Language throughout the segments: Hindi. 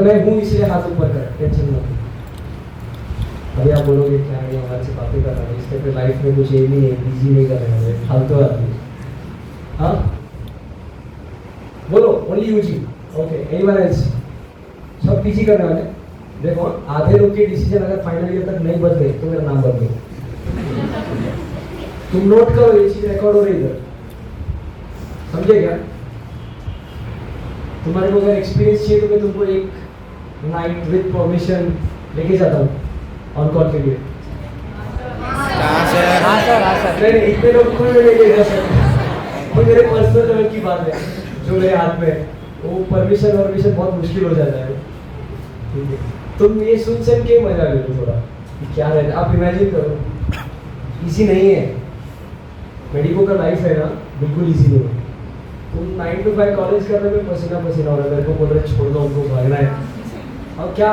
मैं हूँ इसलिए हाथ ऊपर कर, टेंशन मत। अभी आप बोलोगे क्या है हमारे से बातें कर रहा है, इसके फिर लाइफ में कुछ ये नहीं है, बिजी नहीं कर रहे हैं, फालतू आदमी। हाँ बोलो, only UG. Okay, anyone else? सब पीजी करने वाले? देखो आधे लोग के डिसीजन अगर फाइनल ईयर तक नहीं बदले तो मेरा नाम बदलो। तुम नोट करो, ये चीज रिकॉर्ड हो रही इधर, समझे क्या? तुम्हारे को अगर एक्सपीरियंस चाहिए तो मैं तुमको एक नाइट विद परमिशन लेके जाता हूँ ऑन कॉल के लिए। नहीं इतने लोग को लेके जा सकते, वो मेरे पर्सनल लेवल की बात है जो मेरे हाथ में है, वो परमिशन बहुत मुश्किल हो जाता है। ठीक है, तुम ये सुन के मजा ले लो थोड़ा कि क्या रहता है। आप इमेजिन करो, इजी नहीं है मेडिको का लाइफ है ना, बिल्कुल इजी नहीं है। तुम 9 to 5 कॉलेज करने में पसीना हो रहा है, मेरे को बोल रहे छोड़ दो, हमको भागना है। अब क्या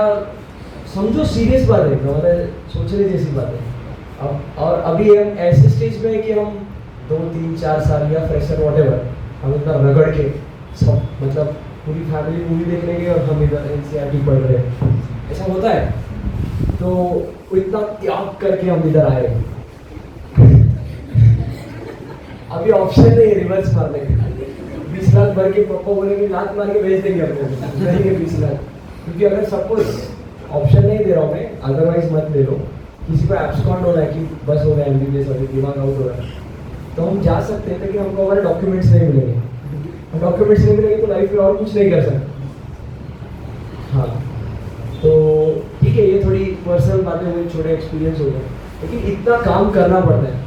समझो, सीरियस बात है, मतलब सोचने जैसी बात है। अब और अभी हम ऐसे स्टेज में है कि हम 2, 3, 4 साल या फ्रेशर वॉटेवर हम इतना रगड़ के सब, मतलब पूरी फैमिली मूवी देखने के और हम इधर NCERT पढ़ रहे हैं, ऐसा होता है। तो इतना त्याग करके हम इधर आए। अभी ऑप्शन नहीं है रिवर्स मारने का। 20 लाख भर के पापा बोलेंगे लात मार के भेज देंगे अपने, नहीं है 20 लाख। क्योंकि अगर सपोज ऑप्शन नहीं दे रहा हूँ मैं, अदरवाइज मत ले लो, किसी को एब्सकॉन्ड हो रहा है कि बस हो गया MBBS और दिमाग आउट हो रहा है, तो हम जा सकते हैं, लेकिन हमको हमारे डॉक्यूमेंट्स नहीं मिलेंगे। डॉक्यूमेंट्स नहीं मिलेंगे तो लाइफ में और कुछ नहीं कर सकते। हाँ तो ठीक है, ये थोड़ी पर्सनल बातें हुई, छोटे एक्सपीरियंस हो गए, लेकिन इतना काम करना पड़ता है।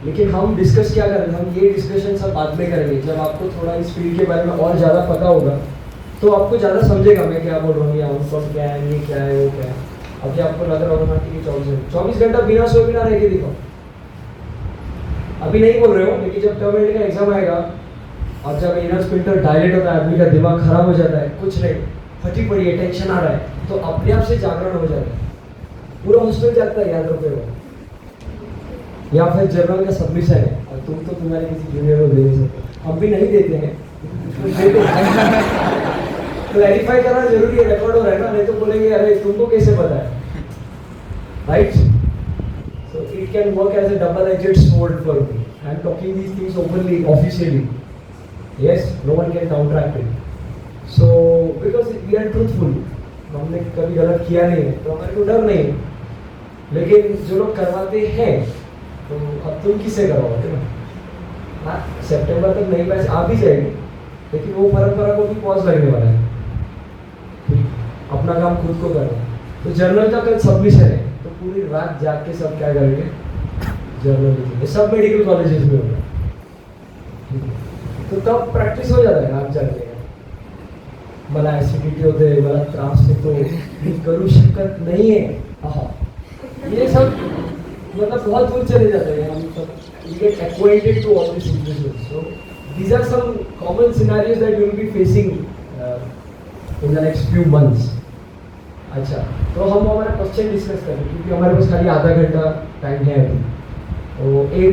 लेकिन हम डिस्कस क्या करेंगे, हम ये डिस्कशन सब बाद में करेंगे जब आपको थोड़ा इस फील्ड के बारे में और ज़्यादा पता होगा, तो आपको ज़्यादा समझेगा मैं क्या बोल रहा हूँ, या आउटकम क्या है, ये क्या है, वो क्या है। अभी आपको लग रहा होगा कि 24 घंटा बिना सोए बिना रह के दिखाओ, अभी नहीं बोल रहे हो, लेकिन जब टर्म एंड का एग्जाम आएगा और जब इनर स्पिंटर डायलेट होता है, आदमी का दिमाग खराब हो जाता है, कुछ नहीं, फटी पड़ी है, टेंशन आ रहा है, तो अपने आप से जागरण हो जाता है, पूरा हॉस्टल जागता है, याद रखो। या फिर जर्नल का सबमिशन है और तुम तो तुम्हारे किसी जूनियर को दे नहीं सकते, हम भी नहीं देते हैं, क्लैरिफाई करना जरूरी है, रिकॉर्ड हो रहा है ना, नहीं तो बोलेंगे अरे तुमको कैसे पता है, right? So it can work as a double edged sword for me. I am talking these things openly, officially, yes, no one can counteract it. So because we are truthful, हमने कभी गलत किया नहीं है, तो हमारे को डर नहीं है। लेकिन जो लोग करवाते हैं, तो अब तुम किससे करवाओगे ना? हाँ, सितंबर तक नई बैच आ भी जाएगी, लेकिन वो परंपरा को भी पॉज लगने वाला है, अपना काम खुद को करना है। तो जर्नल का कल सबमिशन है, तो पूरी रात जाग के सब क्या करेंगे, जर्नल लिखेंगे, सब मेडिकल कॉलेजेस में होगा। तो तब प्रैक्टिस हो जाता है, आप जानते हैं मला एसिडिटी होते, मला त्रास होतो, मी करू शकत नहीं है, हाँ ये सब मतलब बहुत दूर चले जाते हैं हम सब। We get acquainted to all these situations. So these are some common scenarios that you will be facing in the next few months. अच्छा, तो हम हमारा क्वेश्चन डिस्कस करें, क्योंकि हमारे पास खाली आधा घंटा टाइम है अभी। तो एक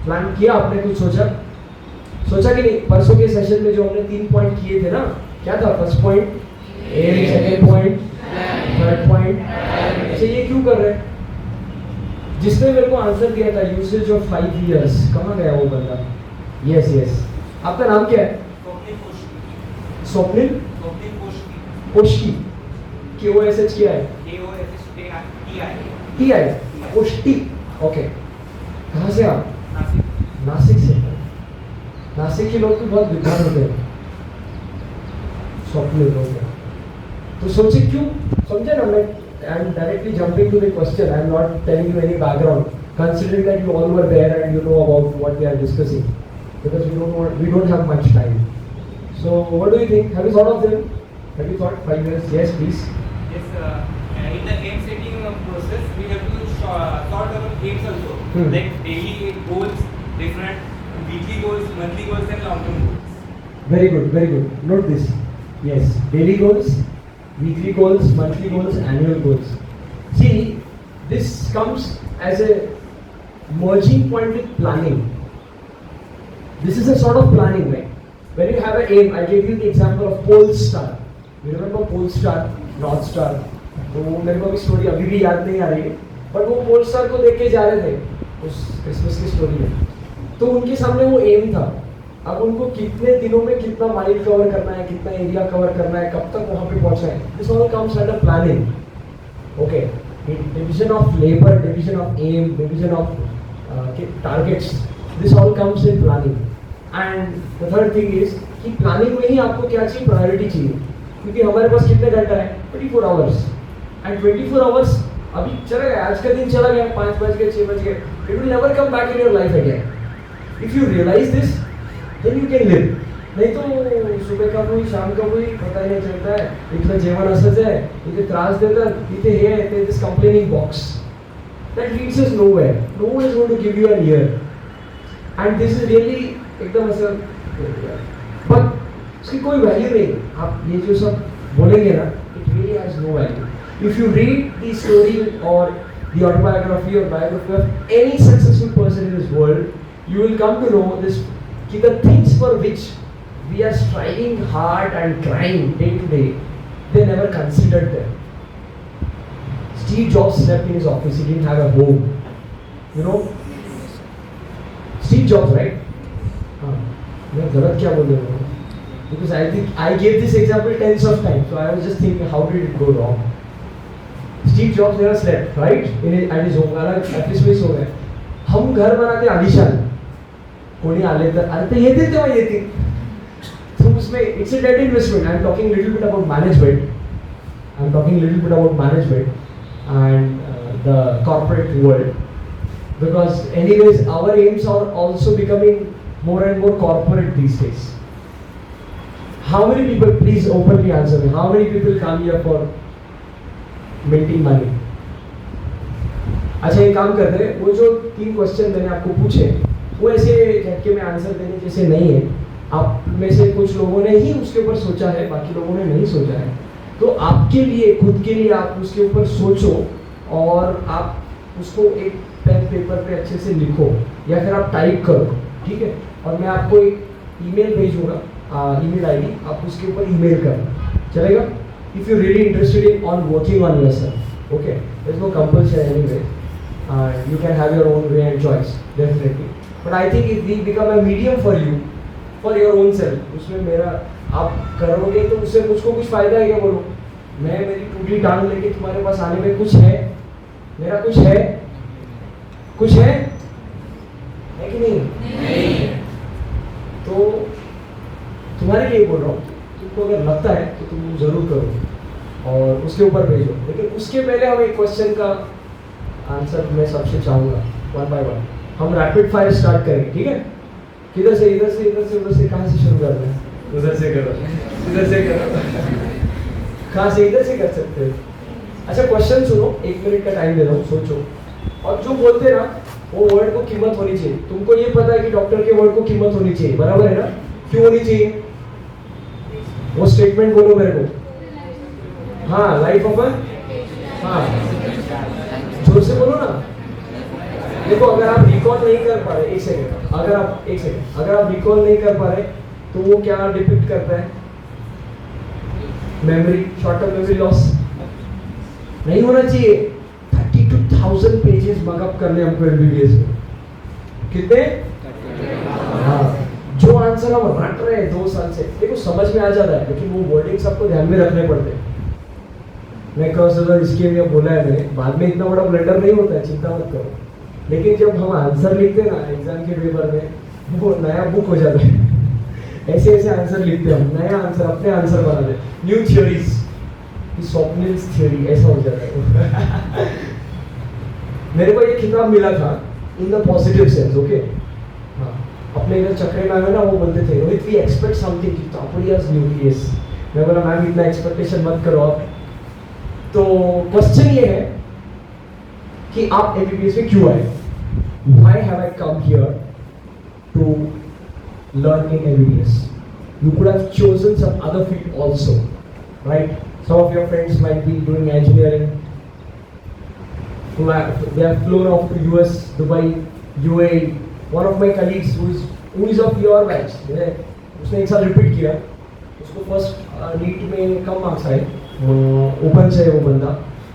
प्लान किया आपने, कुछ सोचा कि नहीं? परसों के सेशन में जो हमने 3 पॉइंट किए थे ना, क्या था? First point um, second point, third point. अच्छा, ये क्यों कर रहे हैं? जिसने मेरे को आंसर दिया था यूसेज ऑफ 5 years, कहाँ गया वो बंदा? यस, आपका नाम क्या है? स्वप्निल पोष्टी, KOSH क्या है? TI, पोष्टी, ओके। कहाँ से आप? नासिक से। नासिक के लोग तो बहुत विद्वान होते हैं, स्वप्निल हो गया। तो सोचे क्यों, समझे ना? मैं I am directly jumping to the question. I am not telling you any background, considering that you all were there and you know about what we are discussing, because we don't have much time. So what do you think? Have you thought of them? Have you thought 5 years? Yes, please. Yes, in the game setting process, we have to sort our games also, like daily goals, different weekly goals, monthly goals, and long-term goals. Very good, very good. Note this. Yes, daily goals, weekly goals, monthly goals, annual goals. See, this comes as a merging point with planning. This is a sort of planning, right? When you have an aim, I gave you the example of pole star. You remember pole star, north star? तो वो मेरे को अभी स्टोरी अभी भी याद नहीं आ रही है, बट वो पोल स्टार को देख के जा रहे थे उस क्रिसमस की स्टोरी में। तो उनके सामने वो एम था, अब उनको कितने दिनों में कितना माइल कवर करना है, कितना एरिया कवर करना है, कब तक वहाँ पे पहुँचना है, this all comes under planning. Okay, division of labor, division of aim, division of targets, this all comes in planning. And the third thing is कि प्लानिंग में ही आपको क्या चाहिए, प्रायोरिटी चाहिए, क्योंकि हमारे पास कितने घंटा है, 24 आवर्स, एंड 24 आवर्स अभी चला गया, आज का दिन चला गया, 5 बज गए, 6 बज गए, it will never come back in your life again. If you realise this then you can live. नाही तो सुबह का होई, शाम का होई, पता नाही चलता है, इथलं जेवण असंच आहे, इथे त्रास देतात, इथे हे आहे, ते this complaining box that leads us nowhere. No one is going to give you an ear, and this is really एकदम असं, but इसकी कोई वैल्यू नहीं. आप ये जो सब बोलेंगे ना, it really has no value. If you read the story or the autobiography or biography of any successful person in this world, you will come to know this, कि the things for which we are striving hard and trying day to day, they never considered them. Steve Jobs slept in his office. He didn't have a home. You know, Steve Jobs, right? मैं गलत क्या बोल रहा हूँ? Because I think I gave this example tens of times, so I was just thinking, how did it go wrong? Steve Jobs never slept, right? At his home, अलग ऑफिस में सो गए. हम घर बनाते आलीशान. कोणी आले तर अरे ते येते तेव्हा येते. तो उसमें it's a dead investment. I'm talking little bit about management. And the corporate world, because anyways our aims are also becoming more and more corporate these days. How many people, please openly answer me, how many people come here for minting money? अच्छा, ये काम करते हैं, वो जो 3 क्वेश्चन मैंने आपको पूछे वो ऐसे झटके में आंसर देने जैसे नहीं है. आप में से कुछ लोगों ने ही उसके ऊपर सोचा है, बाकी लोगों ने नहीं सोचा है. तो आपके लिए, खुद के लिए आप उसके ऊपर सोचो और आप उसको एक पेन पेपर पे अच्छे से लिखो, या फिर आप टाइप करो, ठीक है? और मैं आपको एक ईमेल भेजूंगा, ईमेल आईडी, आप उसके ऊपर ईमेल करना, चलेगा? If you really interested in on working on yourself, okay, there is no compulsion anyway, you can have your own way and choice, definitely. But I think if we become a medium for you, for your own self, उसमें मेरा आप करोगे तो उससे मुझको कुछ फायदा है क्या? बोलो, मैं मेरी टूटी टांग लेके तुम्हारे पास आने में कुछ है, मेरा कुछ है कि नहीं? नहीं. तो तुम्हारे लिए बोल रहा हूँ, तुमको अगर लगता है तो तुम जरूर करो और उसके ऊपर भेजो. लेकिन उसके पहले हम एक क्वेश्चन का आंसर मैं सबसे चाहूँगा, 1 by 1. हम रैपिड फायर स्टार्ट करेंगे, ठीक है? किधर से, इधर से, इधर से, उधर से, कहाँ से शुरू करना है? उधर से करो, इधर से करो. कहाँ से? इधर से कर सकते हैं. अच्छा, क्वेश्चन सुनो, 1 मिनट का टाइम दे रहा हूँ, सोचो. और जो बोलते हैं ना, वो वर्ड को कीमत होनी चाहिए. तुमको ये पता है कि डॉक्टर के वर्ड को कीमत होनी चाहिए, बराबर है ना? क्यों होनी चाहिए? वो स्टेटमेंट बोलो मेरे को. हाँ, लाइफ ऑफ, हाँ, जोर से बोलो ना. देखो, अगर आप रिकॉल नहीं कर पा रहे, एक सेकंड, अगर आप रिकॉल नहीं कर पा रहे तो वो क्या डिपिक्ट करता है? Memory, short term memory loss नहीं होना चाहिए. 32,000 पेजेस मगअप करने हमको एमबीबीएस में. कितने? हाँ, जो आंसर हम रट रहे हैं 2 साल से, देखो समझ में आ जाता है, लेकिन वो वर्डिंग्स आपको ध्यान में रखने पड़ते हैं. मैं क्रॉसओवर इसके लिए बोला है मैंने, बाद में इतना बड़ा ब्लंडर नहीं होता है, चिंता मत करो. लेकिन जब हम आंसर लिखते हैं ना एग्जाम के पेपर में, वो नया बुक हो जाता है. ऐसे ऐसे आंसर लिखते हैं हम, नया आंसर, अपने आंसर बनाते हैं, न्यू थ्योरीज, स्वप्निल्स थ्योरी, ऐसा हो जाता है. मेरे को ये खिताब मिला था in the positive sense, okay. हाँ, अपने इधर चक्रे मैम है ना, वो बोलते थे, रोहित वी एक्सपेक्ट समथिंग, टॉपरियाज न्यूक्लियस. मैं बोला मैम इतना एक्सपेक्टेशन मत करो आप. तो क्वेश्चन ये है कि आप एमबीबीएस में क्यों आए? Why have I come here to learn in MBBS? You could have chosen some other field also, right? Some of your friends might be doing engineering. They have flown off to US, Dubai, UAE. One of my colleagues who is of your batch, उसने एक साल रिपीट किया, उसको फर्स्ट नीट में कम मार्क्स आए, ओपन से है वो बंदा,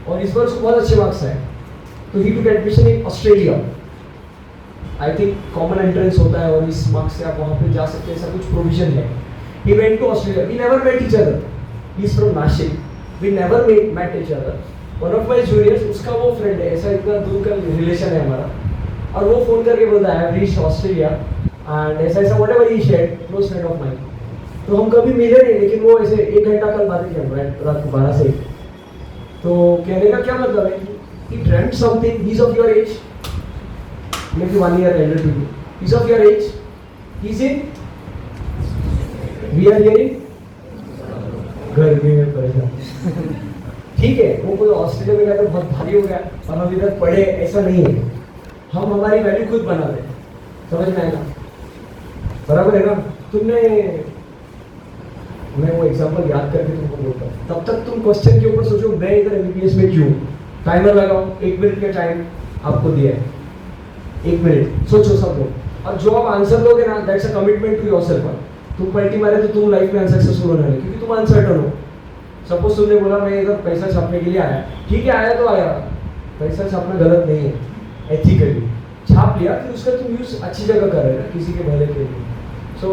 और इस बार उसको बहुत अच्छे मार्क्स आए, तो he took admission in Australia. I think common entrance होता है और इस मार्क्स से आप वहाँ पे जा सकते हैं, ऐसा कुछ प्रोविजन है। He went to Australia. We never met each other. He's from Nashik. We never met each other. One of my juniors, उसका वो फ्रेंड है, ऐसा इतना दूर का रिलेशन है हमारा, और वो फोन करके बोलता है, I have reached Australia and ऐसा ऐसा whatever he shared, close friend of mine. तो हम कभी मिले नहीं, लेकिन वो ऐसे 1 घंटा कल बातें किया रात को 12 से। तो कहने का क्या मतलब है, he dreamt something, he's of your age, maybe 1 year elder to you, he's of your age, he's in, we are hearing, गर्मी में परेशान। ठीक है, वो कोई ऑस्ट्रेलिया में गया तो बहुत भारी हो गया और हम इधर पढ़े, ऐसा नहीं है। हम हमारी वैल्यू खुद बना रहे हैं, समझ में आएगा, बराबर है ना। तुमने, मैं वो एग्जांपल याद करके तुमको बोलता हूँ, तब तक तुम क्वेश्चन के ऊपर सोचो, मैं इधर एमबीबीएस में क्यों। टाइमर लगाओ, 1 मिनट का टाइम आपको दिया है, 1 मिनट सोचो सब लोग, और जो आप आंसर दोगे ना, that's a commitment to yourself. तुम पलटी मारे तो तुम लाइफ में अनसक्सेसफुल होने वाले, क्योंकि तुम अनसर्टन हो। सपोज तुमने बोला मैं इधर पैसा छापने के लिए आया, ठीक है आया तो आया, पैसा छापना गलत नहीं है, एथिकली छाप लिया, फिर उसका तुम यूज अच्छी जगह कर रहे हो, किसी के भले के लिए। So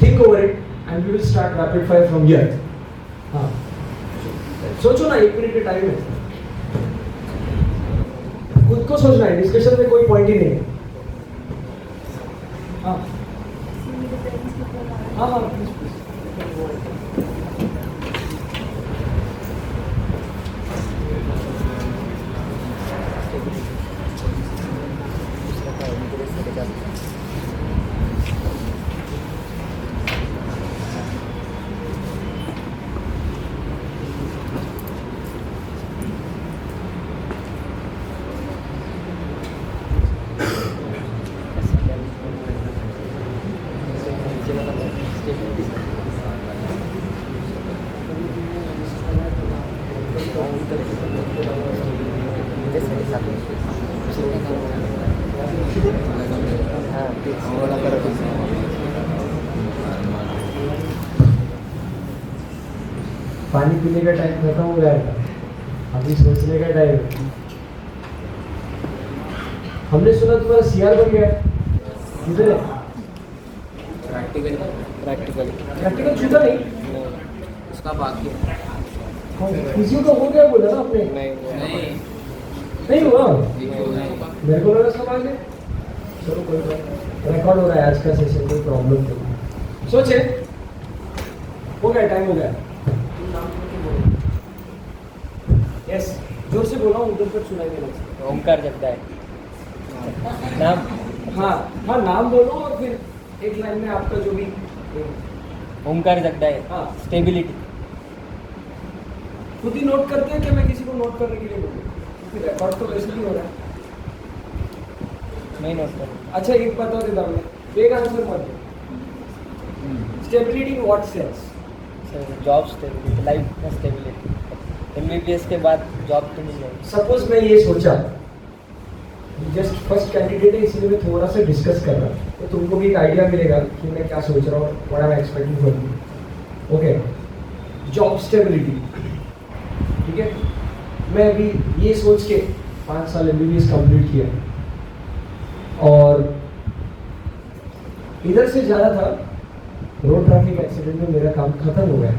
think over it and we will start rapid fire from here. हाँ सोचो ना, 1 मिनट का टाइम है, खुद को सोचना है, डिस्कशन में कोई पॉइंट ही नहीं है। हाँ हाँ हाँ प्लीज पानी पीने का टाइम खत्म हो गया था, अभी सोचने का टाइम है। हमने सुना तुम्हारा सीआर बन गया, किधर है? प्रैक्टिकल छूटा नहीं, उसका बाकी है। किसी का हो गया बोला ना आपने? नहीं हुआ, मेरे को लगा सब आ गया। चलो कोई बात, रिकॉर्ड हो रहा है आज का सेशन, कोई प्रॉब्लम नहीं। सोचे हो गया, टाइम हो गया। यस, जोर से बोला, उधर पर सुनाई नहीं लगा। ओमकार जगदाय नाम। हाँ हाँ, नाम बोलो और फिर एक लाइन में आपका जो भी। ओमकार जगदाय। हाँ, स्टेबिलिटी। खुद ही नोट करते हैं कि मैं किसी को नोट करने के लिए बोलूँ, क्योंकि रिकॉर्ड तो वैसे ही हो रहा है। मैं नोट करूँ। अच्छा एक बता देता हूँ, एक आंसर मत दो। Stability in what sense? Job stability, life में स्टेबिलिटी। एमबीबीएस के बाद जॉब तो मिल जाएगी। सपोज मैं ये सोचा, जस्ट फर्स्ट कैंडिडेट है इसलिए मैं थोड़ा सा डिस्कस कर रहा हूँ, तो तुमको भी एक आइडिया मिलेगा कि मैं क्या सोच रहा हूँ, what I am expecting from you. Okay, job stability, ठीक है। मैं अभी ये सोच के 5 साल एमबीबीएस कंप्लीट किया और इधर से जा रहा था, रोड ट्रैफिक एक्सीडेंट में मेरा काम खत्म हो गया।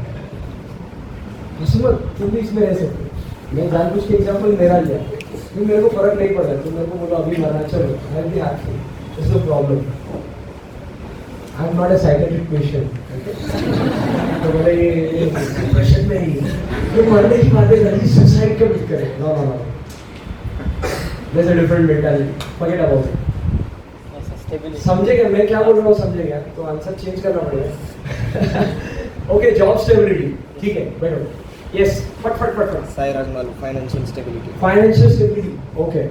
किस्मत, तुम भी इसमें रह सकते हो। मैं जानबूझ के एग्जाम्पल मेरा लिया, क्योंकि मेरे को फर्क नहीं पड़ रहा। तुम मेरे को बोलो अभी मरना, चलो I be happy, it's no problem, I am not a psychiatric patient. तो बोले ये डिप्रेशन में ही ये मरने की बातें जल्दी सुसाइड कब करें? No no no, there is a different mentality, forget about it. समझेगा मैं क्या बोल रहा हूँ, समझेगा तो आंसर चेंज करना पड़ेगा। ओके, जॉब स्टेबिलिटी, ठीक है, बैठो। यस, फट फट फट फट। साई राजमाल, financial stability. Financial stability, okay.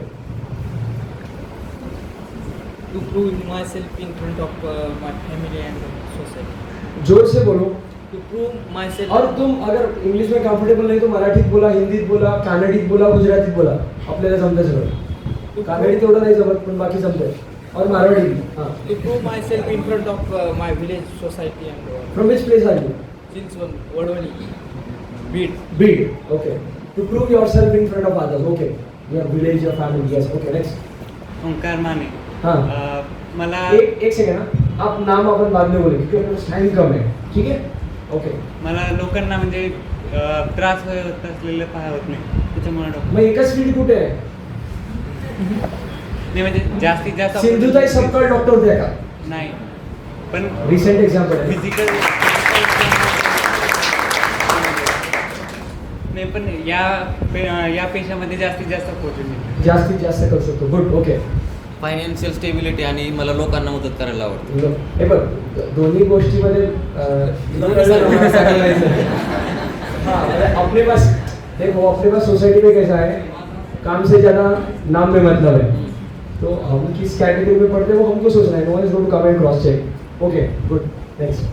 To prove myself in front of my family and society. जोर से बोलो। To prove myself. और तुम अगर इंग्लिश में कंफर्टेबल नहीं तो मराठीत बोला, हिंदीत बोला, कानडीत बोला, गुजरातीत बोला, आपल्याला जमतं सगळं। कानडी तेवढं नाही जमत, पण बाकी जमतं। और मारवाडी। हाँ। To prove myself in front of my village society and. From which place are you? Chinswan, Wadwani, Beat. Bid. Okay. To prove yourself in front of others. Okay. Your village, your family. Yes. Okay. Next. ओंकार माने हाँ. मला एक सेकंड ना. आप नाम अपन बाद में बोलेंगे क्योंकि अपना टाइम कम है. ठीक है? ओके. मला लोकांना म्हणजे त्रास होत असलेलं पाहत नाही त्याच्यामुळे मग एकच फील्ड कुठे आहे? नाही म्हणजे जास्तीत जास्त सिंधुताई सपकाळ डॉक्टर होत्या का? नाही पण रिसेंट एक्झाम्पल आहे. फिजिकल नाही पण या पेशामध्ये जास्तीत जास्त opportunity. जास्तीत जास्त करू शकतो. गुड. ओके. फायनान्शियल स्टेबिलिटी आणि मला लोकांना मदत करायला आवडते. हे बघ दोन्ही गोष्टीमध्ये हाँ मतलब अपने पास देखो अपने पास सोसाइटी में कैसा है काम से ज़्यादा नाम में मतलब है तो हम किस कैटेगरी में पढ़ते हैं वो हमको सोचना है. No one is going to come and cross check. Okay good. Next.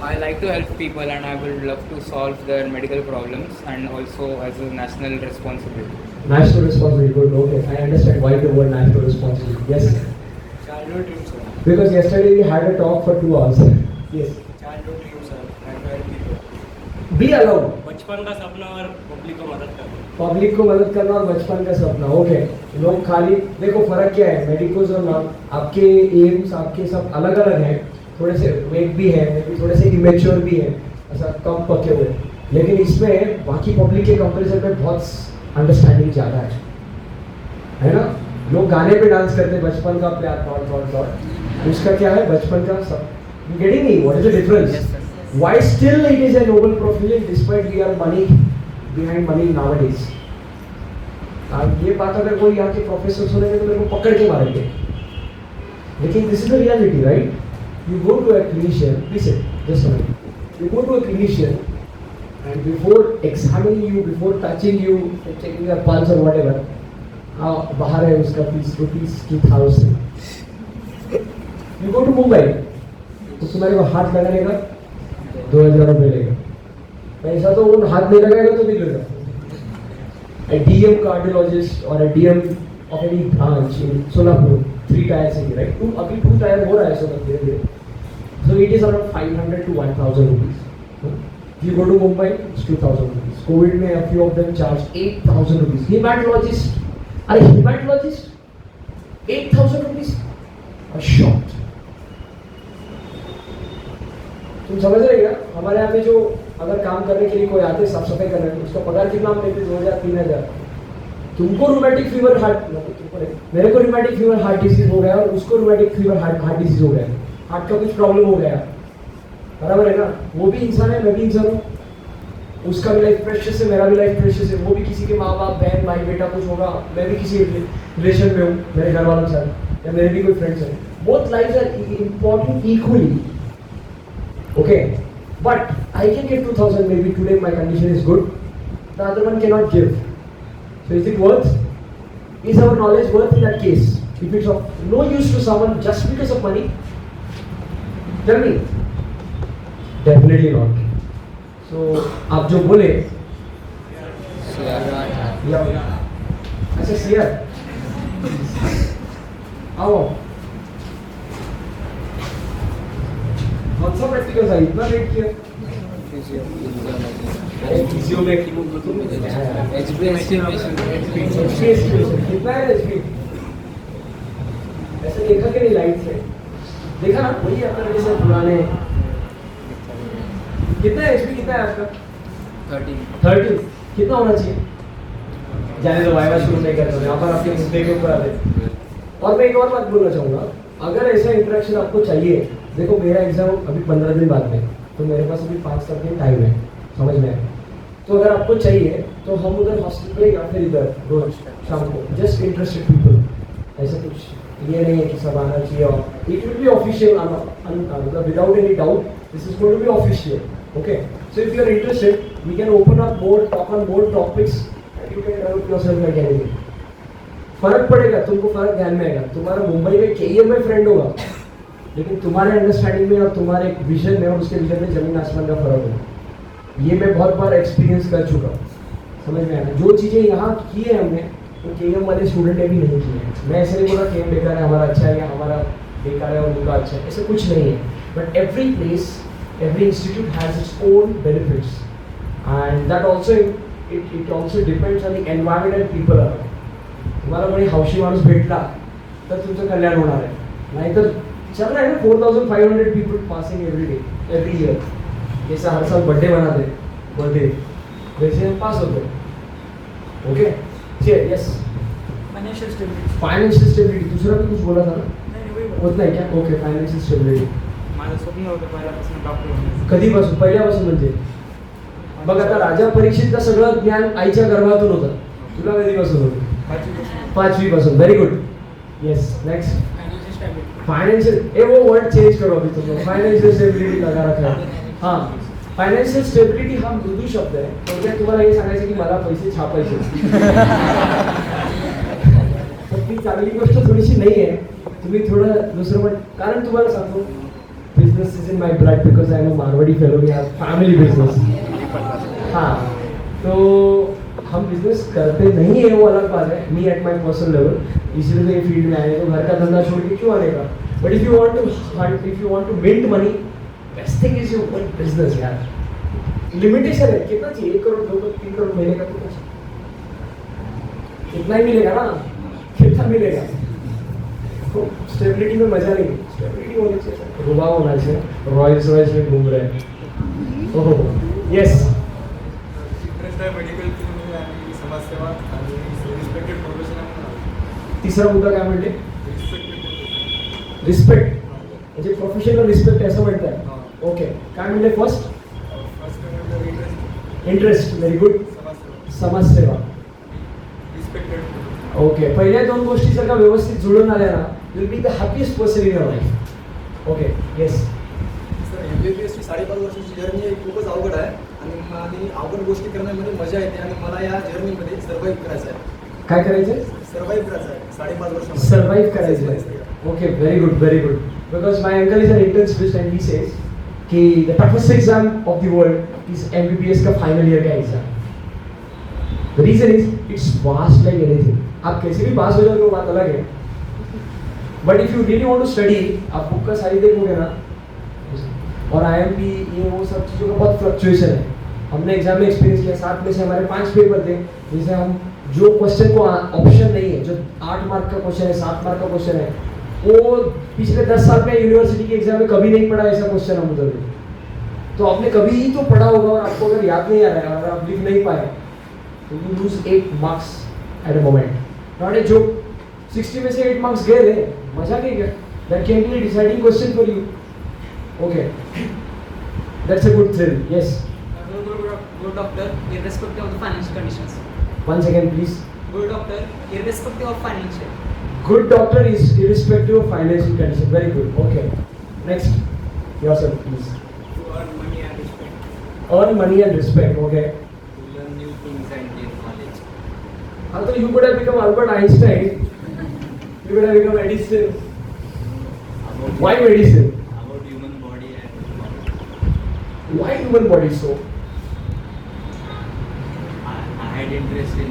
I like to help people and I would love to solve their medical problems and also as a national responsibility. National responsibility. Good. Okay. I understand why the word national responsibility. Yes. Childhood dreams, sir. Because yesterday we had a talk for 2 hours. Yes. Childhood dreams, sir. And to help people. Be alone. बचपन का सपना और पब्लिक को मदद करना. पब्लिक को मदद करना और बचपन का सपना. ओके. लोग खाली देखो फर्क क्या है मेडिकोज और नॉन. आपके एम्स आपके सब अलग अलग हैं. थोड़े से वेक भी है थोड़े से इमेच्योर भी है ऐसा कम पके हुए. लेकिन इसमें बाकी पब्लिक के कंपैरिजन में बहुत अंडरस्टैंडिंग ज़्यादा है ना. लोग गाने पे डांस करते हैं बचपन का प्यार थॉट. उसका क्या है बचपन का सब getting me what is the difference. Why still it is a noble profession despite we are money behind money nowadays. ये बात अगर कोई यहाँ के प्रोफेसर सुनेंगे तो मेरे को पकड़ के मारेंगे. लेकिन this is the reality right. You go to a clinician, listen, just a minute. You go to a clinician and before examining you, before touching you, checking your pulse or whatever, बाहर है उसका fees rupees 2000. You go to Mumbai, तो तुम्हारे को हाथ लगाने का 2000 रुपये लेगा. पैसा तो उन हाथ नहीं लगाएगा तो भी लेगा. A DM cardiologist or a DM of any branch in Solapur, 3 tier city, right? अभी 2 tier हो रहा है सोलर धीरे धीरे. So it is around 500 to 1000 rupees. If you go to Mumbai, it's 2000 rupees. COVID में a few of them charge 8000 rupees. Hematologist, अरे hematologist, 8000 rupees. I'm shocked. तुम समझ रहे क्या? हमारे यहाँ पे जो अगर काम करने के लिए कोई आते साफ सफाई करने उसका पगार कितना हम लेते 2000-3000. तुमको रूमेटिक फीवर मेरे को रूमेटिक फीवर हार्ट डिजीज हो गया और उसको रूमेटिक फीवर हार्ट डिजीज हो गया. हार्ट का कुछ प्रॉब्लम हो गया बराबर है ना. वो भी इंसान है मैं भी इंसान हूँ. उसका भी लाइफ प्रेशियस है मेरा भी लाइफ प्रेशियस है. वो भी किसी के माँ बाप बहन भाई बेटा कुछ होगा. मैं भी किसी रिलेशन में हूँ मेरे घर वालों के साथ या मेरे भी कोई फ्रेंड्स हैं. Both lifes are important equally. Okay but I can give 2000 maybe today my condition is good. The other one cannot give. So is it worth? Is our knowledge worth in that case? If it's of no use to someone just because of money? Tell me. Definitely not. So आप जो बोले या अच्छा शेयर आओ कौन सा प्रैक्टिकल था इतना लेट किया. कितना है HP? ऐसे देखा कि नहीं लाइट से देखा ना वही अपने जैसे पुराने. कितना है HP कितना है आपका? 30. कितना होना चाहिए? जाने तो वाइवा शुरू नहीं करते यहाँ पर आपके मुद्दे के ऊपर आते. और मैं एक और बात बोलना चाहूँगा. अगर ऐसा इंटरेक्शन आपको चाहिए देखो मेरा एग्जाम अभी 15 दिन बाद में तो मेरे पास अभी 5-7 दिन टाइम है. समझ में आया. तो अगर आपको चाहिए तो हम उधर हॉस्टल पे या फिर इधर रोज शाम को जस्ट इंटरेस्टेड पीपल ऐसा कुछ ये नहीं है कि सब आना चाहिए. और इट विल बी ऑफिशियल मतलब without any doubt this is going to be official. Okay so if you are interested we can open up more talk on more topics and you can develop yourself like anything. फर्क पड़ेगा तुमको. फर्क ध्यान में आएगा. तुम्हारा मुंबई में KEM में फ्रेंड होगा लेकिन तुम्हारे अंडरस्टैंडिंग में और तुम्हारे विजन में और उसके विजन में जमीन आसमान का फर्क होगा. ये मैं बहुत बार एक्सपीरियंस कर चुका हूँ. समझ में आया. जो चीज़ें यहाँ की है हमने वो KEM वाले स्टूडेंट ने भी नहीं की है. मैं ऐसे नहीं बोला KEM बेकार है हमारा अच्छा है या हमारा बेकार है और उनका अच्छा है. ऐसा कुछ नहीं है. But every place every institute has its own benefits, and that also it also depends on the environment and people around. तुम्हाला कोणी हौशी माणूस भेटला तर तुमचं कल्याण होणार आहे, नाहीतर चल रहा है ना 4,500 people passing every year. जैसा हर साल बर्थडे मनाते बर्थडे वैसे हम पास होते. Okay yes. Financial stability. Financial stability, दूसरा भी कुछ बोला था ना, नाही, वही बोला. होत नाही क्या? Okay, financial stability. माझं स्वप्न होतं पहिल्यापासून डॉक्टर होण्याचं. कधीपासून? पहिल्यापासून म्हणजे बघ आता राजा परीक्षेचं सगळं ज्ञान आईच्या गर्भातून होतं, तुला कधीपासून होतं? 5वी पासून. Very good. Yes, next. Financial stability. Financial, वो वर्ड चेंज करो अभी तुम लोग. फाइनेंशियल स्टेबिलिटी लगा रखा है. हाँ, फायनान्शियल स्टेबिलिटी हा मृदू शब्द आहे. थोडक्यात तुम्हाला हे सांगायचं की मला पैसे छापायचे. पण ती चांगली गोष्ट थोडीशी नाही आहे. तुम्ही थोडं दुसरं पण, कारण तुम्हाला सांगतो business is in my blood because I am a Marwari fellow. We have family business. हाँ, तो हम बिजनेस करते नहीं है वो अलग बात है. Me at my personal level इसलिए तो ये फील्ड में आए, तो घर का धंधा छोड़ के क्यों आने का. But if you want to mint money, best thing is your business यार. लिमिटेशन है, कितना चाहिए? 1 करोड़ 2 करोड़ 3 करोड़ महीने का कितना चाहिए? इतना ही मिलेगा ना, कितना मिलेगा? तो स्टेबिलिटी में मजा नहीं. स्टेबिलिटी होनी चाहिए, रुबाब होना चाहिए. रॉयल्स में घूम रहे हैं. ओहो यस. इंटरेस्ट आहे मेडिकल फील्डमध्ये आणि समाजसेवा आणि रिस्पेक्टेड प्रोफेशन आहे. तिसरा मुद्दा काय म्हणले? रिस्पेक्ट, म्हणजे प्रोफेशनल रिस्पेक्ट असं म्हणताय. ओके, काय म्हणले? First interest. Very good. समाजसेवा. रिस्पेक्टेड. ओके, पहिल्या 2 गोष्टी जर का व्यवस्थित जुळून आल्या ना, you will be the happiest person in your life. Okay yes. Sir MBBS ची 5.5 वर्षाची जर्नी खूपच अवघड आहे आणि अवघड गोष्टी करण्यामध्ये मजा येते आणि मला या जर्नीमध्ये सर्वाईव्ह करायचं आहे. काय करायचंय? सर्वाईव्ह करायचं आहे 5.5 वर्षामध्ये. सर्वाइव्ह करायचं. Okay, very good, very good. Because my uncle is an interns and he says कि the toughest exam of the world is MBBS का फाइनल ईयर का exam. The reason is it's vast like anything. आप कैसे भी पास हो जाओगे वो बात अलग है, but if you really want to study, आप बुक का साइज देखोगे ना, और IMP ये वो सब चीज़ों का बहुत फ्लक्चुएशन है. हमने एग्जाम में एक्सपीरियंस किया, 7 में से हमारे 5 पेपर थे जिसे हम जो क्वेश्चन को ऑप्शन नहीं है, जो 8 मार्क का क्वेश्चन है, 7 मार्क का क्वेश्चन है, वो पिछले 10 साल में यूनिवर्सिटी के एग्जाम में कभी नहीं पढ़ा ऐसा क्वेश्चन हम उधर में. तो आपने कभी ही तो पढ़ा होगा और आपको अगर याद नहीं आ रहा है, अगर आप लिख नहीं पाए तो you lose 8 marks at a moment. Not a joke. 60 में से 8 मार्क्स गए थे, मजा नहीं गया. That can be deciding question for you. Okay, that's a good thrill. Yes. Good doctor, irrespective of the financial conditions. One second, please. Good doctor, irrespective of financial. Good doctor is irrespective of financial condition. Very good. Okay. Next, yourself, please. To earn money and respect. Earn money and respect. Okay. To learn new things and gain knowledge. Although you could have become Albert Einstein, you could have become Edison. Why medicine? About human body and knowledge. Why human body so? I had interest in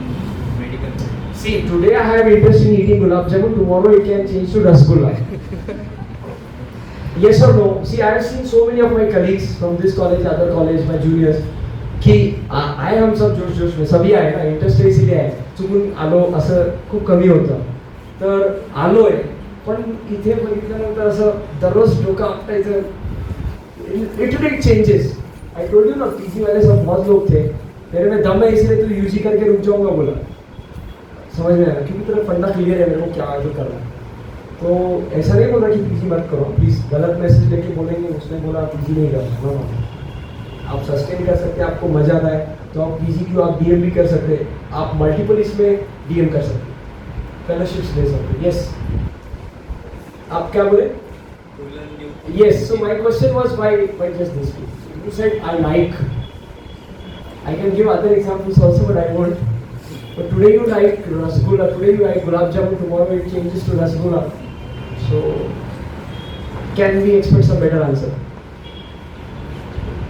medical. See, today I have interest in eating gulab jamun. Tomorrow it can change to rasgulla. Yes or no? See, I have seen so many of my colleagues from this college, other college, my juniors, की आय हम सब जोश में सभी आहे ना, इंटरेस्ट इसीलिए आहे. चुकून आलो असं खूप कमी होतं, तर आलोय. पण इथे बघितल्यानंतर असं दररोज डोकं आपटायचं. Literally changes. I told you ना, पीजी वाले सब बहुत लोग थे, मेरे में दम है इसलिए तू यूजी करके रुक जाऊंगा बोला. समझ में आया, क्योंकि तेरा फंडा क्लियर है मेरे को क्या आगे करना है. तो ऐसा नहीं बोला कि पीजी मत करो प्लीज. गलत मैसेज लेके बोलेंगे उसने बोला पीजी नहीं करना. नो, आप सस्टेन कर सकते हैं, आपको मजा आता है तो आप पीजी क्यों, आप डीएम भी कर सकते हैं, आप मल्टीपल इसमें डीएम कर सकते हैं, फेलोशिप्स ले सकते हैं. यस, आप क्या बोले? To learn new things. Yes, so my question was why just this? You said I like. I can give other examples also, but I won't. But today you like rasgulla, today you like gulab jamun, tomorrow it changes to rasgulla. So can we expect some better answer?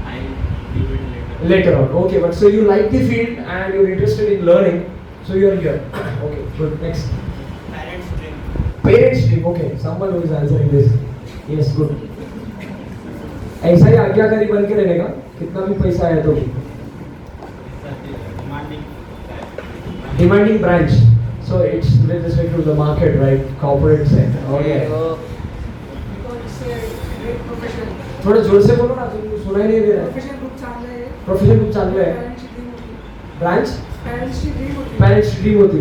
I give it later. Later on, okay. But so you like the field and you're interested in learning, so you're here. Okay, good. Next. Parents dream. Parents dream. Okay, someone who is answering this. Yes, good. ऐसा ही आज्ञाकारी बन के रहने का, कितना भी पैसा आया तो भी। Demanding branch. So it's with respect to the market, right? Corporate sector. Okay. थोड़ा जोर से बोलो ना, तुमको सुनाई नहीं दे रहा है। प्रोफेशन खूप चांगलं आहे। ब्रांच पेरेंट्सची ड्रीम होती।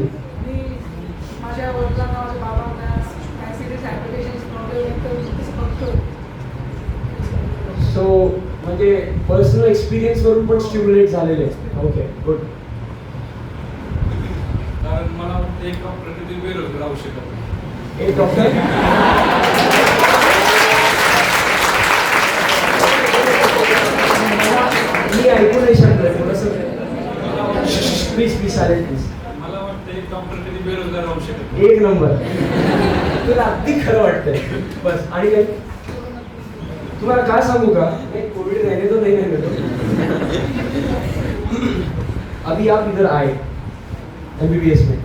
माझ्या वडिलांना, माझ्या बाबांना फॅसिलिटीज ॲप्लिकेशन्स प्रॉब्लेम बघतो. सो म्हणजे पर्सनल एक्सपिरियन्स वरून पण स्टिम्युलेट झालेले आहे. Okay, good. कारण मला वाटतं एक प्रतिदिन बेरोजगार राहू शकत नाही. एक डॉक्टर मी ऐकू नाही शकत थोडंसं. प्लीज चालेल प्लीज. मला वाटतं एक डॉक्टर कधी बेरोजगार राहू शकत नाही. एक नंबर. तुला अगदी खरं वाटतंय. बस. आणि काय तुम्हाला काय सांगू का, एक कोविड रहने तो नहीं रहने दो. अभी आप इधर आए MBBS में,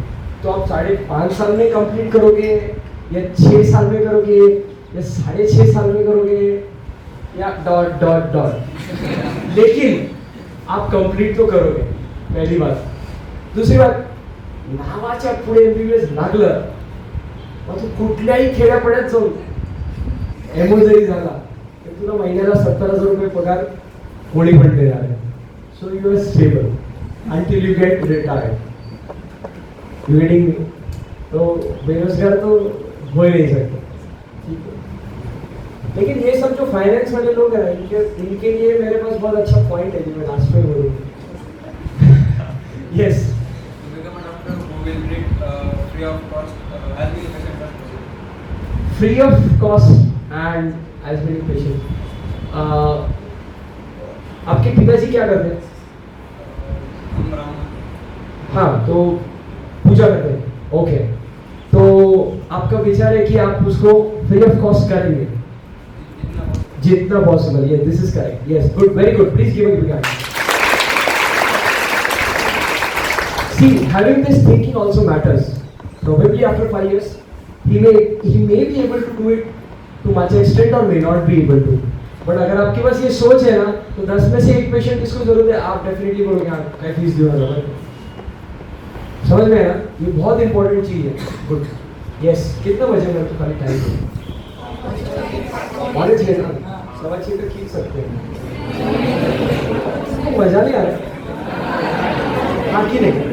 तो आप 5.5 साल में कंप्लीट करोगे या 6 साल में करोगे या 6.5 साल में करोगे या डॉट डॉट डॉट, लेकिन आप कंप्लीट तो करोगे, पहली बात. दुसरी बात, नावाच्या पुढे MBBS लागलं मग तू कुठल्याही खेड्यापाड्यात जाऊन एमओ जरी झाला तर तुला महिन्याला 70,000 रुपये पगार कोणी पण देणार आहे. So you are stable until you get retired. You getting me? तो बेरोजगार तो हो ही नहीं सकते. ठीक है, लेकिन ये सब जो फाइनेंस वाले लोग हैं इनके लिए मेरे पास बहुत अच्छा पॉइंट है जो मैं लास्ट में बोलूँ. Yes, free of cost and as many patients. आपके पिताजी क्या करते हैं? हाँ, तो पूजा करते हैं. ओके, तो आपका विचार है कि आप उसको फ्री ऑफ कॉस्ट करेंगे जितना possible. Yes, this is correct. Yes, good, very good. Please give a big hand. See, having this thinking also matters. Probably after 5 years, he may be able to do it to much extent or may not be able to. But अगर आपके पास ये सोच है ना, तो 10 में से एक पेशेंट इसको जरूरत है, आप डेफिनेटली बोलोगे हाँ क्या फीस दूंगा ना. समझ में है ना, ये बहुत इंपॉर्टेंट चीज है. गुड. यस, कितना बजे में तो खाली टाइम कॉलेज लेना 6:15 तक खींच सकते हैं. मजा नहीं आ रहा? हाँ कि नहीं?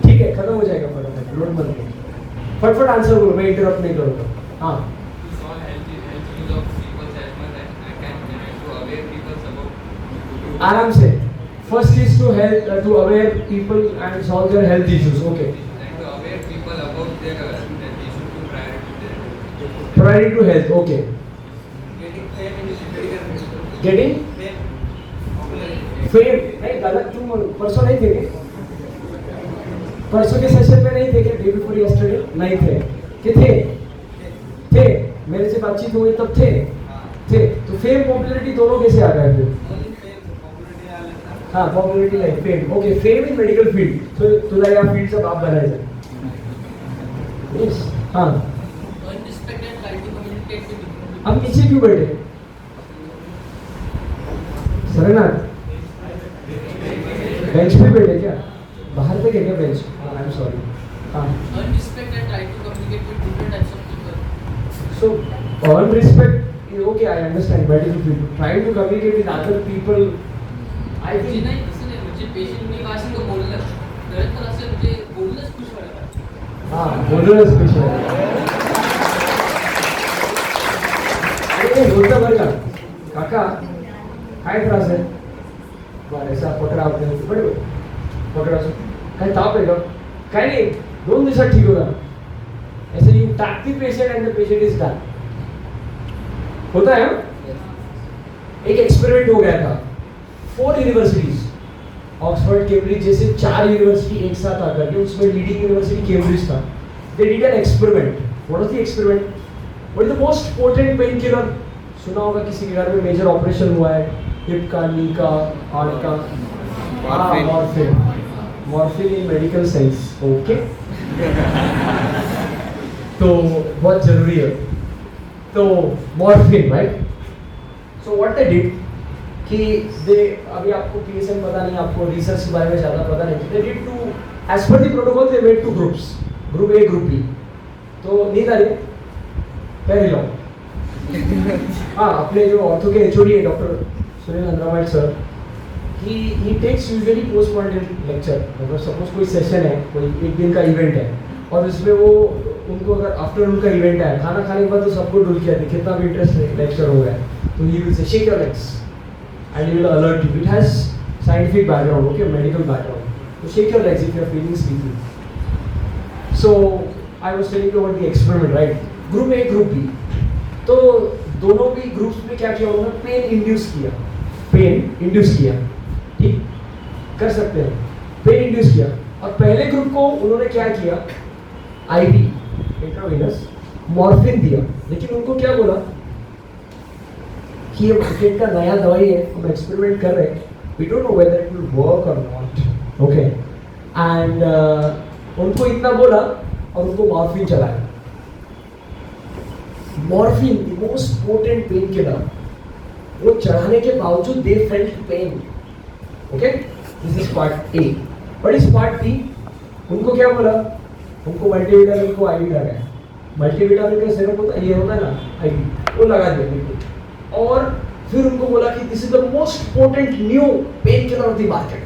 ठीक है, खत्म हो जाएगा फटाफट, लोड मत लो. फटफट आंसर करो, मैं इंटरप्ट नहीं करूँगा. हाँ, आराम से. First is to help to aware people and solve their health issues. Okay, priority to health. Okay, getting fame. नहीं, गलत क्यों बोलूं? परसों नहीं थे क्या? परसों के सेशन में नहीं थे क्या? डे बिफोर यस्टरडे नहीं थे कि थे? मेरे से बातचीत हुई तब थे. तो फेम पॉपुलैरिटी दोनों कैसे आ गए फिर? हाँ, popularity like fame. Okay, fame इन मेडिकल फील्ड. तो तुला या फील्डचा बाप बनायचं. यस. हाँ, हम नीचे क्यों बैठे? सरनाथ बेंच पे बैठे क्या? बाहर पे क्या बेंच? I am sorry. हाँ, so earn respect is okay, I understand, but if you try to communicate with other people, I think हाँ, बोलूनच खुश आहे. अरे होतं बरं का काका, काय त्रास आहे? बरं, ऐसा पकडा आपल्याला बरोबर पकडायचं. काय ताप आहे का? काय नाही, 2 दिवसात ठीक होगा. ऐसे you tap the patient and the patient is done. होता है. एक एक्सपेरिमेंट हो गया था. 4 यूनिवर्सिटीज, ऑक्सफोर्ड, कैम्ब्रिज जैसे 4 यूनिवर्सिटी एक साथ आकर के, उसमें लीडिंग यूनिवर्सिटी कैम्ब्रिज था. They did an experiment. What was the experiment? What is the most potent pain killer? सुना होगा किसी के घर में मेजर ऑपरेशन हुआ है, हिप का, नी का, हार्ट का. मॉर्फिन इन मेडिकल साइंस. ओके. तो बहुत जरूरी है. तो morphine, right? So what they did कि दे, अभी आपको पीएसएम पता नहीं, आपको रिसर्च के बारे में ज़्यादा पता नहीं, they did two, as per the protocol they made 2 groups, group A, group B. तो नींद आ रही है? Very long. हाँ, अपने जो ऑर्थो के एचओडी है डॉक्टर सुनील अंद्रामाइट sir, he takes usually postmortem lecture. अगर सपोज कोई सेशन है, कोई एक दिन का इवेंट है, और उसमें वो उनको अगर आफ्टरनून का इवेंट है, खाना खाने के बाद तो सबको डुल किया थी, कितना भी इंटरेस्ट लेक्चर हो गया, तो he will say shake your legs and he will alert you. It has scientific background, okay, medical background. तो shake your legs if you are feeling sleepy. So I was telling you about the experiment, right? Group A, group B. तो दोनों भी ग्रुप्स में क्या किया उन्होंने? पेन इंड्यूस किया, पेन इंड्यूस किया. ठीक, कर सकते हैं, पेन इंड्यूस किया. और पहले ग्रुप को उन्होंने क्या किया? आईवी, इंट्रावेनस मॉर्फिन दिया. लेकिन उनको क्या बोला कि ये मार्केट का नया दवाई है, हम एक्सपेरिमेंट कर रहे हैं, we don't know whether it will work or not, okay. And उनको इतना बोला और उनको मॉर्फिन चलाया. Morphine the most potent pain killer, वो चढ़ाने के बावजूद they felt pain, okay. This is part A. But इस पार्ट बी उनको क्या बोला? उनको मल्टीविटामिन को आईवी लगाया. मल्टीविटामिन का सिरप होता है, ये होता है ना आईवी, वो लगा दिया बिल्कुल. और फिर उनको बोला कि this is the most potent new pain killer of the market.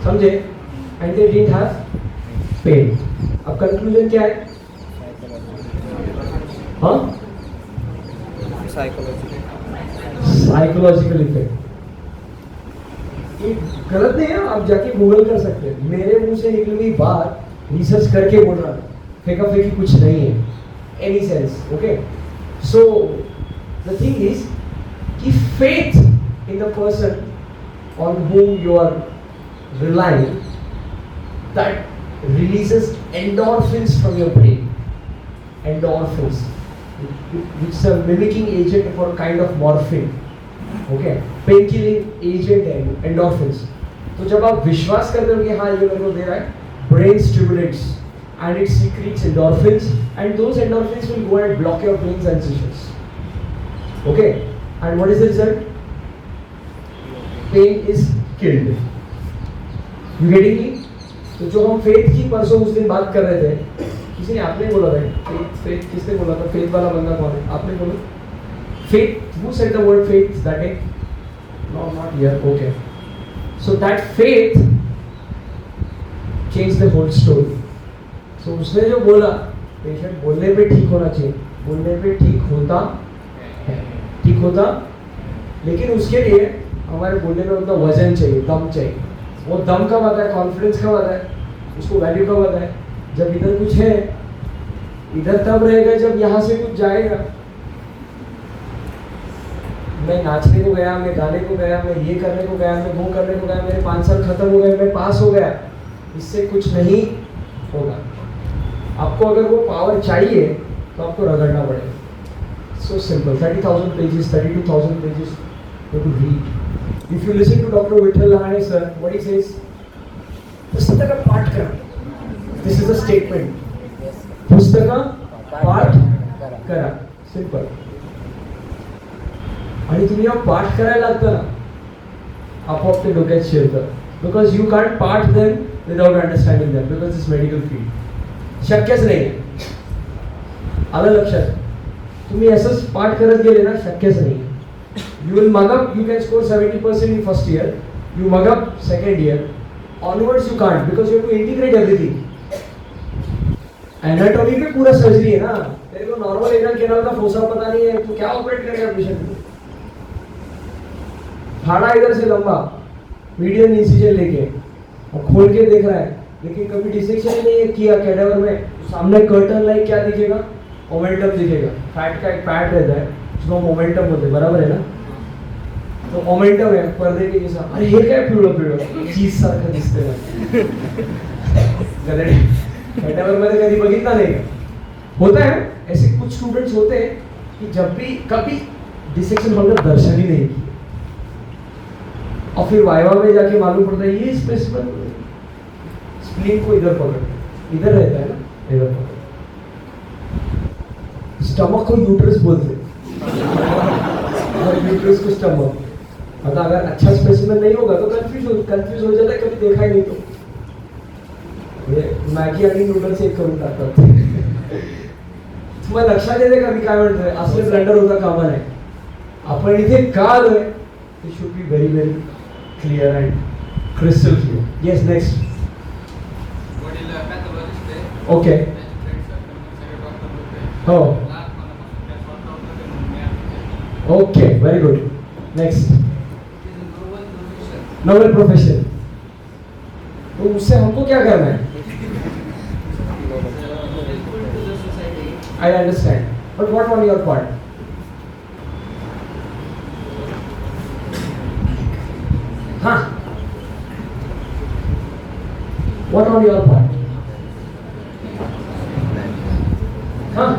समझे? And they didn't have pain. अब कंक्लूजन क्या है? हाँ, साइकोलॉजिकल इफेक्ट. गलत नहीं है, आप जाके गूगल कर सकते हैं. मेरे मुंह से निकली हुई बात रिसर्च करके बोल रहा था, फेंका फेंकी कुछ नहीं है, any sense, okay. So the thing is कि faith in the person on whom you are relying, that releases endorphins from your brain. Endorphins, which is a mimicking agent for kind of morphine, okay, pain killing agent है एंडोर्फिन्स. तो जब आप विश्वास करते हो कि हाँ ये मेरे को दे रहा है, brain stimulates and it secretes endorphins and those endorphins will go and block your pain sensations, okay. And what is the result? Pain is killed. You getting me? तो जो हम फेथ की परसों उस दिन बात कर रहे थे, किसी ने, आपने बोला था फेथ, फेथ किसने बोला था? फेथ वाला बंदा कौन है? आपने बोला faith. Who said the word faith that day? No, not here. Okay. So that faith changed the whole story. So उसने जो बोला, पेशेंट बोलने पे ठीक होना चाहिए, बोलने पे ठीक होता है, ठीक होता. लेकिन उसके लिए हमारे बोलने में उतना वजन चाहिए, दम चाहिए. वो दम कब आता है? कॉन्फिडेंस कब आता है? उसको वैल्यू कब आता है? जब इधर कुछ है, इधर तब रहेगा जब यहाँ से कुछ जाएगा. मैं नाचने को गया, मैं गाने को गया, मैं ये करने को गया, मैं वो करने को गया, मेरे 5 साल खत्म हो गए, मैं पास हो गया, इससे कुछ नहीं होगा. आपको अगर वो पावर चाहिए तो आपको रगड़ना पड़ेगा. So simple. 30,000 pages, 32,000 pages you have to read. If you listen to Dr. Vittal Lahane sir, what he says, पुस्तक पाठ करा. This is a statement. पुस्तक पाठ करा. सिंपल. आणि तुम्ही जेव्हा पाठ करायला लागतं ना, आपोआप ते डोक्यात शिरतं. बिकॉज यू कांट पाठ them without understanding them, because it's medical field. शक्यच नाही. आलं लक्षात? तुम्ही असंच पाठ करत गेले ना, शक्यच नाही. You will mug up, you can score 70% in first year, you mug up second year, onwards you can't, because you have to integrate everything. Anatomy पे पूरा सर्जरी है ना. तेरे को नॉर्मल एनल केनल का फोसा पता नहीं है, तो क्या ऑपरेट करेगा पेशेंट को? फाड़ा इधर से लंबा, मीडियम इंसिजन लेके और खोल के देख रहा है, लेकिन कभी डिसेक्शन नहीं किया कैडेवर में. सामने कर्टन लाइक क्या दिखेगा? मोमेंटम दिखेगा. फैट का एक पैड रहता है, उसको मोमेंटम बोलते हैं, बराबर है ना? तो मोमेंटम है पर्दे के जैसा. अरे हे काय पिवळं पिवळं चीज सारखं दिसतंय. गदडे कैडेवर मध्ये कधी बघितला नाही का? होता है ऐसे. कुछ स्टूडेंट्स होते हैं कि जब भी कभी डिसेक्शन होकर दर्शन ही नहीं, और फिर वाइवा में जाके मालूम पड़ता है ये स्पेसिफिक स्प्लीन को इधर पकड़, इधर रहता है ना, इधर पकड़. स्टमक को यूट्रस बोलते हैं, यूट्रस को स्टमक। मतलब अगर अच्छा स्पेसिमेन नहीं होगा तो कंफ्यूज हो जाता है, कभी देखा ही नहीं तो हे मॅगी आणि नूडल्स एक करून टाकतात. तुम्हाला लक्षात येते का मी काय म्हणतोय? असले ब्लंडर होता कामा नाही. आपण इथे का आलोय it should be very very clear and crystal clear. Yes, next. Okay, हो, okay, very good. Next. Noble profession. तो उससे हमको क्या करना है? I understand, but what on your part? Huh? What on your part? हाँ,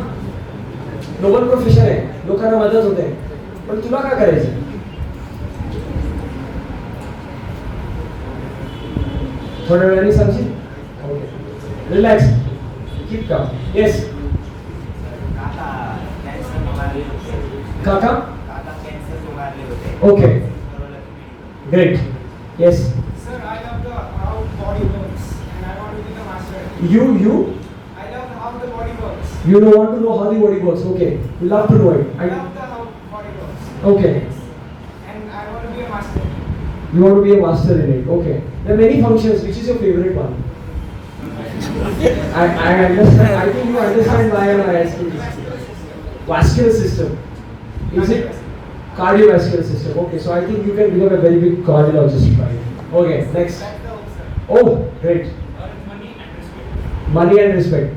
नोबल प्रोफेशन आहे, लोकांना मदत होते, पण तुला काय करायचं? थोड्या वेळाने समजेल. Okay, relax, keep calm. Yes काका. Okay, great. Yes. Sir, I love how body works and I want to be the master. You I love how the body works. you know want to know how the body works. Okay, you love to know it. I love the how body works. Okay, And I want to be a master. you want to be a master in it. Okay, there are many functions. Which is your favorite one? I understand. I think you understand why I'm asking this. Vascular system. Is it cardiovascular system? Okay, so I think you can become a very big cardiologist. Right? Okay, next. Oh, great. Money and respect.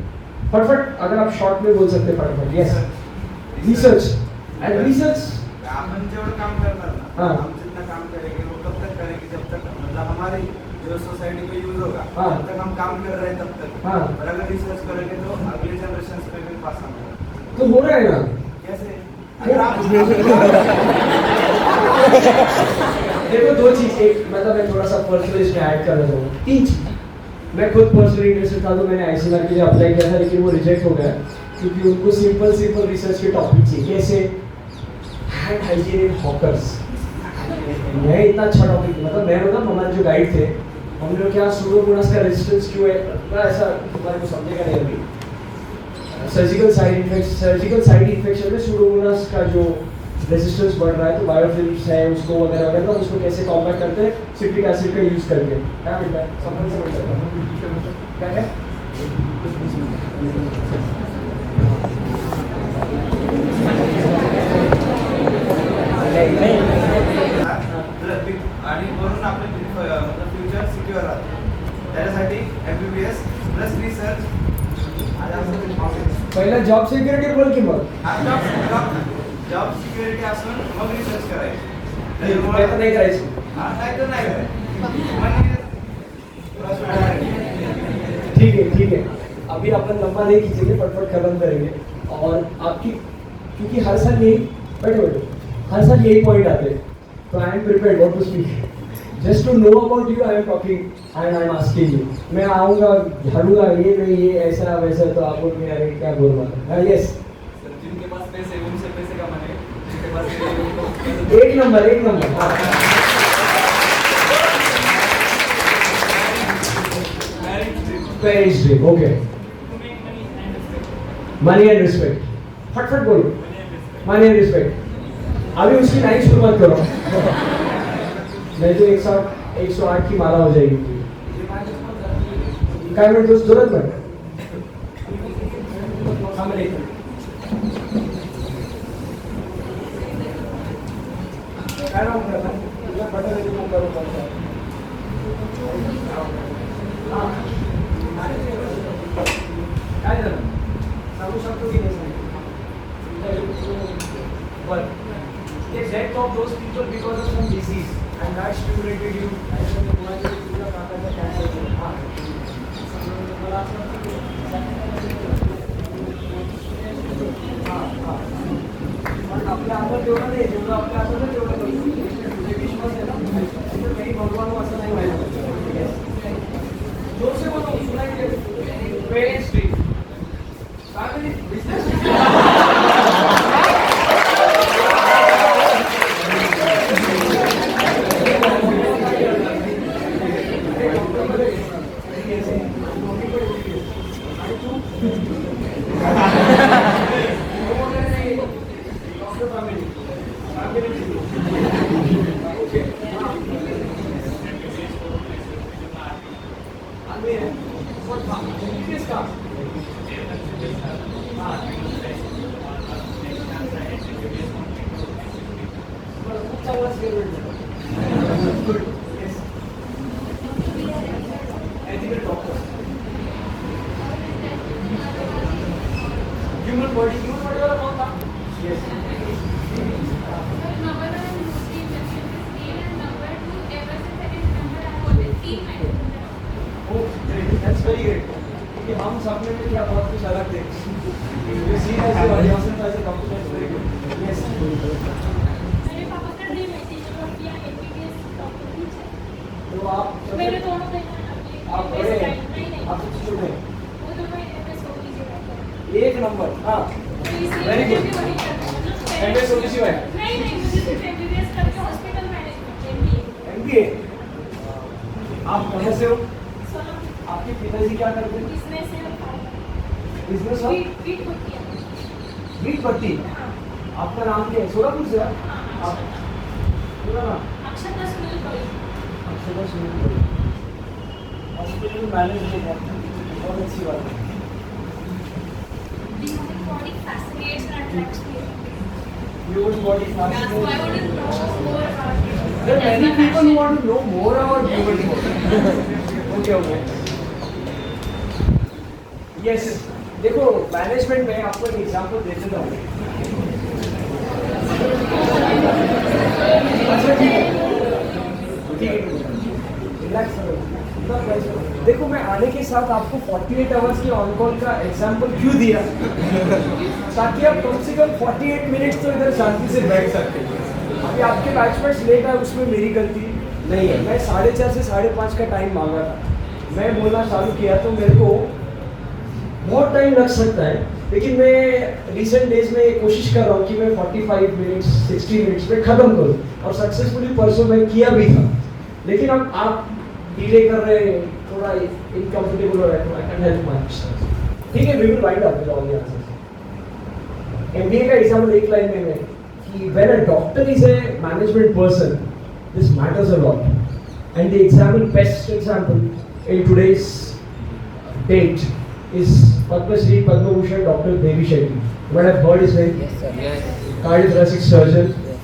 फटाफट अगर आप शॉर्ट में बोल सकते फटाफट. यस. Research and research. अपन जेवढं काम करणार ना, हाँ. हम जितना काम करेंगे वो कब तक करेंगे, जब तक मतलब हमारी जो सोसाइटी को यूज होगा, हाँ. जब तक हम काम कर रहे हैं तब तक. हाँ. और अगर रिसर्च करेंगे तो अगले जनरेशन पे भी पास आएगा. तो हो रहा है ना. कैसे? देखो दो चीज. एक मतलब मैं थोड़ा सा पर्सनल इसमें ऐड करना चाहूँगा. तीन चीज. मैं खुद पर्सनली इंटरेस्टेड था तो मैंने आईसीआर के लिए अप्लाई किया था, लेकिन वो रिजेक्ट हो गया क्योंकि उनको सिंपल रिसर्च के टॉपिक चाहिए. कैसे? हैंड हाइजीन इन हॉकर्स. मैं इतना अच्छा टॉपिक, मतलब मैं मतलब हमारे जो गाइड थे हमने लोग क्या सूडोमोनास का रेजिस्टेंस क्यों है ना, ऐसा तुम्हारे को समझेगा नहीं अभी. सर्जिकल साइड इन्फेक्शन में सूडोमोनास का जो रेजिस्टेंस बढ़ रहा है तो बायोफिल्म्स है उसको वगैरह वगैरह, तो उसको कैसे कॉम्बैट करते हैं? सिट्रिक एसिड का यूज करके. क्या मिलता है? समझ सकते हैं क्या है? आणि वरून आपलं फ्युचर सिक्युअर राहतं. त्याच्यासाठी MBBS प्लस रिसर्च. पहिला जॉब सिक्युरिटी बोल की मग. जॉब सिक्युरिटी असून मग रिसर्च करायची. नाही करायची. नाही तर नाही करायचं. ठीक है. अभी अपन लंबा नहीं खींचेंगे, फटफट खत्म करेंगे. और आपकी क्योंकि हर साल यही बैठो हर साल यही पॉइंट आते हैं, तो I am prepared what to speak. Just to know about you I am talking and I am asking you. मैं आऊँगा झाड़ूंगा ये नहीं ये ऐसा वैसा, तो आप बोल के अरे क्या बोल रहा है. यस, जिनके पास पैसे उनसे पैसे कमाने, जिनके पास एक number. Very strict. Okay. Money and respect. फटफट बोलो. Money and respect. अभी उसकी लाइन शुरू मत करो. नहीं तो 108 की माला हो जाएगी. काय म्हणतो जोरात म्हण. काय नाव करता? तुझ्या पटामध्ये कोण करू शकतो? काय झालं? सांगू शकतो की नाही? But the death of those people because of some disease and that stimulated you. आपल्या आपण तेवढं नाही, जेवढं आपल्या आपण तेवढं करू. तुझे विश्वास आहे ना, तर काही भगवान असं नाही व्हायला. जोर से बोलो, सुनाई दे. Very strict. Family business. Human body वाला कौन था? Yes. Oh, great. That's very great. क्योंकि हम सपने में क्या बहुत कुछ अलग थे. You see as a yourself as a compliment. Very good. Yes. मेरे पापा का ड्रीम है टीचर और किया एमबीबीएस डॉक्टर टीचर। तो आप मेरे दोनों बहन आप बड़े हैं. आप सबसे छोटे हैं. वो दोनों एमएस ओबीसी रहते हैं। एक नंबर. हाँ. तो इसलिए Very good. मुझे भी वही करना है ना। MS OBC है. नहीं मुझे सिर्फ एमबीबीएस करके हॉस्पिटल मैनेजमेंट एमबीए। MBA. आप कहाँ से हो? सोनम आपके पिताजी क्या करते हैं? बिजनेस है और बिजनेस हो? बीट होती है। बीट पट्टी. आपका नाम क्या है? सोलापुर से आप? आप पूरा नाम? अक्षता सुनील कॉलेज। अक्षता सुनील कॉलेज. हॉस्पिटल मैनेजमेंट है. बहुत अच्छी बात है. The human body fascinates and attracts me. Human body Yeah, so I fascinating. want to know more about it. There are many people who want to know more about human body. Okay. Yes. देखो मैनेजमेंट में आपको एक एग्जांपल देते हूँ. अच्छा ठीक है. रिलैक्स करो. देखो मैं आने के साथ आपको 48 आवर्स की ऑन कॉल का एग्जांपल क्यों दिया ताकि आप कम से कम 48 मिनट्स तो इधर शांति से बैठ सकते हैं. अभी आपके बैचमेट्स लेट आए उसमें मेरी गलती नहीं है. मैं 4:30 से 5:30 का टाइम मांगा था. मैं बोलना चालू किया तो मेरे को बहुत टाइम लग सकता है लेकिन मैं रिसेंट डेज में कोशिश कर रहा हूँ कि मैं 45 मिनट्स 60 मिनट्स में ख़त्म करूँ और सक्सेसफुली परसों मैं किया भी था. लेकिन अब आप डिले कर रहे हैं थोड़ा इनकम्फर्टेबल हो रहा है तो आई कैन हेल्प मच. ठीक है we will wind up with all the answers. MBA का एग्जांपल एक लाइन में कि when a doctor is a management person this matters a lot and the example best example in today's date is Padma Shri Padma Bhushan Dr. Devi Shetty. What I've heard is very Yes, sir. cardiothoracic surgeon. Yes.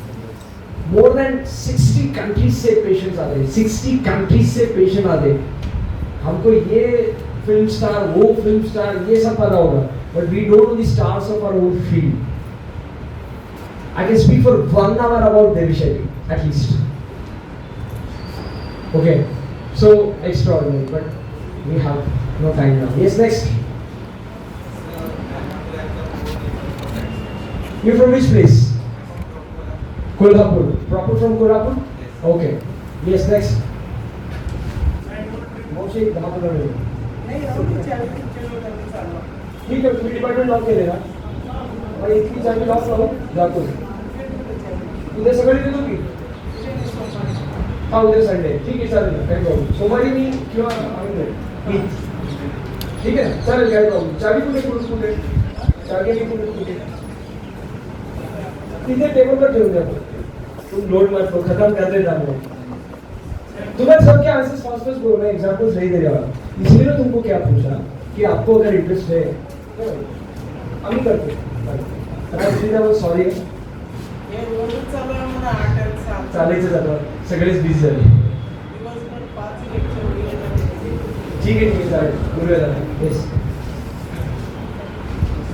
More than 60 countries से patients आ रहे हैं. 60 countries से patient आ रहे हैं. हमको ये film star, वो film star, ये सब पता होगा. But we don't know the stars of our own field. I can speak for 1 hour about Devi Shetty at least. Okay, so extraordinary. But we have no time now. Yes, next. You're from which place? Kolhapur. Proper from Kolhapur? Okay. Yes, next. Moshe, कहाँ पर रहे? ठीक है, तुम्ही डिपार्टमेंट लॉक केलेला. और इतकी चाबी लॉक लावून जातो. उद्या सकाळी देतो की? हाँ उद्या संडे. ठीक आहे चालेल काही प्रॉब्लेम. सोमवारी मी किंवा मी ठीक है चालेल काय प्रॉब्लेम. चाबी कुठे चाबी कुठे तिथे टेबल पर ठेवून द्या. तुम लोड मत लो खत्म कर दे जाओ. तुम्हें सबके आंसर्स फास्ट बोलो. मैं एग्जांपल्स नहीं दे रहा इसलिए ना तुमको क्या पूछा कि आपको अगर इंटरेस्ट है हम करते सॉरी चालायचं जातं सगळेच बिझी झाले. ठीक है चालेल बोलूया दादा. Yes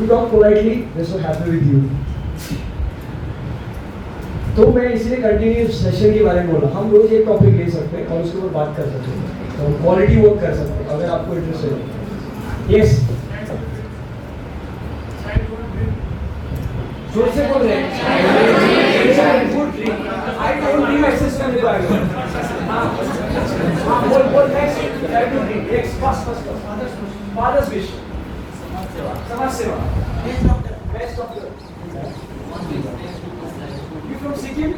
you talk politely they so happy with you. तो मैं इसलिए कंटिन्यू सेशन के बारे में बोला. हम रोज एक टॉपिक ले सकते हैं और उसके ऊपर बात कर सकते हैं. तो हम क्वालिटी वर्क कर सकते हैं अगर आपको इंटरेस्ट है. यस जोर से बोल रहे हैं. आई डोंट ड्रीम एक्सेस करने को आएगा. हाँ बोल next. I don't dream next first father's wish समाज सेवा best doctor. You from Sikkim?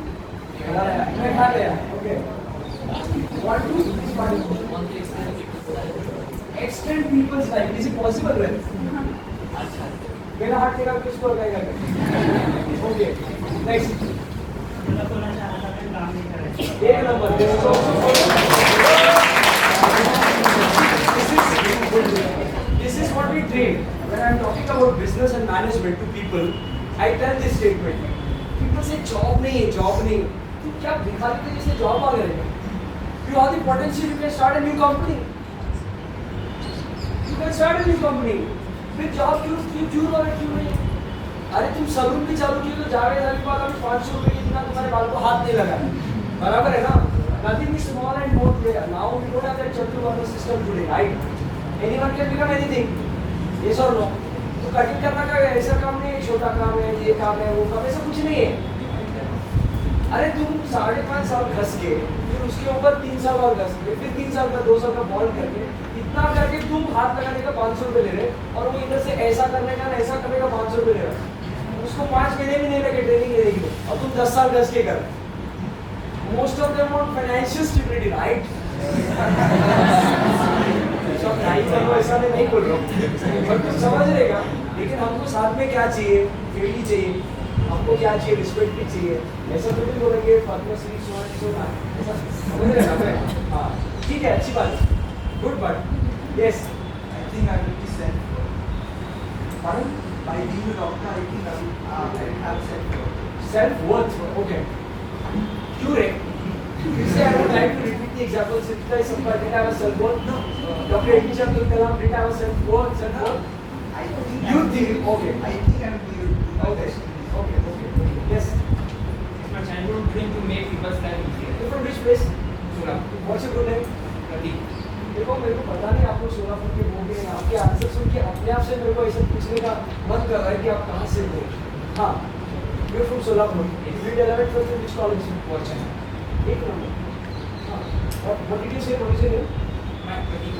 Meghalaya. Okay. 1 2 this part. extend people's life. Is it possible, right? अच्छा. मेरा हाथ टेका किसको लगाएगा? Okay. Next. एक number. This is what we train. When I am talking about business and management to people, I tell this statement. People say job नहीं है, job नहीं. तू क्या भिखारी के जैसे job आ गया? You have the potential. You can start a new company. You can start a new company. फिर job क्यों नहीं? अरे तुम सलून भी चालू किए तो जावेद अली वाला भी 500 रुपए के बिना तुम्हारे बाल को हाथ नहीं लगा. बराबर है ना? Nothing is small and more today. Now we don't have that Chaturvarna system today, right? Anyone can become anything. Yes or no? तो कटिंग करना का ऐसा काम नहीं है, छोटा काम है, ये काम है, वो काम, ऐसा कुछ नहीं है. अरे तुम 5.5 साल घस के, फिर उसके ऊपर 3 साल और घस के, फिर 3 साल का 2 साल का बॉल करके, इतना करके तुम हाथ लगाने का 500 रुपए ले रहे, और वो इधर से ऐसा करने का 500 रुपए ले रहा. उसको 5 महीने भी नहीं लगे ट्रेनिंग लेने के लिए, और तुम 10 साल घस के कर. Most of them want financial stability, right? सब नहीं करो ऐसा मैं नहीं बोल रहा हूँ, पर तुम समझ रहेगा. लेकिन हमको साथ में क्या चाहिए? फैमिली चाहिए. हमको क्या चाहिए? रिस्पेक्ट भी चाहिए. ऐसा तो नहीं बोलेंगे पद्मश्री सोना ऐसा समझ रहेगा मैं. हाँ ठीक है, अच्छी बात है. Good but yes I think I will be sent. Pardon? By being a doctor, I think I will have self-worth. Self-worth, okay. क्यों रे? फिर से I would like to repeat the example. Sita is somebody did have a self-worth? No. Dr. APJ Abdul Kalam did have a self-worth? I think You think, okay. I think I will be able to do Okay. this. Okay. Yes. It's my childhood dream to make people's life easier. You're from which place? Surab. What's your good name? Pradeep. देखो मेरे को पता नहीं आप लोग सोलापुर के हो गए. आपके आंसर सुन के अपने आप से मेरे को ऐसा पूछने का मन कर रहा है कि आप कहाँ से हो. हाँ. You're from Solapur. You did 11th, 12th in which college? Fortune. एक नंबर. हाँ. What did you say? What is your name? My Pradeep.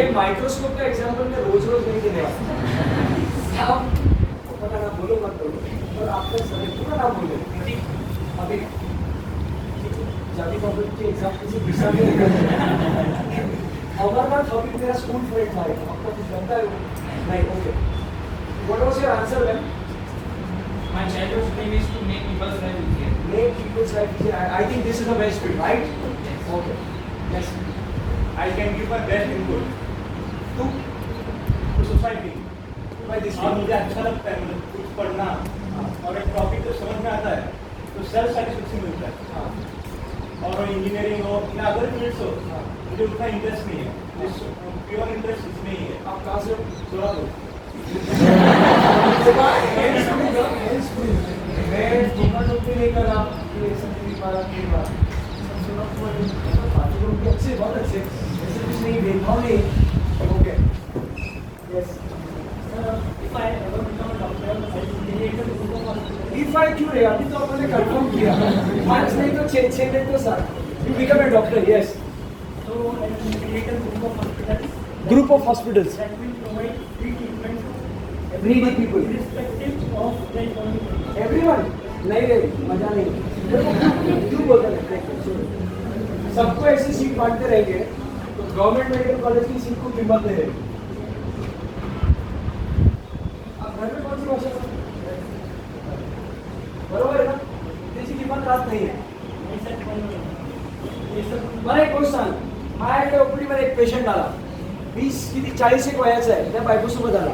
एक माइक्रोस्कोप का एग्जांपल मैं रोज नहीं देने वाला. आप पता ना बोलो मत बोलो, पर आपका समय पूरा नाम बोलो. अभी जाति प्रॉब्लम के एग्जांपल से दूसरा भी अमरनाथ अभी मेरा स्कूल फ्रेंड था. आपका कुछ जानता है? नहीं. Okay. What was your answer ma'am? My childhood dream is to make people's life easier. Make people's life easier. I think this is the best way, right? Okay. Yes. I can give my best input To society. by this और मुझे अच्छा लगता है मतलब कुछ पढ़ना और एक टॉपिक तो समझ में आता है तो सेल्फ सेटिस्फेक्शन मिलता है. हाँ. और इंजीनियरिंग हो या अदर फील्ड्स हो मुझे उतना इंटरेस्ट नहीं है. प्योर इंटरेस्ट इसमें ही है. आप कहाँ से हो? सोलापुर. मैं धोखा धोखी नहीं कर रहा. ये सब मेरी बात की बात. अच्छे बहुत अच्छे. ऐसे कुछ नहीं, भेदभाव नहीं. Okay. Yes. If I ever become a doctor, I will create a group of hospitals. If I क्यों रे? अभी तो आपने कंफर्म किया. 5 नहीं तो 6 नहीं तो 7. You become a doctor, yes. So I will create a group of hospitals Group of hospitals. that will provide free treatment to Needy people. irrespective of their economic condition. Everyone. नहीं रे, मजा नहीं. क्यों बोलते हैं? सबको ऐसी सीट बांटते रहेंगे तो गवर्नमेंट मेडिकल कॉलेज की सीट को कीमत नहीं रहेगी. आप घर में कौन सी भाषा बरोबर है ना? त्याची किंमत राहत नाही आहे. मला एक गोष्ट सांग. माझ्याकडे ओपीडी मध्ये एक पेशंट आला. 40 एक वयाचा आहे. त्या बायकोसोबत आला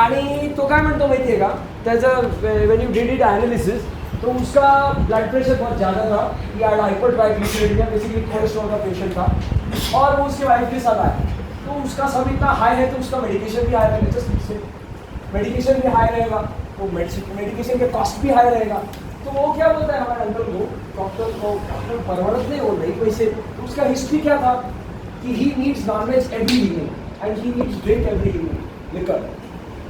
आणि तो काय म्हणतो माहिती आहे का? त्याचं when you did it analysis तो उसका ब्लड प्रेशर बहुत ज़्यादा था. या हाइपरट्राइग्लिसरीडियम बेसिकली कोलेस्ट्रॉल का पेशेंट था और वो उसके वाइफ के साथ आया. तो उसका सब इतना हाई है तो उसका मेडिकेशन भी हाई रहेगा. मेडिकेशन भी हाई रहेगा तो मेडिकेशन के कॉस्ट भी हाई रहेगा. तो वो क्या बोलता है हमारे अंकल को, डॉक्टर परवड़त नहीं हो रही पैसे. तो उसका हिस्ट्री क्या था कि he needs nonveg every evening and he needs drink every evening liquor.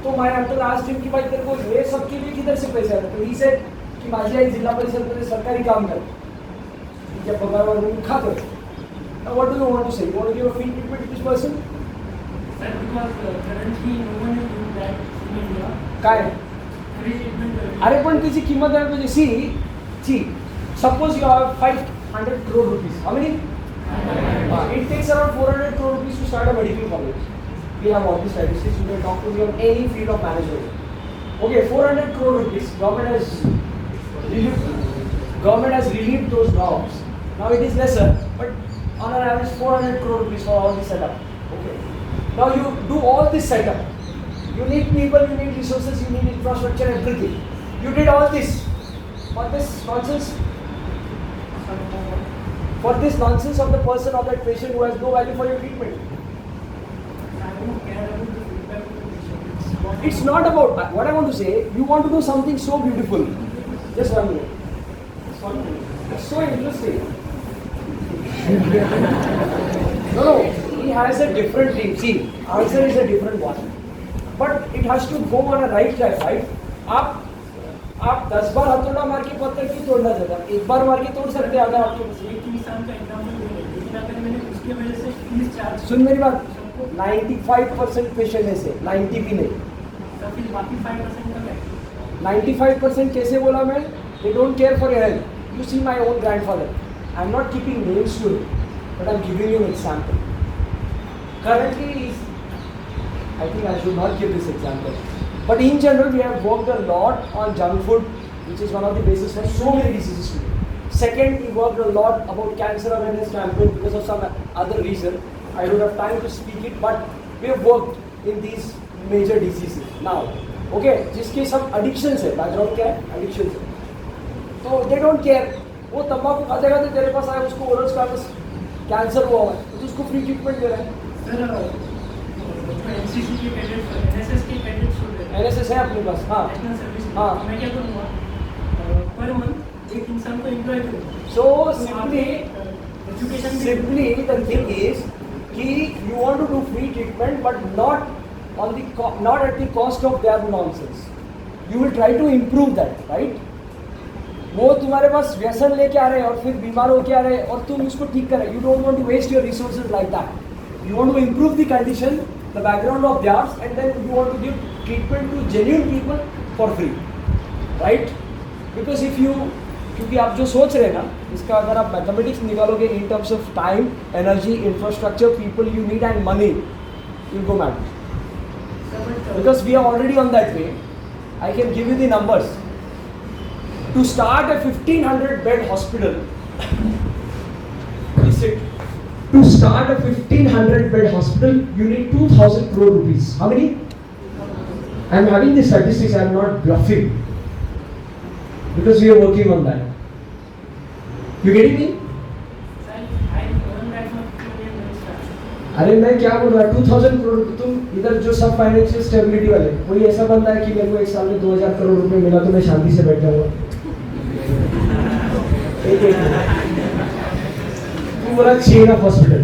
तो माय अंकल आज दिन की भाई तेरे को ये सब के लिए किधर से पैसे आते? तो ही सेड की माझी आई जिल्हा परिषदमध्ये सरकारी काम करते. तिच्या पगारावर मी खातो. What do you want to say? You want to give a free treatment to this person? Sir, because currently no one is doing that in India. काय? Free treatment. अरे पण तिची किंमत आहे म्हणजे see suppose you have 500 crore rupees. How many? It takes around 400 crore rupees to start a medical college. We have all the statistics. You can talk to me on any field of management. Okay, 400 crore rupees. Government has relieved those norms. Now it is lesser, but on an average 400 crore rupees for all the setup. Okay. Now you do all this setup. You need people, you need resources, you need infrastructure, everything. You did all this. For this nonsense, of the person or that patient who has no value for your treatment. It's not about what I want to say. You want to do something so beautiful. Just 1 minute. It's so interesting. No, he has a different dream. See, answer is a different one. But it has to go on a right track, right? आप 10 बार हथौड़ा मार के पत्थर क्यों तोड़ना चाहता? एक बार मार के तोड़ सकते हैं अगर आपके पास। एक इंसान का एग्जाम्पल दे रहे हैं, लेकिन अगर मैंने उसकी वजह से फीस चार्ज सुन मेरी बात, 95% पेशेंट ऐसे, 90 भी नहीं। तो फिर बाकी 5% का क्या? 95% कैसे बोला मैं? They don't care for your health. You see my own grandfather. I'm not keeping names to it, but I'm giving you an example. Currently, I think I should not give this example. But in general, we have worked a lot on junk food, which is one of the bases for so many diseases today. Second, we worked a lot about cancer awareness campaign because of some other reason. I don't have time to speak it, but we have worked in these major diseases now. Okay, जिसके सब addictions है, background क्या है? Addictions है. तो they don't care. वो तंबाकू खाते खाते तेरे पास आया, उसको ओरल स्क्वामस कैंसर हुआ है, तो उसको फ्री ट्रीटमेंट दे रहा है. एनसीसी के कैडेट्स, एनएसएस के कैडेट्स होते हैं। एनएसएस है अपने पास, हाँ नेशनल सर्विस। हाँ। मैं क्या करूँगा? पर मंथ एक इंसान को एम्प्लॉय करूँगा। So simply the thing is कि you want to do free treatment but not at the cost of their nonsense. You will try to improve that, right? वो तुम्हारे पास व्यसन लेके आ रहे हैं और फिर बीमार होके आ रहे हैं और तुम उसको ठीक कर रहे. You don't want to waste your resources like that. You want to improve the condition, the background of theirs, and then you want to give treatment to genuine people for free, right? Because if you, क्योंकि आप जो सोच रहे हैं ना, इसका अगर आप मैथमेटिक्स निकालोगे in terms of time, energy, infrastructure, people you need and money, you'll go mad. Because we are already on that way. I can give you the numbers. To start a 1500 bed hospital, to start a 1500 bed hospital, you need 2000 crore rupees. How many? I am having the statistics, I am not bluffing. Because we are working on that. You getting me? अरे मैं क्या बोल रहा हूँ, 2000 करोड़. तुम इधर जो सब फाइनेंशियल स्टेबिलिटी वाले, कोई ऐसा बंदा है कि मेरे को एक साल में 2000 करोड़ रुपए मिला तो मैं शांति से बैठ जाऊंगा? तू बोला 6 हॉस्पिटल,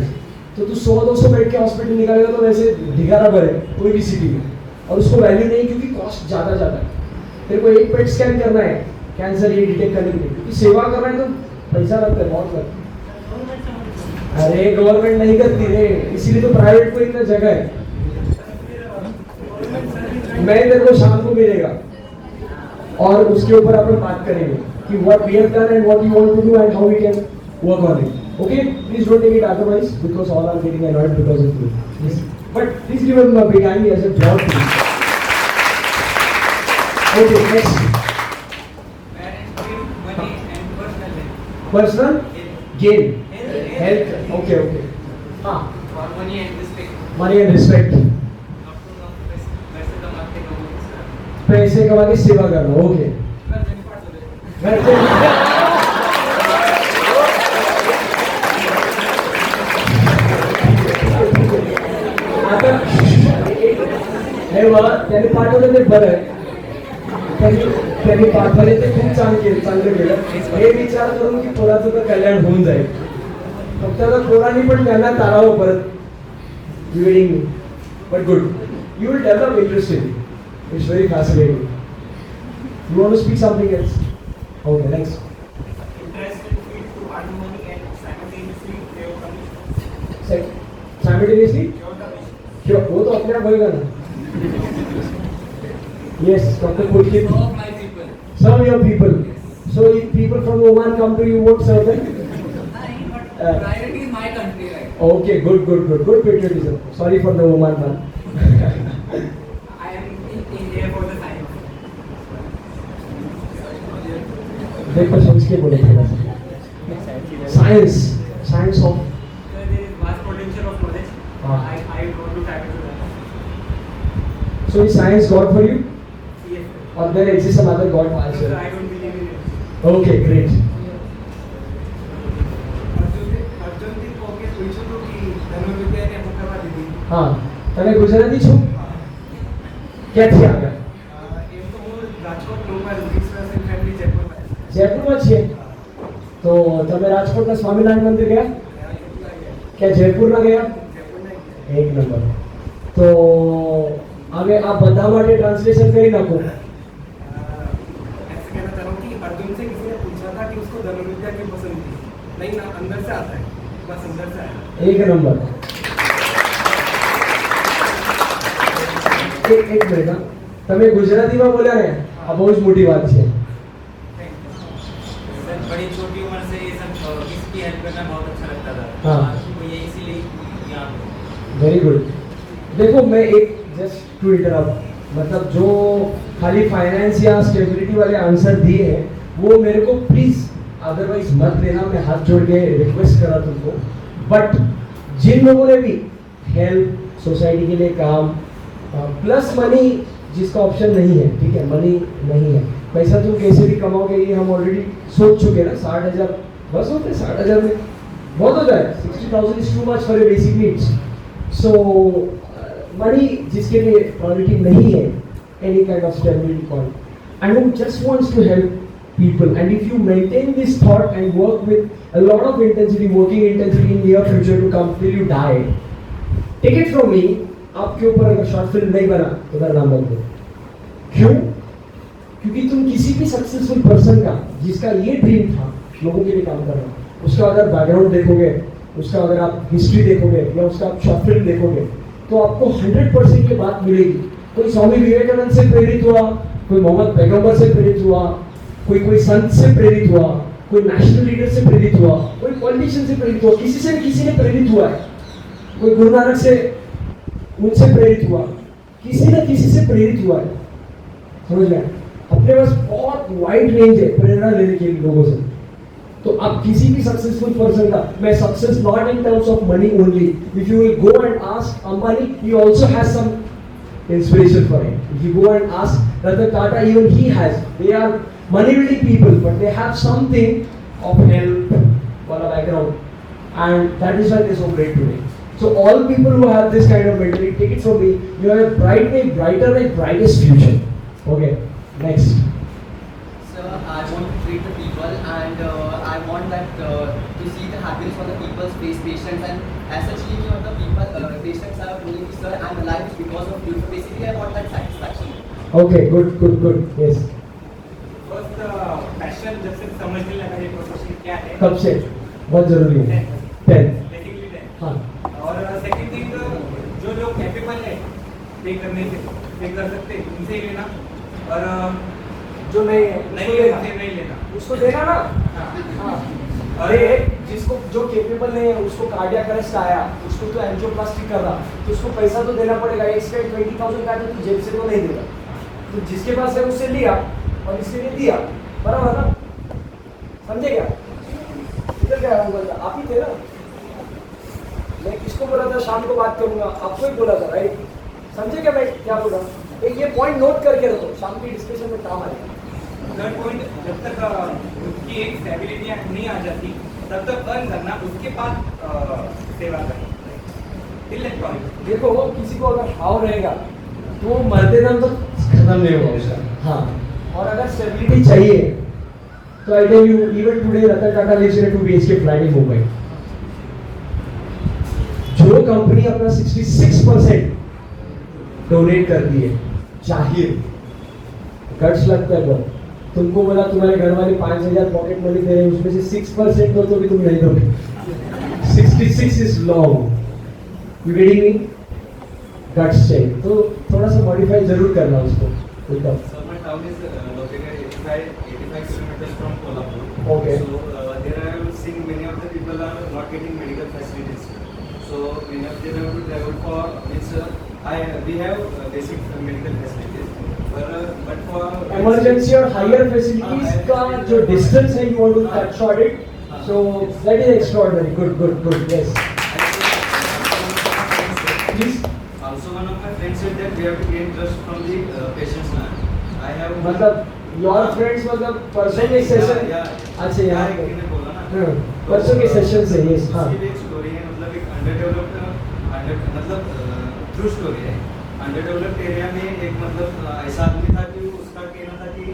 तो तू 100-200 बेड के हॉस्पिटल निकालेगा तो वैसे ढिगारा भरे कोई भी सिटी में, और उसको वैल्यू नहीं क्योंकि कॉस्ट ज़्यादा जाता है. तेरे को एक पेट स्कैन करना है कैंसर ये डिटेक्ट करने के लिए, क्योंकि सेवा कर रहा है तो पैसा लगता है, बहुत लगता है. अरे गवर्नमेंट नहीं करती रे, इसीलिए तो प्राइवेट को इतना जगह है. मैं तेरे को शाम को मिलेगा और उसके ऊपर अपन बात करेंगे कि what we have done and what you want to do and how we can work on it. Okay, please don't take it otherwise because all are getting annoyed because of you. Yes. But please remember behind me as a broad thing. Okay, next. Money and personal health. Personal gain. Health. Okay, okay. हाँ. For money and respect. Money and respect. पैसे कमा के सेवा करना. Okay. घर से हे बाबा, त्याने पाठवलं ते बरं आहे. त्यांनी पाठवले ते खूप चांगलं केलं. हे विचार करून की कोणाचं तर कल्याण होऊन जाईल, फक्त आता कोणाने पण त्यांना तारावं परत. Reading me, but good. You will develop interest in it. It's very fascinating. You want to speak something else? Okay, next. Interested field to earn money and simultaneously cure conditions. Simultaneously? क्यों? वो तो अपने आप होएगा ना. Yes, Dr. Pulkit. Some of my people. Some of your people. So if people from Oman come to you, won't serve them? Priority is my Okay, good patriotism. Sorry for the woman man. I am in here for the science. देखो सोच के बोले थोड़ा सा. Science of. There is vast potential of knowledge. Ah. I want to tap into that. So is science God for you, Yes. or there exists some other God as Sir, well? I don't believe in it. Okay, great. અર્જુનથી કોકે પૂછ્યું હતું કે ધનુર્વિદ્યાને અમુક કરવા દીધી हाँ, તમે ગુજરાતી છો? ક્યાંથી આવ્યા? એમ તો હું Rajkot global business and family જયપુરમાં જયપુરમાં છીએ. તો તમે રાજકોટના સ્વામિનારાયણ મંદિર ગયા? क्या जयपुर ना गया? एक नंबर. तो હવે આ બધા માટે ટ્રાન્સલેશન કરી નાખો. ऐसे कहना चाह रहा हूँ कि अर्जुन से किसी ने पूछा था कि उसको धनुर्विद्या क्यों पसंद थी नहीं ना अंदर से आता है बस अंदर से आया એક નંબર. એક મિનિટ હા. તમે ગુજરાતીમાં બોલ્યા ને આ બહુ જ મોટી વાત છે. सर बड़ी छोटी उम्र से ये सब किसकी हेल्प करना बहुत अच्छा लगता था. हाँ. तो ये इसीलिए यहाँ पे. Very good. देखो मैं एक जस्ट टू इंटरप्ट, मतलब जो खाली फाइनेंस या स्टेबिलिटी वाले आंसर दिए हैं वो मेरे को प्लीज अदरवाइज मत लेना. मैं हाथ जोड़ के रिक्वेस्ट करा तुमको. बट जिन लोगों ने भी हेल्प सोसाइटी के लिए काम प्लस मनी जिसका ऑप्शन नहीं है, ठीक है, मनी नहीं है, पैसा तुम कैसे भी कमाओगे ये हम ऑलरेडी सोच चुके ना. 60,000 बस होते 60,000 में बहुत हो जाए. 60,000 is too much for your basic needs. So money जिसके लिए प्रायोरिटी नहीं है, any kind of stability point, and who just wants to help people, and if you maintain this thought and work with a lot of intensity, working intensity in near future to come till you die, take it from me, आपके ऊपर अगर शॉर्ट फिल्म नहीं बना तो मेरा नाम बंद दो. क्यों? क्योंकि तुम किसी भी सक्सेसफुल पर्सन का जिसका ये ड्रीम था लोगों के लिए काम करना, उसका अगर बैकग्राउंड देखोगे, उसका अगर आप हिस्ट्री देखोगे या उसका आप शॉर्ट फिल्म देखोगे तो आपको 100% की बात मिलेगी. कोई स्वामी विवेकानंद से प्रेरित हुआ, कोई मोहम्मद पैगंबर से प्रेरित हुआ, कोई संत से प्रेरित हुआ, कोई नेशनल लीडर से प्रेरित हुआ, कोई पॉलिटिशियन से प्रेरित हुआ, किसी ने प्रेरित हुआ है. कोई गुरु नानक से उनसे प्रेरित हुआ, किसी न किसी से प्रेरित हुआ है. समझ गए? अपने पास बहुत वाइड रेंज है प्रेरणा लेने के लिए लोगों से. तो आप किसी भी सक्सेसफुल पर्सन का, मैं success not in terms of money only, if you will go and ask Ambani, he also has some inspiration for him. If you go and ask Ratan Tata, even he has. They are money-building people, but they have something of help or a background, and that is why they're so great today. So all people who have this kind of mentality, take it from me, you have a brighter and brightest future. Okay, next. Sir, I want to treat the people and I want that to see the happiness on the people's face, patients, and as such, the people, patients are telling me, sir, I'm alive because of you. So basically, I want that satisfaction. Okay, good. Yes. First passion जब से समझने लगा ये प्रोफेशन क्या है. कब से? बहुत जरूरी है. 10. बेसिकली 10. हाँ. और सेकंड थिंग, जो लोग कैपेबल है पे करने से, पे कर सकते हैं, उनसे ही लेना. और जो नहीं है उनसे नहीं लेना. उसको देना ना. हाँ. अरे जिसको जो केपेबल नहीं है उसको कार्डियक अरेस्ट आया, उसको तो एंजियोप्लास्टी कर रहा, तो उसको पैसा तो देना पड़ेगा. इसका 20,000 का तो जेब से तो नहीं देगा. तो जिसके पास है उससे लिया और इसके लिए दिया, बराबर ना? समझे क्या? इधर क्या रहा हूँ, आप ही थे ना. मैं किसको बोला था शाम को बात करूंगा, आपको ही बोला था, राइट? समझे क्या मैं क्या बोल रहा हूँ? ये पॉइंट नोट करके रखो, शाम की डिस्कशन में काम आएगा. थर्ड पॉइंट, जब तक उसकी एक स्टेबिलिटी नहीं आ जाती तब तक अर्न करना, उसके बाद सेवा करना. देखो किसी को अगर हाव रहेगा तो वो मरते दम तक खत्म नहीं होगा उसका. हाँ, और अगर स्टेबिलिटी चाहिए तो I tell you, even today Ratan Tata lives in a 2 BHK flat in Mumbai. जो कंपनी अपना 66% डोनेट कर दी है, जाहिर गट्स लगता है बहुत. तुमको बोला तुम्हारे घर वाले 5,000 पॉकेट मनी दे रहे हैं, उसमें से 6% दो तो भी तुम नहीं दोगे. 66 is long. You getting me? Guts चाहिए तो थोड़ा सा मॉडिफाई जरूर करना उसको. So my town is located 85 kilometers from Kolhapur. Okay. So there I have seen many of the people are not getting medical facilities. So many of them have to travel for we have basic medical facilities, but for emergency or higher facilities का जो distance है you want to cut short it. So that is extraordinary. Good. Yes. Please. Also, one of my friends said that we have to gain trust from the patients now. I have मतलब your friends मतलब परसों के सेशन अच्छा यहाँ पे परसों के सेशन से yes हाँ उसकी भी एक स्टोरी है मतलब एक मतलब ट्रू स्टोरी है अंडरडेवलप्ड एरिया में एक मतलब ऐसा आदमी था कि उसका कहना था कि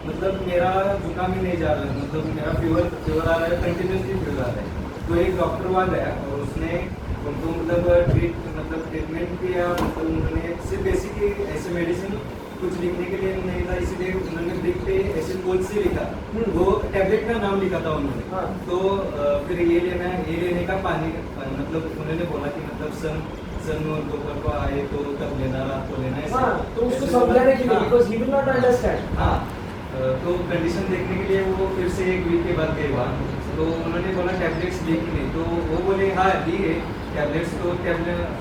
मतलब मेरा जुकाम ही नहीं जा रहा है मतलब मेरा फीवर आ रहा है कंटिन्यूसली फीवर आ रहा है तो एक डॉक्टर वहाँ गया और उसने उनको मतलब ट्रीटमेंट किया मतलब उन्होंने सिर्फ बेसिकली ऐसे मेडिसिन कुछ लिखने के लिए नहीं था इसीलिए उन्होंने ब्रिक पे ऐसे कोल से लिखा वो टैबलेट का नाम लिखा था उन्होंने तो फिर ये लेने का पानी मतलब उन्होंने बोला कि मतलब सन दोपहर को आए तो तब लेना रात को लेना ऐसे तो उसको समझाने के लिए because he will not understand हाँ तो कंडीशन देखने के लिए वो फिर से एक वीक के बाद गए वहाँ तो उन्होंने बोला टैबलेट्स ली कि नहीं तो वो बोले हाँ ली है टैबलेट्स तो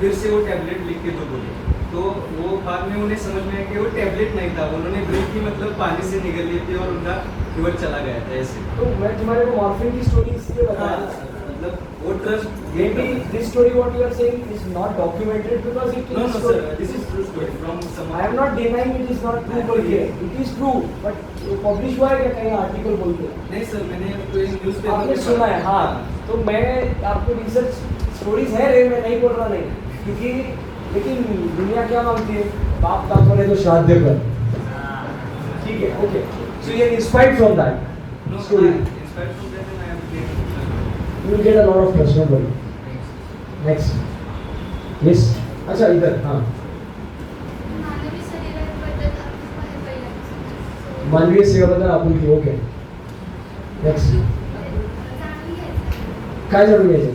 फिर से वो टैबलेट लिख के दो बोले तो वो बाद में उन्हें समझ में आया कि वो टैबलेट नहीं था उन्होंने ब्रिक की मतलब पानी से निकल ली थी और उनका फीवर चला गया था ऐसे तो मैं तुम्हारे को मॉर्फिन की स्टोरी इसलिए बताया मतलब वो trust maybe this story what you are saying is not documented because it is no story. sir this is true story from some I am not denying it is not true but it is true but publish हुआ है क्या कहीं आर्टिकल बोलते नहीं सर मैंने कोई न्यूज़पेपर आपने सुना है हाँ तो मैं आपको रिसर्च स्टोरीज है रे मैं नहीं बोल रहा नहीं क्योंकि लेकिन दुनिया क्या मांगती है बाप काम करे तो श्राद्ध कर ठीक है okay so you are inspired from that story inspired from that and I have to you will get a lot of trust don't worry next yes अच्छा इधर हाँ मानवीय सेवेबद्दल आपुलकी ओके नेक्स्ट काय जाणून घ्यायचं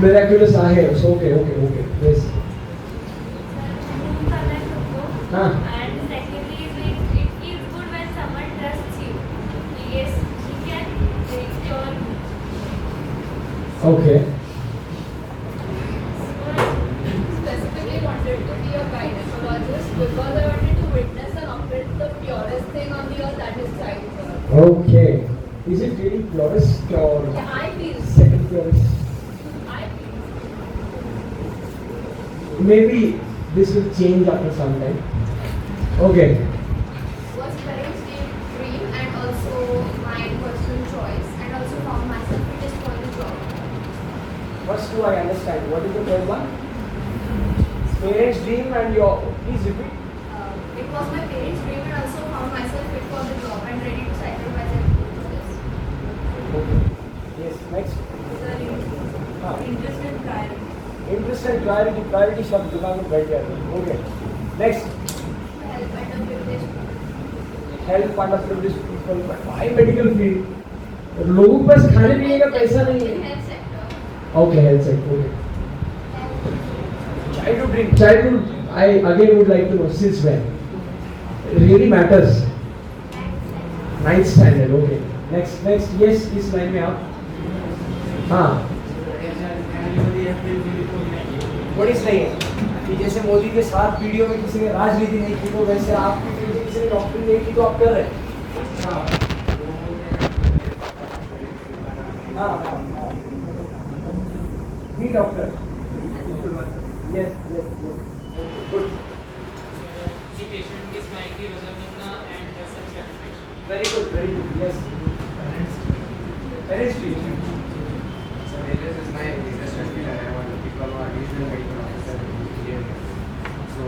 मिरॅक्युलस आहे ओके येस हां And secondly, it feels good when someone trusts you. Yes, he can cure you. Okay Specifically wanted to be a gynecologist because I wanted to witness and operate the purest thing on the earth, that is childbirth. Okay is it really purest or Yeah, I feel. second purest I feel. maybe this will change after some time okay Was parents' dream and also my personal choice, and also found myself fittest for the job. first two I understand what is the third one parents dream and your please repeat It was my parents' dream and also found myself fit for the job and ready to sacrifice everything for this. okay yes next हाँ Interest and priority. interest and priority शब्द दिमाग में बैठ जाते हैं okay next Help underprivileged people. help underprivileged people but why medical field लोगों के पास खाने पीने का पैसा नहीं है Health sector. okay health sector okay childhood I again would like to know since when it really matters ninth standard okay next yes इस लाइन में आप हाँ बड़ी सही है कि जैसे मोदी के 7 पीढ़ियों में किसी ने राजनीति नहीं की तो वैसे आपकी पीढ़ी में किसी ने डॉक्टरी नहीं की तो आप कर रहे हैं हाँ भी doctor yes good The patient is trying to resolve and such very good yes parents treatment So this is my research field and I want to become a regional medical officer in DMO. So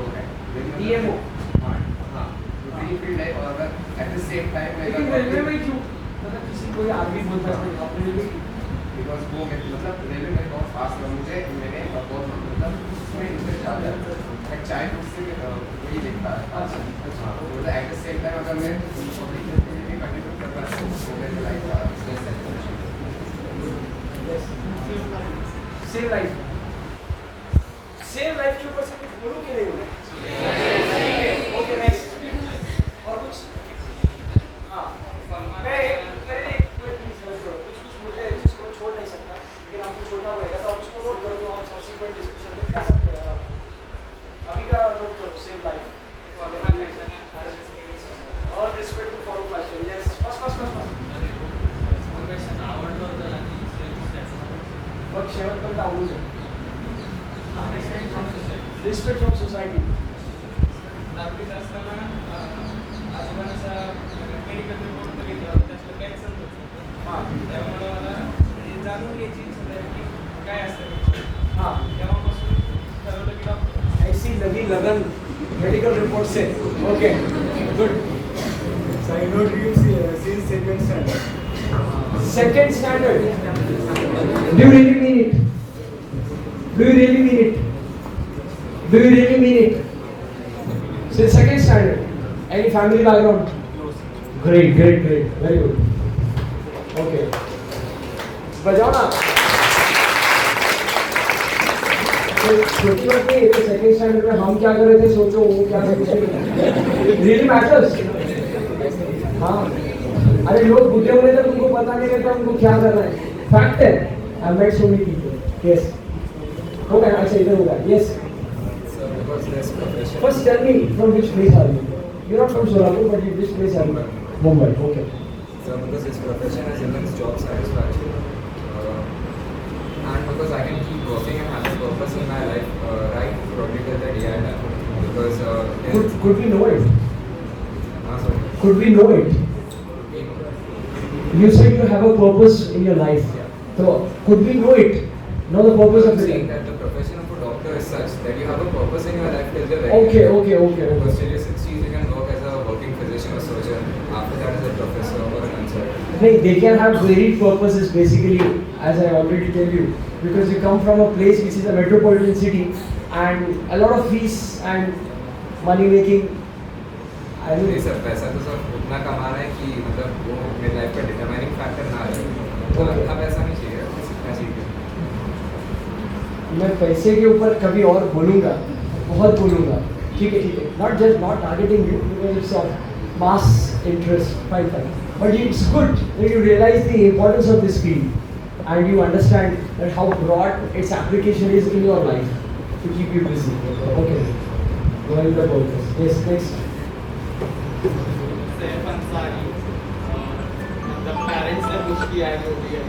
DMO very field है और at the same time लेकिन रेलवे में क्यों मतलब किसी को आदमी बोलता है आपने रेलवे because वो मतलब रेलवे में बहुत फास्ट है मुझे मैंने बहुत मतलब उसमें इंटरेस्ट ज़्यादा है मैं चाइल्डहुड से वही देखता है अच्छा तो at the same time अगर मैं पब्लिक हेल्थ के लिए भी कंटिन्यू कर रहा हूँ तो मेरे लाइफ का yes save life के ऊपर से कुछ बोलूं कि नहीं बोलूं ओके नेक्स्ट और कुछ हाँ मैं नोट कर दो, आप सब्सिक्वेंट डिस्कशन में कर सकते हैं। अभी का नोट करो, सेम लाइफ और respect to follow fashion. Yes, first but शेवटपर्यंत आवडू शकतो। Respect from society. दहावीत असताना आजोबांचा मेडिकल रिपोर्ट बघितला, त्यातलं कॅन्सर होतं. हां, त्यामुळे मला जाणून घ्यायची इच्छा झाली की काय असतं. हां, तेव्हापासून ठरवलं की डॉक्टर ऐसी लगी लगन मेडिकल रिपोर्ट से। Okay, good. So I know dreams since second standard. Second standard. Do you really mean it? Do you really mean it? Do you really mean it? So second standard. Any family background? Great, very good. Okay. बजाओ ना। तो छोटी बात नहीं है, सेकंड स्टैंडर्ड में हम क्या कर रहे थे सोचो, वो क्या कर रहे थे। Really matters? हाँ, अरे लोग बुढ़े होने तक उनको पता नहीं रहता उनको क्या करना है। फैक्ट है, I met so many people. Yes, होगा ना, अच्छा इधर होगा। Yes, first tell me from which place are you? You are not from Solapur, but you which place are you? Mumbai. Okay. So because this profession has immense job satisfaction, and because I can keep working and have a purpose in my life, right, probably till the day I die. Because could we know it? Sorry. Could we know it? You said you have a purpose in your life. So could we know it? Know the purpose of I'm the saying life? that the profession of a doctor is such that you have a purpose in your life till the very Okay, end. okay. Because till your 60s you can work as a working physician or surgeon. After that as a professor or a consultant. No, they can have varied purposes basically, as I already tell you, because you come from a place which is a metropolitan city and a lot of fees and money making. I नहीं mean, सर, पैसा तो सब उतना कमाना है कि मतलब वो मेरी लाइफ का डिटरमाइनिंग फैक्टर ना रहे। तो इतना पैसा नहीं चाहिए, सीखना चाहिए। मैं पैसे के ऊपर कभी और बोलूँगा, बहुत बोलूँगा। ठीक है। Not targeting you because it's of mass interest, fine. But it's good that you realize the importance of this field and you understand that how broad its application is in your life to keep you busy. Okay. Going the purpose. Yes, next. Saif Ansari, मतलब पेरेंट्स ने कुछ किया है जो भी है,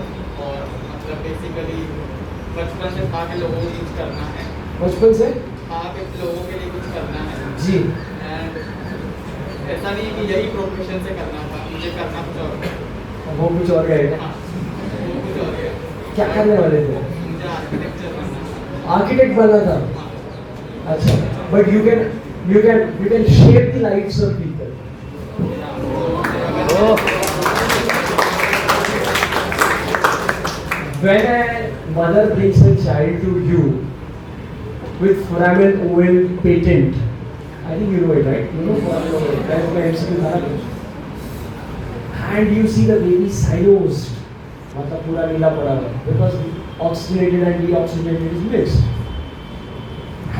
और मतलब बेसिकली बचपन से था कि लोगों को कुछ करना है, बचपन से था कि लोगों के लिए कुछ करना है जी। एंड ऐसा नहीं कि यही प्रोफेशन से करना था, मुझे करना कुछ और था। वो कुछ और गए। हाँ, वो कुछ और गया। क्या करने वाले थे? मुझे आर्किटेक्चर बनना था। आर्किटेक्ट बनना था। अच्छा, but you can shape the lives of people. When a mother brings a child to you with foramen oval patent, I think you know it, right? You know foramen oval. That's my MCQ था। And you see the baby silos, मतलब पूरा नीला पड़ा हुआ है, because oxygenated and deoxygenated is mixed.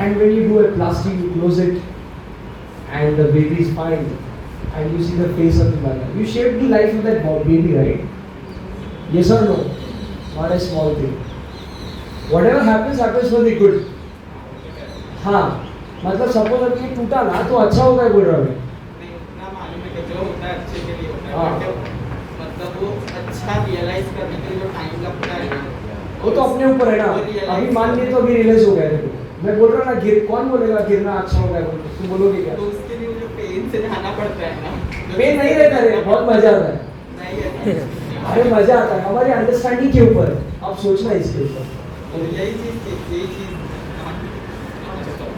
And when you do a plastic, you close it, and the baby is fine, and you see the face of the mother. You shape the life of that baby, right? Yes or no? Not a small thing. Whatever happens for the good. हाँ, मतलब सपोज अभी ये टूटा ना तो अच्छा होगा बोल रहा हूँ। ना मालूम है कि जो होता है अच्छे के लिए होता है, हाँ। बट मतलब वो अच्छा रियलाइज करने के लिए जो टाइम लगता है ना, वो तो अपने ऊपर है ना। अभी मान लिए तो अभी रियलाइज हो गया देखो। मैं बोल रहा ना कौन बोलेगा गिरना अच्छा होगा, तुम बोलोगे क्या? तो उसके लिए मुझे पेन से जाना पड़ता है ना। पेन नहीं रहता रे, बहुत मजा आता है। नहीं है। अरे मजा आता है, हमारी अंडरस्टैंडिंग के ऊपर है। आप सोचना इसके ऊपर। यही चीज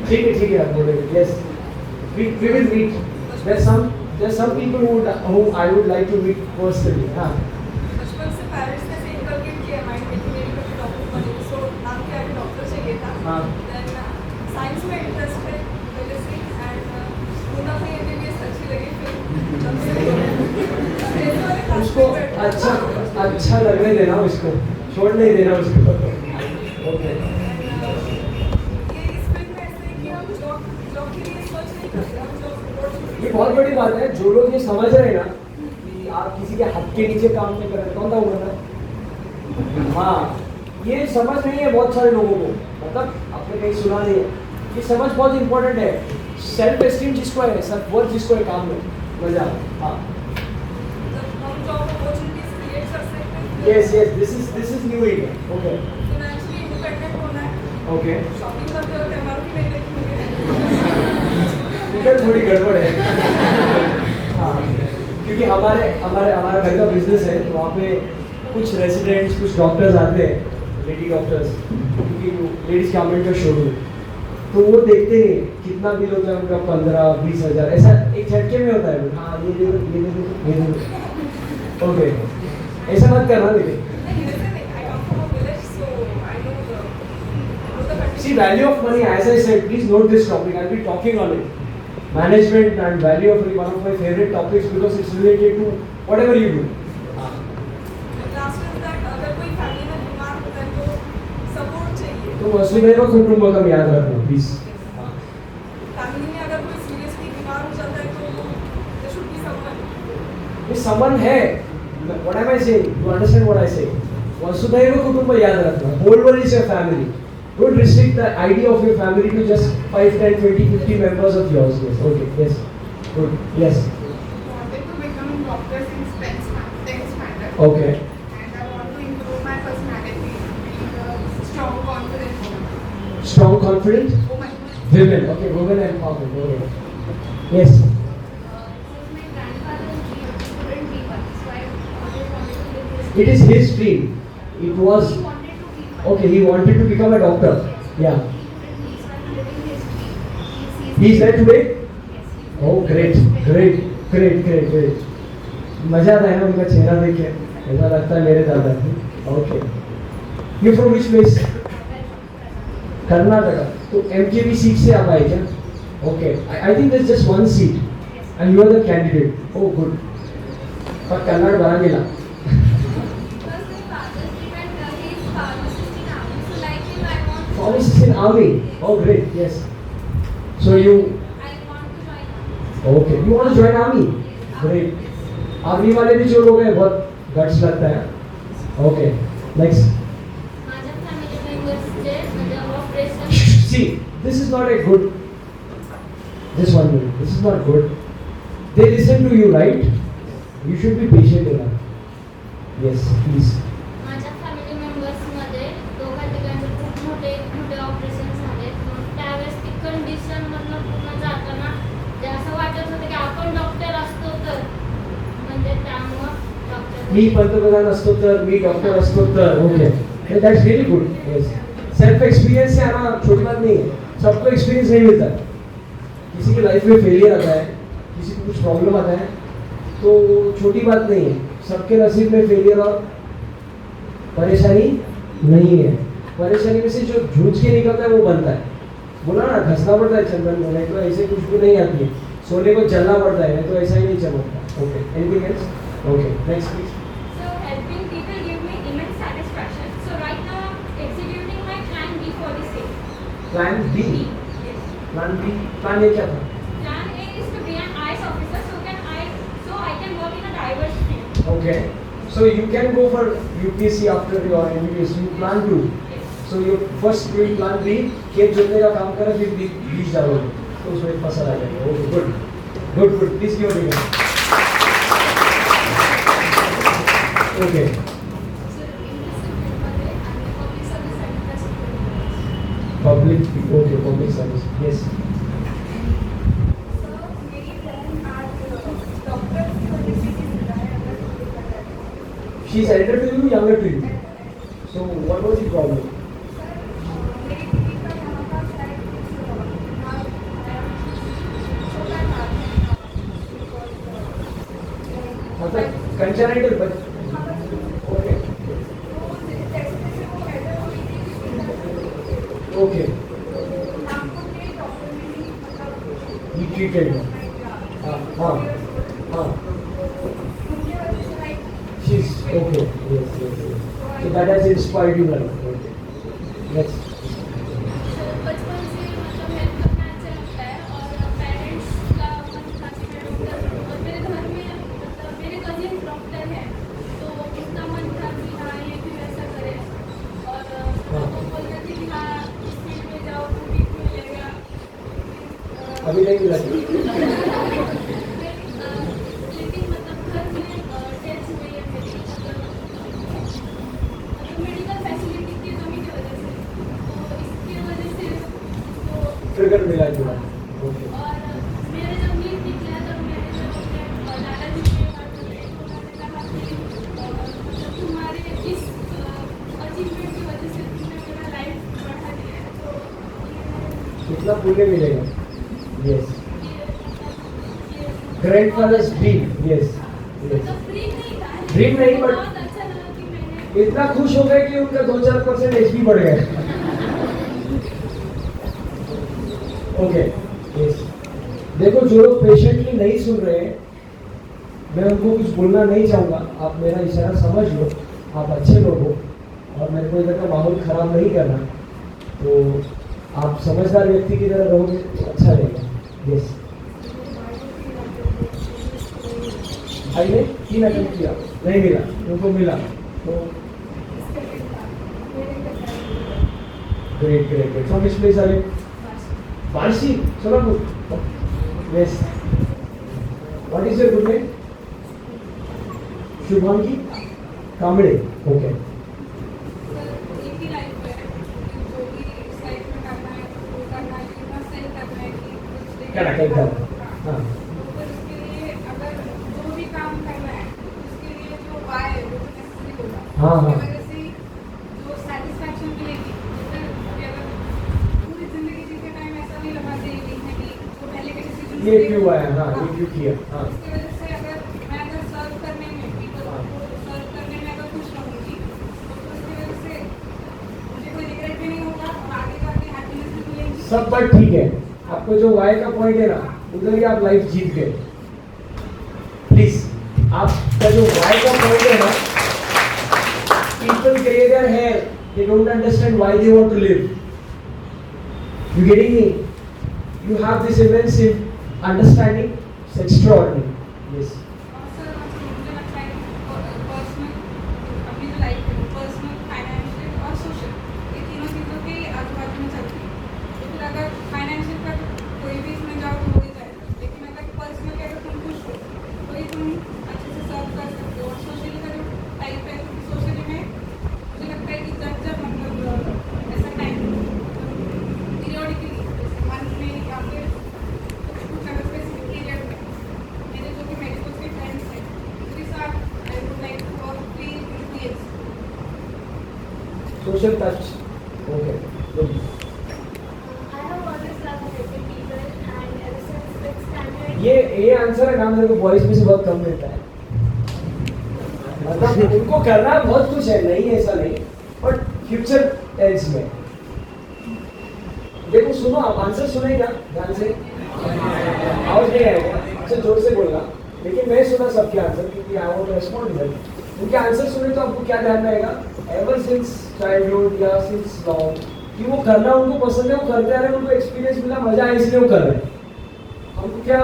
ठीक है आप बोलेंगे। Yes, we will meet. There's some people who I would like to meet personally. हाँ। बचपन से पेरेंट्स ने से इनकलकेट किया माइंड में कि मेरी बेटी डॉक्टर बनेगी, सो नाम के आगे डॉक्टर चाहिए था। हाँ। देन साइंस में इंटरेस्ट है पहले से, एंड पूना में एमबीबीएस अच्छी लगी, फिर तब से उसको अच्छा लगने देना, उसको छोड़ नहीं देना उसको। ओके। ये इस फील्ड में ऐसे है कि हम जॉब के लिए सर्च नहीं करते, हम जॉब ये बहुत बड़ी बात है। जो लोग ये समझ रहे हैं ना कि आप किसी के हाथ के नीचे काम नहीं कर रहे, कौन था वो बंदा? हाँ, ये समझ नहीं है बहुत सारे लोगों को, मतलब आपने कहीं सुना नहीं है, ये समझ बहुत इंपॉर्टेंट है। सेल्फ एस्टीम जिसको है, सेल्फ वर्थ जिसको है, काम में मजा। हाँ, yes yes, this is new area. Okay financially independent होना है, ओके, शॉपिंग करते वक्त एमआरपी नहीं देखनी इधर थोड़ी गड़बड़ है। हाँ, क्योंकि हमारे हमारे हमारा घर का बिजनेस है, तो वहाँ पे कुछ रेसिडेंट्स, कुछ डॉक्टर्स आते हैं, लेडी डॉक्टर्स, क्योंकि लेडीज गारमेंट का शोरूम, तो वो देखते हैं कितना बिल होता है उनका, 15-20 हज़ार, ऐसा एक झटके में होता है। हाँ, ये दे दो, ये दे दो, ये दे दो। ओके, ऐसा मत करना लेकिन। See, value of money, as I said, please note this topic. I'll be talking on it. Management and value of money, one of my favorite topics because it's related to whatever you do. Last is that अगर कोई फैमिली में बीमार होता है तो सपोर्ट चाहिए। तो वसुधैव कुटुंबकम याद रखना प्लीज। फैमिली में अगर कोई सीरियसली बीमार हो जाता है तो देयर शुड बी समवन। ये someone है, what am I saying? You understand what I say? वसुधैव कुटुंब याद रखना, whole world is your family. Don't restrict the idea of your family to just 5, 10, 20, 50 members of yours. Yes, okay, yes, good, yes. wanted to become a doctor since 10th standard. Okay. And I want to improve my personality, being a strong, confident woman. Strong, confident Woman. women. Okay, women empowerment. Okay. Yes. It is his dream. It was. Okay, he wanted to become a doctor. Yeah. He is there today? Oh, great, great, great, great, great. मजा आता है ना उनका चेहरा देख के, ऐसा लगता है मेरे दादा। Okay. You from which place? Karnataka. तो MKB सीट से आप आए क्या? Okay. I think there's just one seat, and you are the candidate. Oh, good. पर Kannada बरांगीला। Pharmacist in army. Oh, great. Yes. So you. Okay. You want to join army? Great. Army वाले भी जो लोग हैं बहुत guts लगता है. Okay. Next. See, this is not a good. Just 1 minute. This is not good. They listen to you, right? You should be patient enough. Yes, please. माझ्या फॅमिली मेंबर्समध्ये दोघा तिघांचे खूप मोठे मोठे ऑपरेशन झाले. त्यावेळेस ती कंडिशन मधनं पूर्ण जाताना ते असं वाटत होतं की आपण डॉक्टर असतो तर, म्हणजे त्यामुळं डॉक्टर मी पंतप्रधान असतो तर, मी डॉक्टर असतो तर. Okay, that's really good. Yes, self experience से आना छोटी बात नहीं है. सबको एक्सपीरियंस नहीं मिलता. किसी की लाइफ में फेलियर आता है, किसी को कुछ प्रॉब्लम आता है, तो छोटी बात नहीं है. सबके नसीब में फेलियर और परेशानी नहीं है. परेशानी में से जो जूझ के निकलता है वो बनता है. बोला ना, घसना पड़ता है चंदन को, नहीं तो ऐसे खुशबू नहीं आती है. सोने को जलना पड़ता है, नहीं तो ऐसा ही नहीं चमकता. Okay, anything else? Okay, next please. So helping people give me immense satisfaction. So right now I'm executing my plan B for the same. Plan B. Yes. Plan B, plan A क्या था? Plan A is to be an IAS officer, so I can work in a diverse field. Okay. So you can go for UPSC after your MBBS. You plan to. So your first doing plan B, खेत जोतने का काम करें, फिर बीज डालोगे, तो उसमें फसल आ जाएगा. Okay, good, good, good. Please give me. Okay. Public. Okay, public service. Yes. She is elder to you, younger to you. So what was the problem? मतलब congenital but okay. Okay. He treated you. She's okay. Yes, yes, yes. So that has inspired you, right? Okay. Next. बचपन से मतलब हेल्प करना अच्छा लगता है और पेरेंट्स का मन क्लासिफाइड होता है और मेरे घर में मतलब मेरे कजिन डॉक्टर हैं तो उसका मन था कि हाँ ये भी वैसा करे और अभी नहीं मिला जी। लेकिन मतलब घर में टेस्ट हुई है मेरी मेडिकल फैसिलिटी की कमी की वजह से, तो इसकी वजह से तो ट्रिगर मिला जुला। ओके और मेरे जब नीट निकला तब मैंने जब अपने दादाजी से बात की तो उन्होंने कहा कि मतलब तुम्हारे इस अचीवमेंट की वजह से तुमने मेरा लाइफ बढ़ा दिया है, तो कितना पुण्य मिलेगा। Yes grandfathers dream. यस मतलब ड्रीम नहीं था, ड्रीम नहीं बट बहुत अच्छा लगा कि मैंने इतना खुश हो गए कि उनका 2-4% एचपी बढ़ गए। ओके यस देखो जो लोग पेशेंटली नहीं सुन रहे हैं मैं उनको कुछ बोलना नहीं चाहूँगा, आप मेरा इशारा समझ लो, आप अच्छे लोग हो और मेरे को इधर का माहौल खराब नहीं करना, तो आप समझदार व्यक्ति की तरह रहोगे तो अच्छा रहेगा। यस भाई ने 3 अटेम्प्ट किया नहीं मिला, उनको मिला तो great great great. From which place are you? Warsi Solapur. Yes what is your good name? Shubhangi Kambade. Okay एक ही लाइफ है, जो भी इस लाइफ में करना है वो करना है, इतना सही करना है कि क्या रखेगा? हाँ तो उसके लिए अगर जो भी काम करना है उसके लिए जो वाय है वो नेसेसरी होगा। हाँ, हाँ। उसकी वजह से जो सेटिस्फैक्शन मिलेगी, जैसे अगर पूरी जिंदगी जीते टाइम ऐसा नहीं लगा चाहिए लिखने की वो पहले के डिसीजन ये क्यों आया? हाँ ये क्यों किया? हाँ उसकी वजह से अगर मैं अगर सर्व करने में पीपल को सर्व करने में अगर खुश रहूँगी तो उसकी वजह से मुझे कोई रिग्रेट भी नहीं होगा और आगे जाके हैप्पीनेस भी मिलेगी। सब बात ठीक है, आपको जो वाई का पॉइंट है ना उधर ही आप लाइफ जीत गए। प्लीज आपका जो वाई का पॉइंट है ना, people grey their hair, they don't understand why they want to live. You getting me? You have this immense understanding, it's extraordinary. Yes. और सर मुझे लगता है पर्सनल अपनी जो लाइफ है पर्सनल फाइनेंशियल और सोशल ये तीनों चीज़ों के आजू बाजू में चलती है। तो फिर अगर फाइनेंशियल का कोई भी इसमें जाओ तो हो ही जाएगा, लेकिन अगर पर्सनल के अगर तुम खुश हो तो ही तुम अच्छे से सर्व कर सकते हो। और सोशली का जो टाइप है सोशली में मुझे लगता है कि जब मतलब ऐसा टाइम पीरियडिकली मंथ में या फिर कुछ अगर स्पेसिफिक पीरियड में मेरे जो भी मेडिकल के फ्रेंड्स हैं उनके साथ I would like to work free experience. Social touch. Okay. Good. I have always loved helping people and ever since fifth standard. ये आंसर है ना मेरे को बॉयज में से बहुत कम मिलता है। मतलब उनको करना बहुत कुछ है, नहीं ऐसा नहीं, बट फ्यूचर टेंस में देखो सुनो, आप आंसर सुनेगा ध्यान से, आवाज नहीं आएगा, अच्छा जोर से बोलना, लेकिन मैं सुना सबके आंसर क्योंकि I want to respond to उनके आंसर सुने तो आपको क्या ध्यान रहेगा, एवर सिंस चाइल्डहुड या सिंस लॉन्ग कि वो करना उनको पसंद है, वो करते आ रहे हैं, उनको एक्सपीरियंस मिला, मजा आया इसलिए वो कर रहे हैं। हमको क्या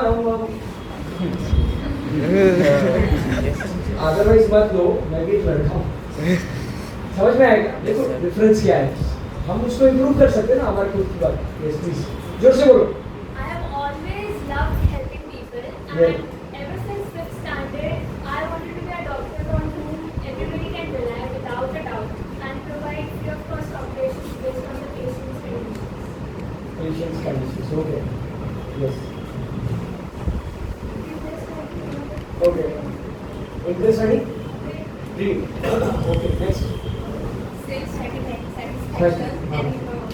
अदरवाइज मत लो, मैं भी एक लड़का हूँ, समझ में आएगा? देखो डिफरेंस क्या है, हम उसको इम्प्रूव कर सकते हैं ना हमारे खुद की बात। यस प्लीज जोर से बोलो। I have always loved helping people and ever since fifth standard, I wanted to be a doctor on whom everybody can rely without a doubt and provide free of cost operations based on the patient's conditions. Patient's conditions, okay. Yes. Okay. Interest आणि dream. Okay, next. Self satisfaction आणि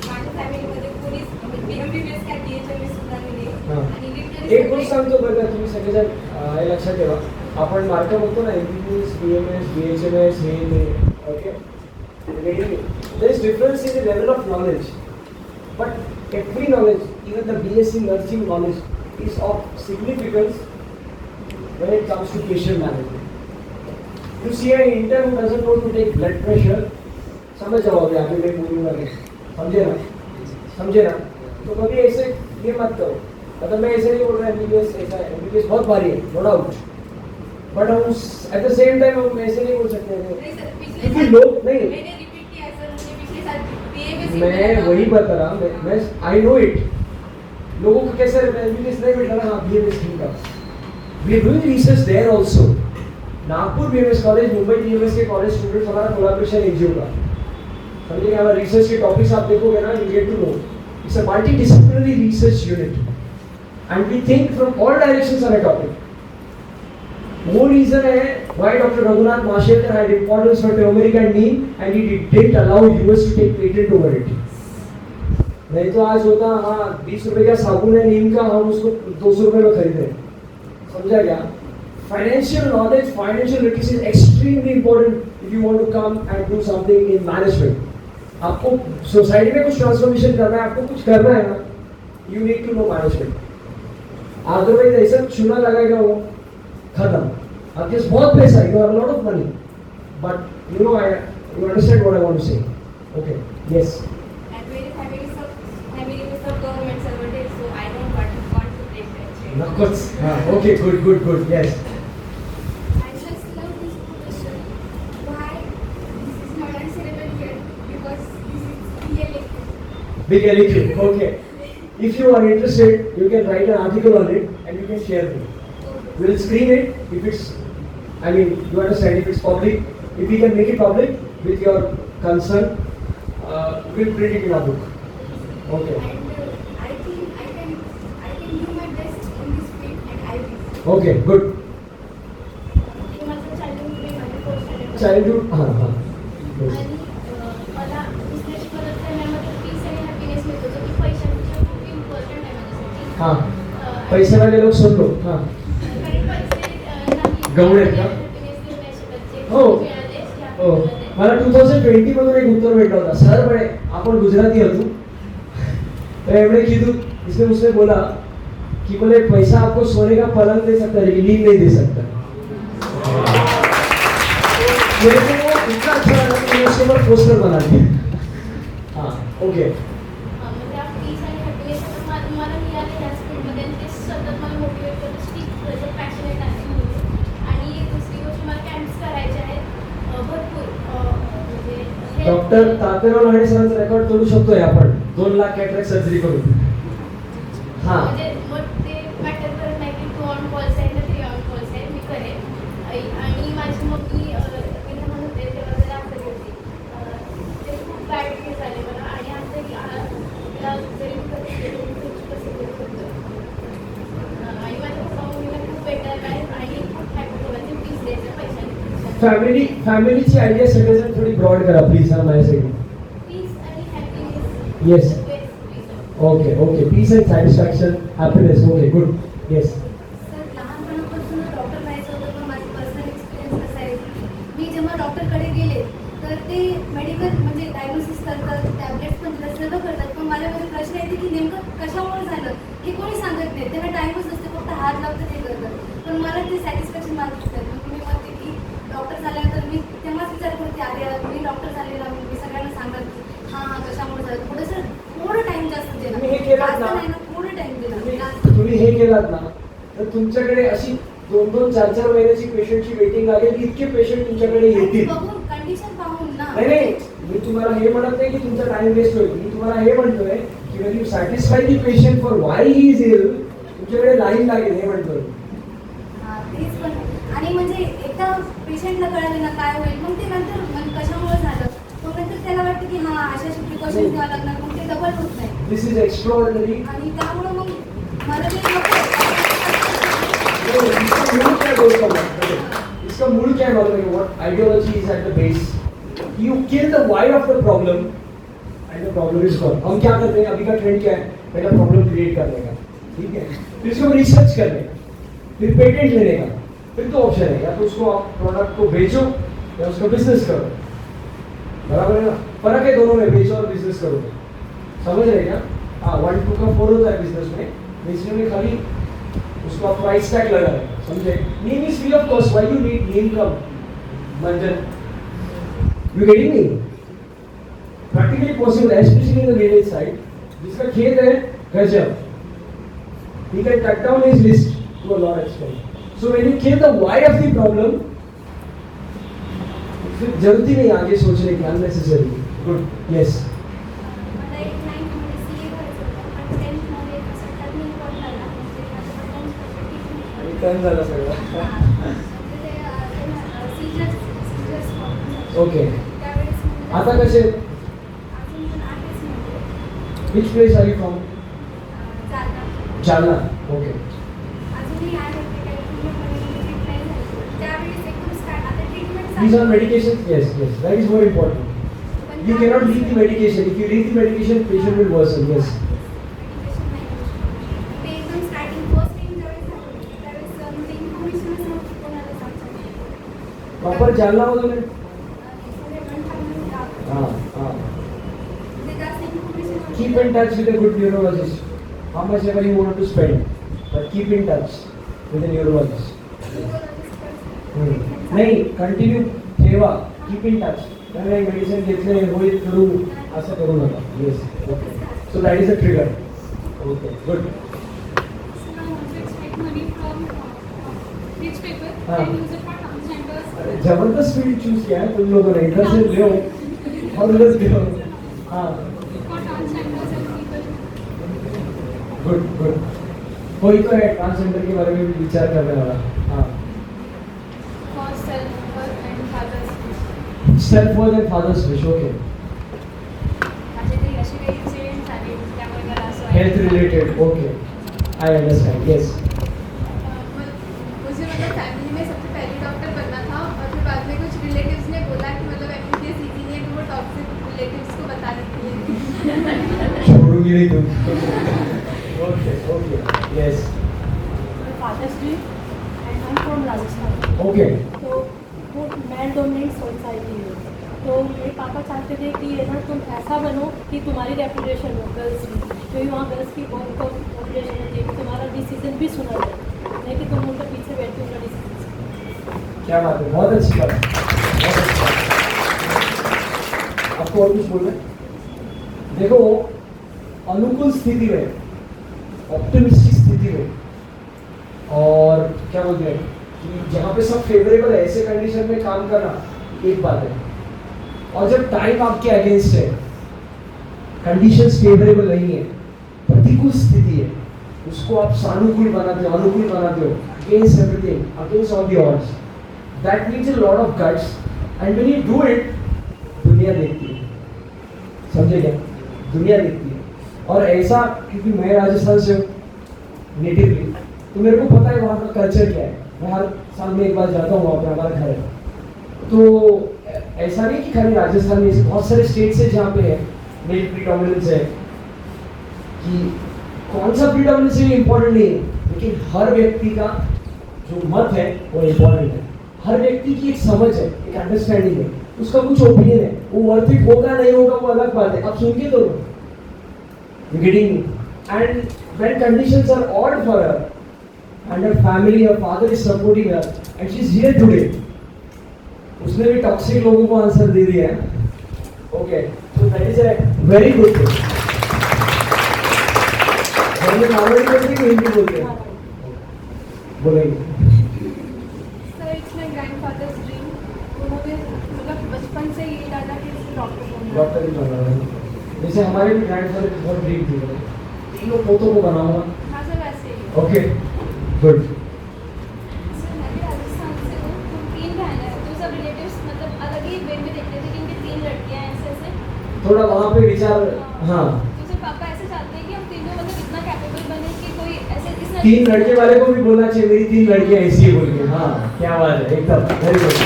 माझ्या फॅमिलीमध्ये कोणीच BMBBS काय DHMS सुद्धा नाही हां. आणि एक गोष्ट सांगतो बरं का, तुम्ही सगळेजण हे लक्षात ठेवा, आपण मार्क बघतो ना MBBS, BMS, BHMS हे ओके, there is difference in the level of knowledge, but every knowledge, even the BSc nursing knowledge is of significance when it comes to patient management. You see an intern who doesn't know to take blood pressure, समझ जाओ अभी आगे मैं बोलूँगा नहीं, समझे ना, तो कभी ऐसे ये मत करो, मतलब मैं ऐसे नहीं बोल रहा MBBS ऐसा है, MBBS बहुत भारी है नो डाउट, बट हम एट द सेम टाइम हम ऐसे नहीं बोल सकते हैं क्योंकि लोग नहीं, मैंने रिपीट किया सर, मुझे पिछले साल BMS मैं वही बता रहा, मैं आई नो इट, लोगों को कैसे रहता है एमबीबीएस नहीं मिल रहा हाँ बीएमएस ठीक है we are doing research there also Nagpur BMS college Mumbai BMS के कॉलेज स्टूडेंट्स हमारा कोलैबोरेशन एनजीओ का समझिए हमारा रिसर्च के टॉपिक्स आप देखोगे ना you get to know it's a multidisciplinary research unit and we think from all directions on a topic वो रीजन है why Dr. Raghunath Mashelkar had importance for turmeric and neem and he didn't allow US to take patent over it. नहीं तो आज होता हाँ 20 रुपए का साबुन है नीम का हम उसको 200 रुपए में खरीदे समझा क्या financial knowledge financial literacy is extremely important if you want to come and do something in management आपको सोसाइटी में कुछ ट्रांसफॉर्मेशन करना है आपको कुछ करना है ना you need to know management otherwise ऐसा चूना लगाएगा वो खत्म आपके पास बहुत पैसा है you have a lot of money but you know I you understand what I want to say okay yes And very family is a government servant, so I don't want to break that chain. Of course. Okay, good. Yes. I just love this profession. Why? This is not answerable here because this is BLA. Big electric. Okay. If you are interested, you can write an article on it and you can share it. We'll screen it if it's, I mean, you understand, if it's public, if we can make it public with your consent, we'll print it in our book. Okay. And I think I can do my best in this field and I will. Okay, good. माझं childhood Childhood, हाँ. Yes. आणि मला बिझनेस करत करण्यामध्ये पीस आणि हॅपीनेस मिळतो जो की पैशापेक्षा खूप इम्पॉर्टंट आहे माझ्यासाठी हाँ. पैसे वाले लोग सुन लो. हाँ. कारण पैसे नाही गवळे का? हॅपीनेस देऊ नाही शकत जे हो. मिळाले ते हो. आपल्याला मला 2020 मधून एक उत्तर भेटला होता सर बड़े आपण गुजराती हतू तो एवढे कीधु इसने उसने बोला कि बोले पैसा आपको सोने का पलंग दे सकता है लेकिन नींद नहीं दे सकता मेरे को वो इतना अच्छा लगा कि मैंने उसके ऊपर पोस्टर बना दिया हाँ ओके म्हणजे पीस आणि हॅपीनेस मला मिळाले ह्या स्कूलमध्ये आणि ते सतत मला मोटिवेट करतं स्टिक पॅशनेट आहे म्हणून आणि दुसरी गोष्ट मला कॅम्प्स करायचे आहेत भरपूर म्हणजे डॉक्टर तापेराव लाडे सरांचा रेकॉर्ड तोडू शकतोय आपण 2 लाख कॅटरॅक्ट सर्जरी करून हाँ म्हणजे मग ते मॅटर करत नाही की 2 ऑन कॉल्स आहेत ना 3 ऑन कॉल्स आहेत मी करेन आणि माझी मम्मी मी लहान होते तेव्हा जरा आजारी होती ते खूप बॅड केस झाले मला आणि आता तिला जरी मी कधी गेले तरी कसे करू शकतो आणि माझ्या पप्पा मम्मीला खूप बेटर आहे आणि खूप हॅपी होणार ते पीस द्यायचं पैशाने फॅमिलीची आयडिया सगळेजण थोडी ब्रॉड करा प्लीज हा माझ्यासाठी पीस आणि happiness yes okay peace and satisfaction happiness okay good yes sir लहानपणापासून डॉक्टर व्हायचं होतं पण माझा पर्सनल एक्सपिरियन्स कसा आहे मी जेव्हा डॉक्टरकडे गेले तर ते मेडिकल म्हणजे डायग्नोसिस करतात टॅबलेट्स पण दिलं सर्व करतात पण माझ्यामध्ये प्रश्न येते की नेमकं कशामुळे झालं हे कोणी सांगत नाही त्यांना टाईमच नसते फक्त हात लावतात हे करतात पण मला ते सॅटिस्फॅक्शन मागत असतात मग मी म्हणते की डॉक्टर झाल्यानंतर मी तेव्हाच विचार करते अरे मी डॉक्टर झालेला मी सगळ्यांना सांगत की हां कशामुळे झालं थोडं टाइम जास्त दिला तुम्ही हे केलात ना? नाही ना थोडं टाइम दिला तुम्ही हे केलात ना तर तुमच्याकडे अशी 2-4 महिन्याची पेशंटची वेटिंग लागेल इतके पेशंट तुमच्याकडे येतील बघून कंडिशन पाहून ना नाही मी तुम्हाला हे म्हणत नाही की तुमचा टाइम वेस्ट होईल मी तुम्हाला हे म्हणतोय की when you satisfy the patient for why he is ill तुमच्याकडे लाईन लागेल हे म्हणतोय हा, तेच पण आणि म्हणजे एकदा पेशंटला कळालं ना काय होईल मग ते नंतर कशामुळे झालं मग नंतर त्याला वाटतं की हा अशा प्रिकॉशन्स घ्यावं लागणार मग ते डबल होत नाही दिस इज एक्स्ट्राऑर्डिनरी आणि त्यामुळे मग मला ते नको इसका मूल क्या है मालूम है what ideology is at the base you kill the why of the problem and the problem is gone हम क्या करते हैं अभी का ट्रेंड क्या है पहला प्रॉब्लम क्रिएट करने का ठीक है फिर इसको रिसर्च करने का फिर पेटेंट लेने का फिर तो ऑप्शन है या तो उसको आप प्रोडक्ट को बेचो या उसका बिजनेस करो बराबर है ना फर्क है दोनों में बेचो और बिजनेस करो समझ रहे क्या हाँ 1 2 का 4 होता है बिजनेस में बेचने में खाली उसको आप प्राइस टैग लगा रहे हैं समझे neem is free of cost why you need neem come manjan you getting me practically possible है specially in the village side जिसका खेत है गजब he can cut down his list to a lot extent so when you kill the why of the problem फिर जरूरत ही नहीं आगे सोचने की unnecessary good yes मला एक 9 मध्ये सीए करायचं होतं पण 10th मध्ये कसं टर्न झालं सगळं. ओके. आता कसे? Which place are you from? Jalna. Okay. These are medications. Yes, yes. That is more important. You cannot leave the medication. If you leave the medication, patient will worsen. Yes. Proper Jalna मधून आहे? हाँ. Keep in touch with a good neurologist. How much ever you want to spend, but keep in touch with a neurologist. नहीं, continue ठेवा. Keep in touch. त्यामुळे मेडिसिन घेतले होईल करू असं करू नका. Yes. Okay. So that is a trigger. Okay. Good. हाँ. जबरदस्त फील्ड चूज किया है तुम लोगों ने. इधर से ले और उधर से लो. हाँ. Good good. कोई तो है ट्रांसजेंडर के बारे में भी विचार करने वाला. हाँ. Self worth and father's wish. Okay. Health related. Okay. I understand. Yes. मुझे मतलब फैमिली में सबसे पहले डॉक्टर बनना था और फिर बाद में कुछ रिलेटिव्स ने बोला कि मतलब एमबीबीएस इजी नहीं है तो वो टॉक्सिक रिलेटिव्स को बता देती है. छोड़ूंगी नहीं तुम. Okay okay. Yes. Father's day and I am from Rajasthan. Okay. तो वो मैन डोमिनेट सोसाइटी है. तो मेरे पापा चाहते थे कि है ना तुम ऐसा बनो कि तुम्हारी रेपुटेशन हो गर्ल्स की, क्योंकि वहाँ गर्ल्स की बहुत कम पॉपुलेशन होती है कि तुम्हारा डिसीजन भी सुना जाए, नहीं कि तुम उनके पीछे बैठे उनका डिसीजन. क्या बात है. बहुत अच्छी बात. आपको और कुछ बोलना है? देखो, अनुकूल स्थिति में, ऑप्टिमिस्टिक स्थिति में, और क्या बोलते हैं कि जहाँ पे सब फेवरेबल है ऐसे कंडीशन में काम करना एक बात है, और जब टाइम आपके अगेंस्ट है, कंडीशंस फेवरेबल नहीं है, प्रतिकूल स्थिति है, उसको आप सानुकूल बनाते हो, अनुकूल बनाते हो, against everything, against all the odds. That needs a lot of guts and when you do it, दुनिया देखती है. समझे क्या? दुनिया देखती है. और ऐसा, क्योंकि मैं राजस्थान से हूँ नेटिवली, तो मेरे को पता है वहाँ का कल्चर क्या है. मैं हर साल में एक बार जाता हूँ, वहाँ पर हमारा घर है. तो ऐसा नहीं कि खाली राजस्थान में, बहुत सारे स्टेट्स है जहाँ पे है मेल प्रीडोमिनेंस है, कि कौन सा प्रीडोमिनेंस है इम्पोर्टेंट नहीं है, लेकिन हर व्यक्ति का जो मत है वो इम्पोर्टेंट है. हर व्यक्ति की एक समझ है, एक अंडरस्टैंडिंग है, उसका कुछ ओपिनियन है. वो वर्थ इट होगा नहीं होगा वो अलग बात है. अब सुन के तो you getting me? And when conditions are odd for her, and her family, her father is supporting her, and she's here today. उसने भी टॉक्सिक लोगों को आंसर दे दिया है. Okay. So that is a very good thing. हम लोग मालूम करते हैं कि हिंदी बोलते हैं. बोलेंगे. Sir it's my grandfathers dream. उन्होंने मतलब बचपन से ये डाला कि डॉक्टर बनना. डॉक्टर ही बनना है. जैसे हमारे भी ग्रैंडफादर की बहुत ड्रीम थी, तीनों पोतों को बनाऊंगा. हाँ सर वैसे ही. Okay good. सर मैं भी राजस्थान से हूँ. तो 3 बहन है, तो सब रिलेटिव्स मतलब अलग ही वे में देखते थे कि इनकी 3 लड़कियाँ हैं ऐसे ऐसे. थोड़ा वहाँ पे विचार. हाँ. तो सर पापा ऐसे चाहते हैं कि हम तीनों मतलब इतना कैपेबल बने कि कोई ऐसे इस 3 लड़के वाले को भी बोलना चाहिए मेरी 3 लड़कियाँ ऐसी है बोल के. हाँ क्या बात है, एकदम वेरी गुड.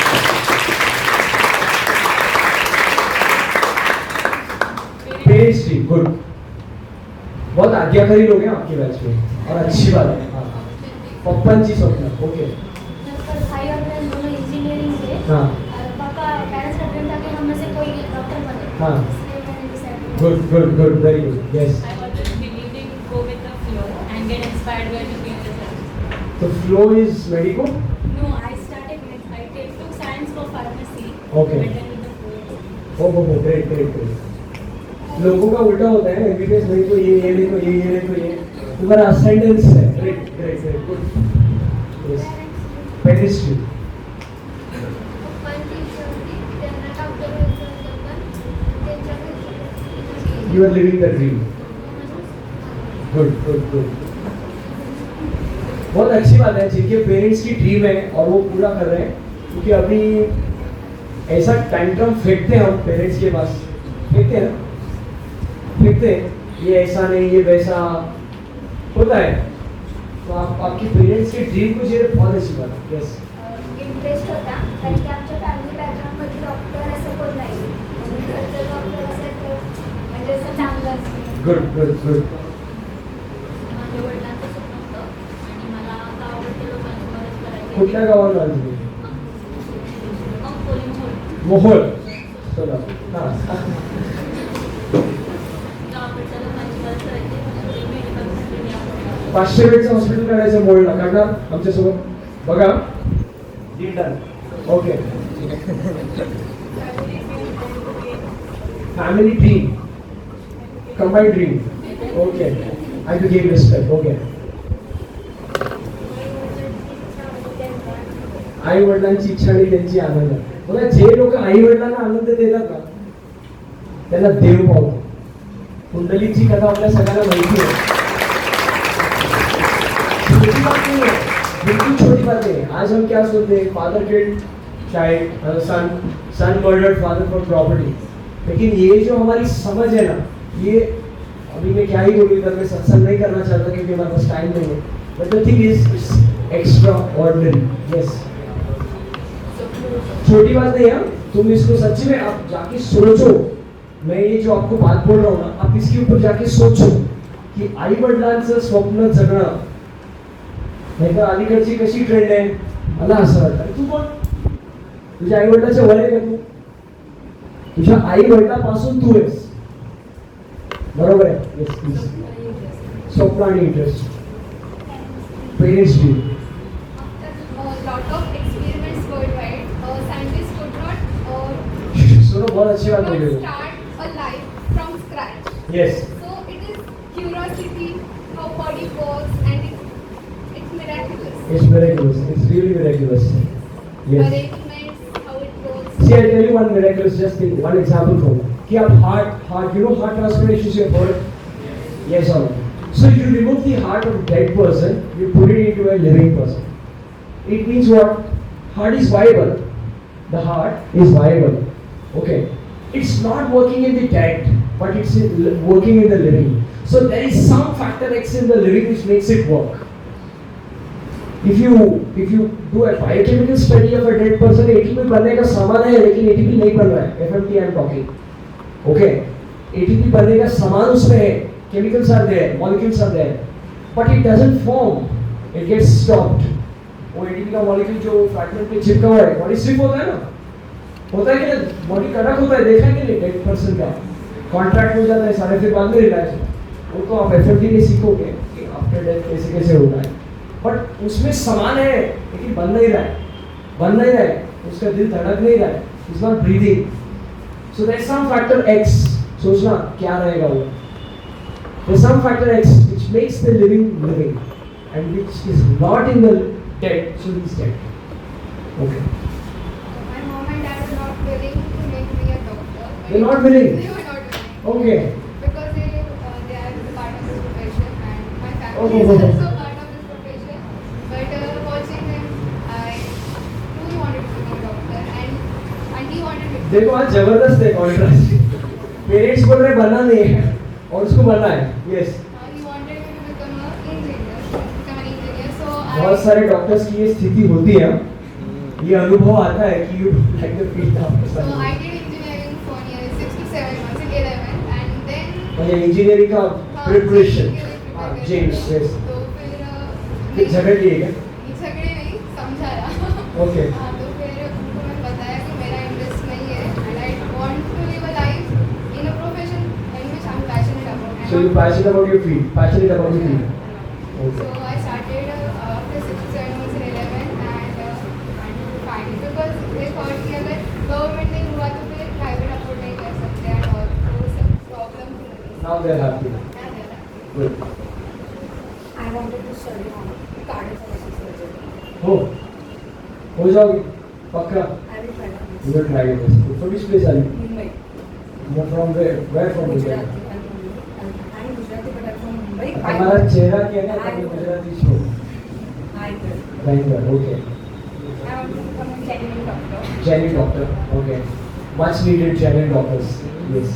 Pastry good. बहुत आज्ञाकारी लोग हैं आपके बैच में, और अच्छी बात है. हाँ. पप्पन जी स्वप्न. ओके. भाई और बहन दोनों इंजीनियरिंग के. हाँ. पापा पेरेंट्स का ड्रीम था कि हम में से कोई डॉक्टर बने. हाँ. इसलिए मैंने डिसाइड किया. Good good good. Very good. Yes. I always believed in go with the flow and get inspired by the people. The flow is medico. No, I started with I took science for pharmacy. Okay. But then with the flow. Oh great great great. लोगों का उल्टा होता है, एमबीबीएस नहीं तो ये नहीं तो ये नहीं तो ये. तुम्हारा असेंडेंस है. Great great great good. Yes. पेडिस्ट्री. You are living the dream. Good, good, good. बहुत अच्छी बात है जिनके पेरेंट्स की ड्रीम है और वो पूरा कर रहे हैं, क्योंकि अभी ऐसा टैंट्रम फेंकते हैं हम पेरेंट्स के पास, फेंकते हैं ना, फेंकते हैं ये ऐसा नहीं ये वैसा होता है, तो आपकी पेरेंट्स के ड्रीम को जे बहुत अच्छी बात है. यस इंटरेस्ट होता कारण की आमच्या फॅमिली बॅकग्राऊंडमध्ये डॉक्टर असं कोण नाही, घरचं डॉक्टर असेल तर म्हणजे असं चांगलं असतं. Good good good. माझ्या वडिलांचं स्वप्न होतं आणि मला गावाकडच्या लोकांची मदत करायची. कुठल्या गावाला आली तुम्ही? अकोली मोहोळ. चला हां. गावाकडच्या लोकांची मदत करायची. म्हणजे मेडिकल फॅसिलिटी 500 बेडचं हॉस्पिटल काढायचं मोहोळला, करणार आमच्यासोबत? बघा deal done. Okay. Family dream, combine dream. Okay. I to give respect. Okay. आई वडिलांची इच्छा आणि त्यांची आनंद. बघा जे लोक आई वडिलांना आनंद देतात ना त्यांना देव पावतो. कुंडलीची कथा आपल्या सगळ्यांना माहिती आहे. छोटी बात नहीं है, बिल्कुल छोटी बात है. आज हम क्या सोचते हैं, father killed child, son murdered father for property. लेकिन ये जो हमारी समझ है ना, ये अभी मैं क्या ही बोलूँ, इधर मैं सत्संग नहीं करना चाहता क्योंकि हमारे पास टाइम नहीं है. But the thing is extra ordinary. Yes, छोटी बात नहीं है. तुम इसको सच्ची में आप जाके सोचो. मैं ये जो आपको बात बोल रहा हूँ ना, आप इसके ऊपर जाके सोचो की आई वडिलांचं स्वप्न जगणं. नाही तर अलीकडची कशी ट्रेंड आहे, मला असं वाटतं तू कोण, तुझ्या आई वडिलाच्या वय आहे का तू, तुझ्या आई वडिलापासून तू आहेस, बरोबर आहे. Yes please. स्वप्न आणि interest, parents dream. Lot of experiments worldwide, scientists could not सुनो बहुत अच्छी बात बोल रहे हो. start a life from scratch. Yes. So it is curiosity how body works and it's miraculous. It's miraculous. It's really miraculous. Yes. Arrangements, how it goes. See, I'll tell you one miraculous, just think, one example from it. कि आप heart, you know heart transplantation you have heard? Yes or no? So you remove the heart of a dead person, you put it into a living person. It means what? Heart is viable. The heart is viable. Okay. It's not working in the dead, but it's working in the living. So there is some factor X in the living which makes it work. If you do a biochemical study of a dead person, ATP बनने का सामान है लेकिन ATP नहीं बन रहा है. FMT I am talking. Okay. ATP बनने का सामान उसमें है. Chemicals are there, molecules are there, but it doesn't form. It gets stopped. वो एटीपी का मॉलिक्यूल जो फ्रैगमेंट पे चिपका हुआ है, बॉडी स्ट्रिप होता है ना, होता है कि नहीं, बॉडी कड़क होता है, देखा है कि नहीं, डेड पर्सन का कॉन्ट्रैक्ट हो जाता है सारे, फिर बाद में रिलैक्स. वो तो आप एफएमटी में सीखोगे कि आफ्टर डेथ कैसे कैसे होता है, बट उसमें समान है लेकिन बन नहीं रहा है, उसका दिल धड़क नहीं रहा है, is not breathing. So there is some factor X. सोचना क्या रहेगा वो. There is some factor X which makes the living and which is not in the dead, so he's dead. Okay. My mom and dad were not willing to make me a doctor. They're not willing? They were not willing. Okay. Because they are the part of this profession and my family Oh. is also part of this profession. But watching them, I really wanted to become a doctor and he wanted to. देखो आज जबरदस्त है कॉन्ट्रास्ट. पेरेंट्स बोल रहे बनना नहीं है और उसको बनना है. Yes. He wanted me to become an engineer. So बहुत सारे डॉक्टर्स की ये स्थिति होती है, ये अनुभव आता है कि you like the field of So I did engineering for nearly 6 to 7 months in 11 and then म्हणजे इंजीनियरिंग का प्रिपरेशन. जेम्स. यस. तो फिर फिर झगड़ लिए क्या? झगड़े नहीं, समझाया. ओके. तो फिर उनको मैं बताया कि मेरा इंटरेस्ट नहीं है and I want to live a life in a profession in which I'm passionate about. So you're passionate about your field, passionate about your field. Okay. So I started after 6 to 7 months in 11 and fine because they thought कि अगर गवर्नमेंट नहीं हुआ तो फिर प्राइवेट अफोर्ड नहीं कर सकते हैं और वो सब प्रॉब्लम थी. Now they're happy. Good. I wanted to study cardiothoracic surgery. हो जाओगी पक्का. I will try. You will try this. From which place are you? Mumbai. You're from where? Where from India? I'm Gujarati but I'm from Mumbai. हमारा चेहरा क्या है ना, तभी Gujarati show. Either. Rheinberg, okay. I want to become a genuine doctor. Genuine doctor, okay. Much needed genuine doctors, yes.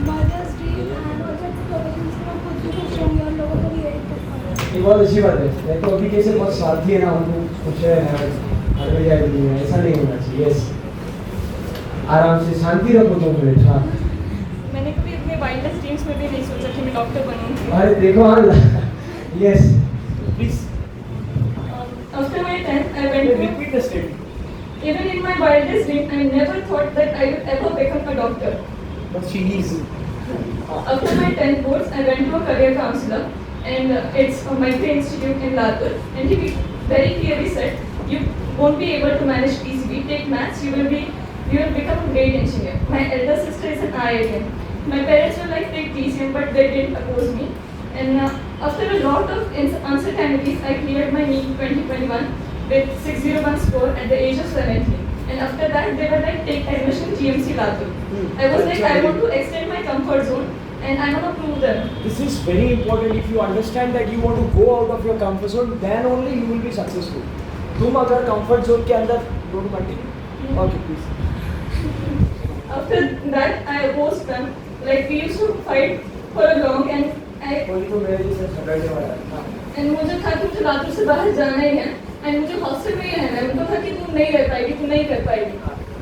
Mother's day and also professions में खुद भी खुश होंगे और लोगों को भी हेल्प कर पाएंगे। ये बहुत अच्छी बात है। नहीं तो अभी कैसे बहुत स्वार्थी है ना, हमको खुश है हर कोई जाए दुनिया में, ऐसा नहीं होना चाहिए। यस, आराम से शांति रखो 2 मिनट। हाँ, मैंने कभी अपने वाइल्डेस्ट ड्रीम्स में भी नहीं सोचा कि मैं डॉक्टर बनूंगी। अरे देखो हाँ, yes please. After my 10th, I went to repeat the statement. Even in my wildest dream, I never thought that I would ever become a doctor. But she is. After my 10th boards, I went to a career counselor, and it's a Maitri Institute in Latur, and he very clearly said, "You won't be able to manage PCB. Take maths. You will become a great engineer." My elder sister is an IITian. My parents were like, "Take TCM," but they didn't oppose me. And after a lot of uncertainties, I cleared my NEET 2021 with 601 score at the age of 17. And after that, they were like, "Take admission GMC Latur." I was like, I want to extend my comfort zone, and I want to prove them. This is very important. If you understand that you want to go out of your comfort zone, then only you will be successful. तुम अगर comfort zone के अंदर don't continue. Okay, please. After that, I opposed them. Like we used to fight for a long, and तो मेरे जैसे सैटरडे वाला। and मुझे था कि मुझे लातूर से बाहर जाना ही है, and मुझे हॉस्टल में ही रहना है। उनको था कि तुम नहीं रह पाएगी, तुम नहीं कर पाएगी,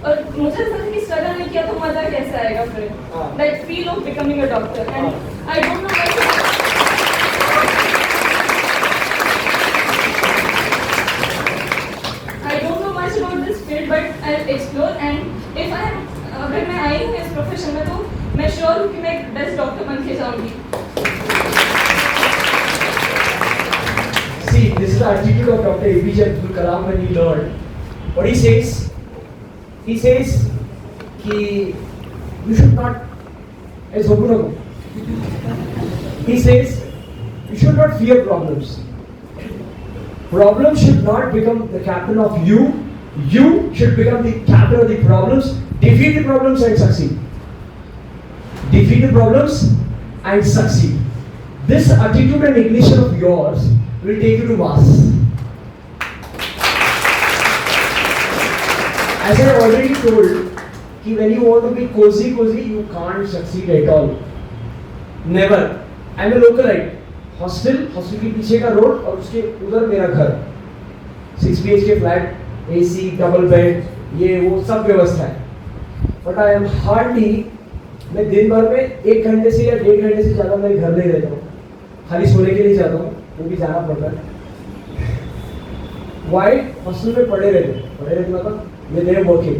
और मुझे ऐसा था कि स्ट्रगल नहीं किया तो मजा कैसे आएगा फिर। That feel of becoming a doctor, and I don't know why. I don't know much about this field, but I'll explore, and if अगर मैं आई हूँ इस प्रोफेशन में, तो मैं श्योर हूँ कि मैं एक बेस्ट डॉक्टर बन के जाऊँगी। See, this is the attitude of Dr. APJ Abdul Kalam when he learned. What he says? He says कि you should not, he says you should not fear problems. Problems should not become the captain of you. You should become the captain of the problems. Defeat the problems and succeed. Defeat the problems and succeed. This attitude and ignition of yours will take you to Mars. As I already told, कि when you want to be cozy, you can't succeed at all. Never. I'm a localite. Hostel के पीछे का रोड और उसके उधर मेरा घर. 6 BHK flat, AC, double bed, ये वो सब व्यवस्था है. But I am hardly, मैं दिन भर में 1 घंटे से या 1.5 घंटे से ज़्यादा मेरे घर नहीं रहता हूँ. खाली सोने के लिए जाता हूँ, वो भी जाना पड़ता है. Why? हॉस्टल में पढ़े रहते मतलब we're there working.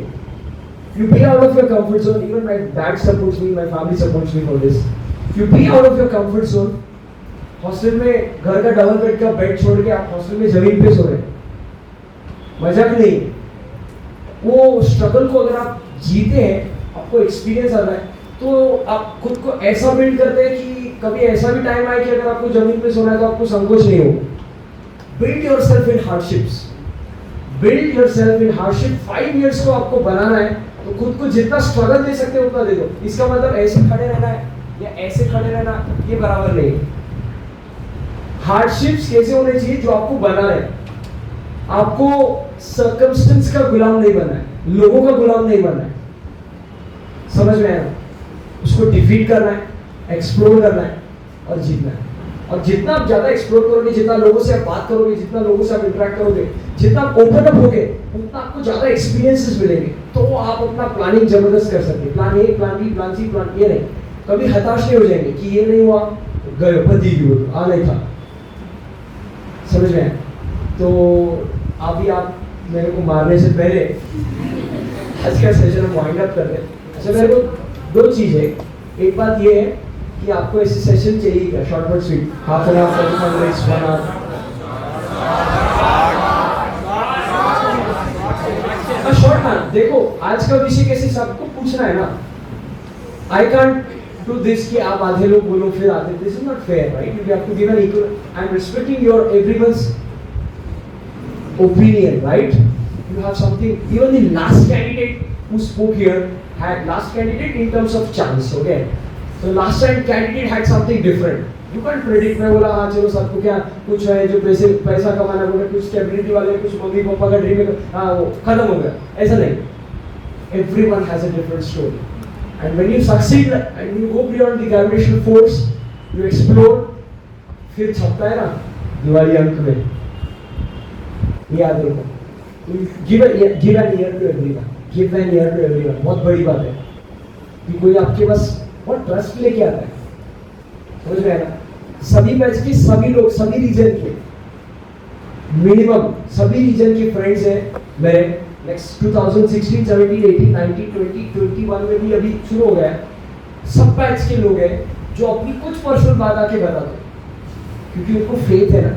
You be out of your comfort zone. Even my dad supports me, my family supports me for this. You be out of your comfort zone. Hostel में घर का डबल बेड का बेड छोड़ के आप हॉस्टल में जमीन पे सो रहे हैं. मजाक नहीं. वो स्ट्रगल को अगर आप जीते हैं, आपको एक्सपीरियंस आ रहा है, तो आप खुद को ऐसा बिल्ड करते हैं कि कभी ऐसा भी टाइम आए कि अगर आपको जमीन पे सोना है तो आपको संकोच नहीं हो. Build yourself in hardships. Build yourself in hardship. 5 years को आपको बनाना है, तो खुद को जितना स्ट्रगल दे सकते हो उतना दे दो. इसका मतलब ऐसे खड़े रहना है या ऐसे खड़े रहना, ये बराबर नहीं. हार्डशिप्स कैसे होने चाहिए? जो आपको बनाना है. आपको सर्कमस्टेंस का गुलाम नहीं बनना है, लोगों का गुलाम नहीं बनना है. समझ में आया? उसको डिफीट करना है, एक्सप्लोर करना है और जीतना है. और जितना आप ज्यादा एक्सप्लोर करोगे, जितना लोगों से आप बात करोगे, जितना लोगों से आप इंटरेक्ट करोगे, जितना आप ओपन अप होगे, उतना आपको ज्यादा एक्सपीरियंसेस मिलेंगे. तो आप अपना प्लानिंग जबरदस्त कर सकते हैं. Plan A, plan B, plan C, plan A नहीं. कभी हताश नहीं हो जाएंगे कि ये नहीं हुआ, गए पति की वो आ नहीं था. समझ में आया? तो अभी आप मेरे को मारने से पहले आज का सेशन हम वाइंड अप कर दें. अच्छा, मेरे को 2 चीज़ है. एक बात ये है कि आपको ऐसे सेशन चाहिए क्या? Short but sweet, half an hour, 45 minutes, 1 hour. Short ना देखो, आज का विषय कैसे सबको पूछना है ना. आई कांट डू दिस कि आप आधे लोग बोलो फिर आधे. This is not fair, right? You have to give an equal. I am respecting your everyone's opinion, right? You have something. Even the last candidate who spoke here had last candidate in terms of chance, okay? So last time candidate had something different. You can't predict. मैं बोला हाँ चलो सबको क्या कुछ है जो पैसा कमाना बोले कुछ स्टेबिलिटी वाले कुछ मम्मी पापा का ड्रीम है हाँ वो खत्म हो गया ऐसा नहीं. Everyone has a different story. And when you succeed and you go beyond the gravitational force, you explore. फिर छपता है ना दिवाली अंक में. याद रखो. Give an ear to everyone. Give an ear to everyone. बहुत बड़ी बात है. कि कोई आपके पास बहुत ट्रस्ट लेके आता है. समझ रहे हैं ना? सभी बैच के सभी लोग सभी रीजन के मिनिमम सभी रीजन के फ्रेंड्स हैं मेरे. नेक्स्ट 2016, 17, 18, 19, 20, 21 में भी अभी शुरू हो गया है. सब बैच के लोग हैं जो अपनी कुछ पर्सनल बात आके बता दो क्योंकि उनको फेथ है ना.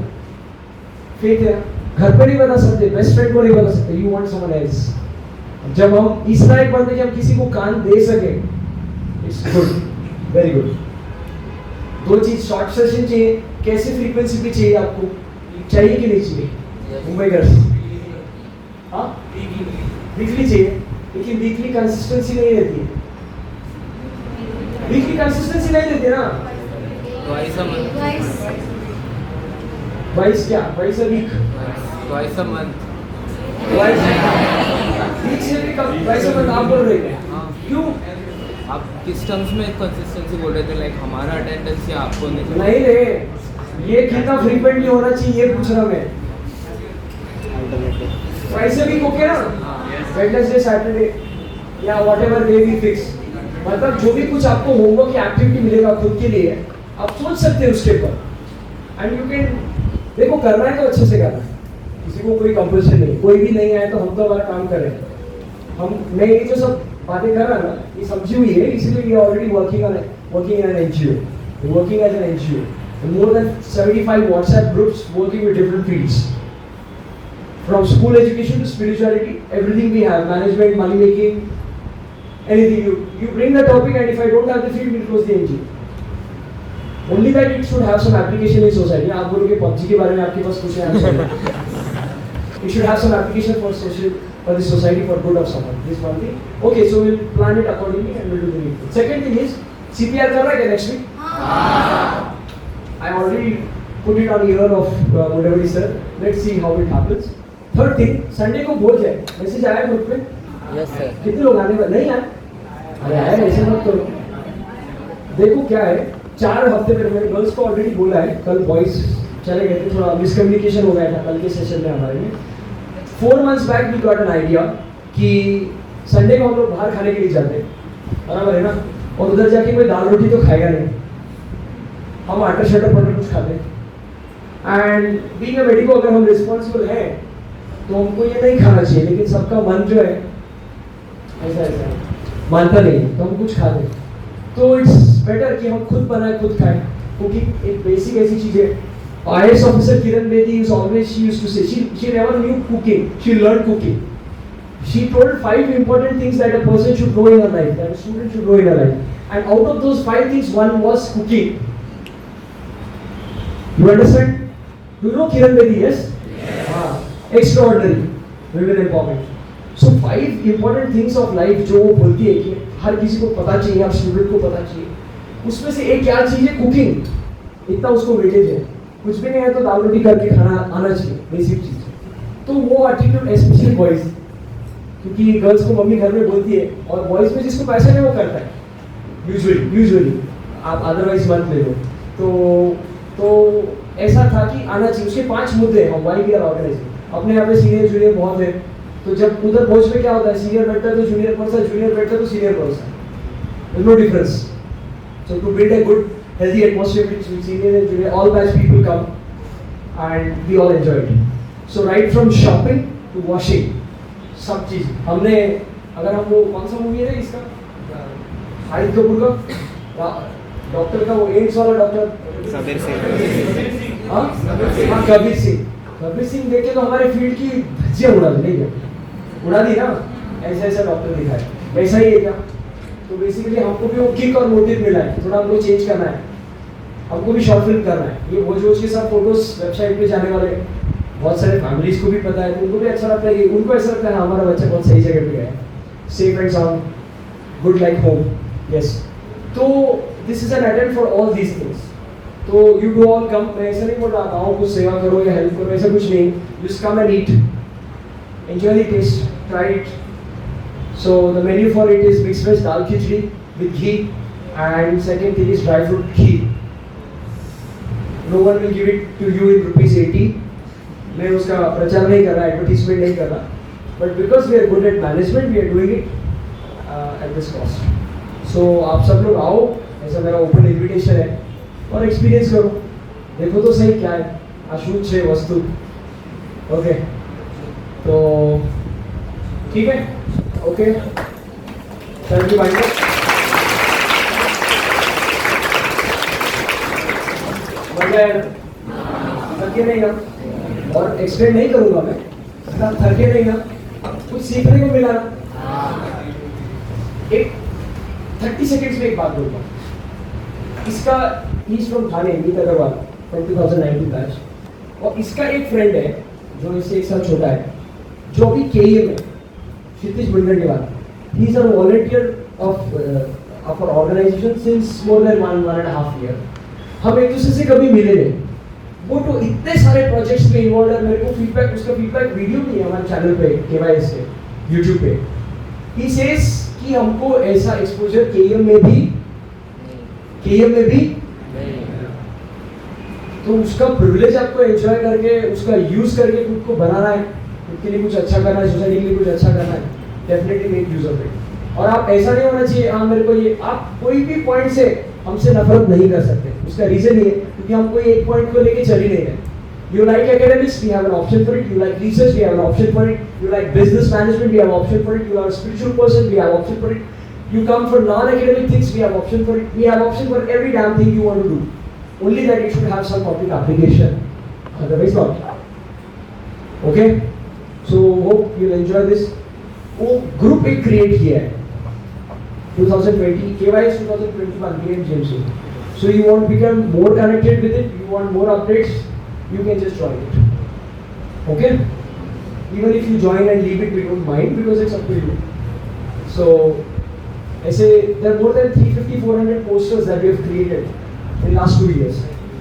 फेथ है ना. घर पे नहीं बता सकते, बेस्ट फ्रेंड को नहीं बता सकते. You want someone else. जब हम इस लायक बनते कि हम किसी को कान दे सके, इट्स गुड, वेरी गुड. दो चीज शॉर्ट सेशन चाहिए. कैसे फ्रीक्वेंसी पे चाहिए आपको? चाहिए कि नहीं चाहिए? मुंबई गर्ल्स हाँ वीकली चाहिए लेकिन वीकली कंसिस्टेंसी नहीं रहती है. वीकली कंसिस्टेंसी नहीं रहती ना. Twice a month. ट्वाइस क्या? Twice a week. Twice a month. Week से भी कम. ट्वाइस अ मंथ आप बोल रहे हैं. क्यों? आप किस टर्म्स में कंसिस्टेंसी बोल रहे थे? लाइक हमारा अटेंडेंस या आपको नहीं रे, ये कितना फ्रीक्वेंटली होना चाहिए ये पूछ रहा मैं. ट्वाइस अ वीक ओके ना? वेडनेसडे सैटरडे या व्हाटएवर डे वी फिक्स. मतलब जो भी कुछ आपको होमवर्क या एक्टिविटी मिलेगा खुद के लिए आप सोच सकते हैं उसके ऊपर. एंड यू कैन देखो करना है तो अच्छे से करना है. किसी को कोई कंपल्शन नहीं. कोई भी नहीं आए तो हम तो हमारा काम कर रहे हैं. मैं ये जो सब बातें कर रहा ना ये समझी हुई है इसलिए we are already working in an NGO. Working as an NGO. More than 75 WhatsApp groups working with different fields. From school education to spirituality, everything we have, management, money making, anything. You bring the topic and if I don't have the field, we'll close the NGO. Only that it should have some application in society. आप बोलोगे PUBG के बारे में आपके पास कुछ है? It should have some application for the society for good of someone. This one thing. Okay, so we'll plan it accordingly and we'll do the needful. Second thing is CPR कर रहा है क्या next week? I already put it on the ear of Mudavadi sir. Let's see how it happens. Third thing, Sunday को भोज है. मैसेज आया ग्रुप में? Yes sir. कितने लोग आने वाले? नहीं आए? अरे आए ऐसे मत करो. देखो क्या है 4 हफ्ते पहले मैंने गर्ल्स को ऑलरेडी बोला है. कल बॉयज चले गए थे, थोड़ा मिसकम्युनिकेशन हो गया था कल के सेशन में हमारे में. 4 months back we got an idea कि संडे को हम लोग बाहर खाने के लिए जाते हैं, बराबर है ना? और उधर जाके कोई दाल रोटी तो खाएगा नहीं. हम आटा शटर पर कुछ खाते हैं. एंड बीइंग अ मेडिको अगर हम रिस्पॉन्सिबल हैं तो हमको ये नहीं खाना चाहिए. लेकिन सबका मन जो है ऐसा मानता नहीं तो हम कुछ खाते हैं. तो इट्स बेटर कि हम खुद बनाए खुद खाएं. कुकिंग एक बेसिक ऐसी चीज़ है. IAS officer Kiran Bedi is always, she used to say, she never knew cooking, she learned cooking. She told 5 important things that a person should know in her life, that a student should know in her life. And out of those 5 things, one was cooking. You understand? Do you know Kiran Bedi, yes? Extraordinary, women empowerment. So 5 important things of life जो वो बोलती है कि हर किसी को पता चाहिए, हर स्टूडेंट को पता चाहिए. उसमें से एक क्या चीज़ है? कुकिंग. इतना उसको वेटेज है. कुछ भी नहीं है तो दाल रोटी करके खाना आना चाहिए, बेसिक चीज़. तो वो एटीट्यूड स्पेशली बॉयज, क्योंकि गर्ल्स को मम्मी घर में बोलती है और बॉयज में जिसको पैसा नहीं वो करता है यूजुअली. आप अदरवाइज मत ले लो. तो ऐसा था कि आना चाहिए. उसके 5 मुद्दे हैं. Why we are organising. अपने यहाँ पे सीनियर जूनियर बहुत है. तो जब उधर भोज में क्या होता है, सीनियर बैठता है तो जूनियर पढ़ता है, जूनियर बैठता है तो सीनियर पढ़ता है. No difference. So to build a good healthy atmosphere which senior and junior all batch people come and we all enjoy it. So right from shopping to washing, सब चीज हमने. अगर हम वो कौन सा मूवी है इसका शाहिद कपूर का डॉक्टर का वो एम्स वाला डॉक्टर कबीर सिंह. हाँ कबीर सिंह देखे तो हमारे फील्ड की धज्जियां उड़ा दी ना. ऐसा डॉक्टर दिखा है. वैसा ही है क्या? तो बेसिकली हमको भी वो किक और मोटिव मिला है. थोड़ा हमको चेंज करना है. हमको भी शॉर्ट फिल्म करना है. ये भोज के साथ फोटोज वेबसाइट पे जाने वाले. बहुत सारे फैमिलीज को भी पता है, उनको भी अच्छा लगता है. उनको ऐसा लगता है हमारा बच्चा बहुत सही जगह पे गया है. Safe and sound, good like home. Yes. तो this is an attempt for all these things. तो यू डू ऑल कम. मैं ऐसा नहीं बोल रहा गाँव कुछ सेवा करो या हेल्प करो, ऐसा कुछ नहीं. Just come and eat, enjoy the taste, try it. So the menu for it is mixed veg dal khichdi with ghee, and second thing is dry fruit kheer. No one will give it to you in ₹80. मैं उसका प्रचार नहीं कर रहा, एडवर्टीजमेंट नहीं कर रहा, but because we are good at management, we are doing it at this cost. So आप सब लोग आओ, ऐसा मेरा ओपन इन्विटेशन है, और एक्सपीरियंस करो, देखो तो सही क्या है अशुद्ध है वस्तु. ओके, तो ठीक है. ओके, थैंक यू भाई. थके नहीं ना, और एक्सप्लेन नहीं करूंगा मैं, थके नहीं ना, कुछ सीखने को मिला ना. एक 30 सेकेंड्स में एक बात बोलूंगा. इसका is from Thane, Meet Agarwal from 2019 batch, और इसका एक फ्रेंड है जो इससे एक साल छोटा है, जो अभी KEM है, Kshitij Mungantiwar. He is a volunteer of our organisation since more than 1.5 year. हम एक दूसरे से कभी मिले नहीं. वो तो इतने सारे प्रोजेक्ट्स में इन्वॉल्व है. मेरे को फीडबैक, उसका फीडबैक वीडियो नहीं है हमारे चैनल पे KYS पे यूट्यूब पे. ही सेज कि हमको ऐसा एक्सपोजर KEM में भी तो उसका प्रिविलेज आपको एंजॉय करके, उसका यूज करके खुद को बनाना है, खुद के लिए कुछ अच्छा करना है, सोसाइटी के लिए कुछ अच्छा करना है. Definitely make use of it. और आप ऐसा नहीं होना चाहिए हाँ मेरे को ये, आप कोई भी पॉइंट से हमसे नफरत नहीं कर सकते. उसका रीजन ये है क्योंकि हम कोई एक पॉइंट को लेके चल ही नहीं रहे. You like academics, we have an option for it. You like research, we have an option for it. You like business management, we have an option for it. You are a spiritual person, we have an option for it. You come for non-academic things, we have an option for it. We have option for every damn thing you want to do. Only that it should have some public application. Otherwise not. Okay? So hope you'll enjoy this. वो group एक create किया है 2020 KYS 2021 KMGMC. So you want to become more connected with it, you want more updates, you can just join it. Okay? Even if you join and leave it, we don't mind because it's up to you. So, there are more than 350-400 posters that we have created in the last 2 years.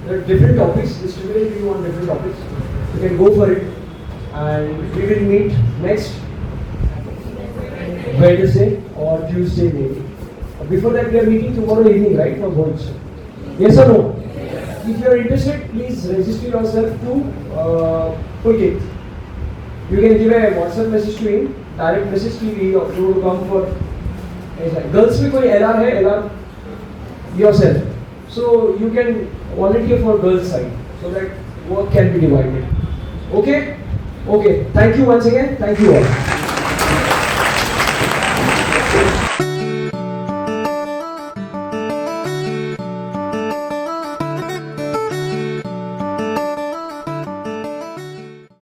There are different topics, distributed to you on different topics. You can go for it, and we will meet next Wednesday or Tuesday maybe. Before that, we are meeting tomorrow evening, right, for Bhoj? Yes or no? If you are interested, please register yourself to Pulkit. You can give a WhatsApp message to him, direct message to him, or you will come for girls में कोई LR है, LR yourself. So you can volunteer for girls side so that work can be divided. Okay? Okay. Thank you once again. Thank you all.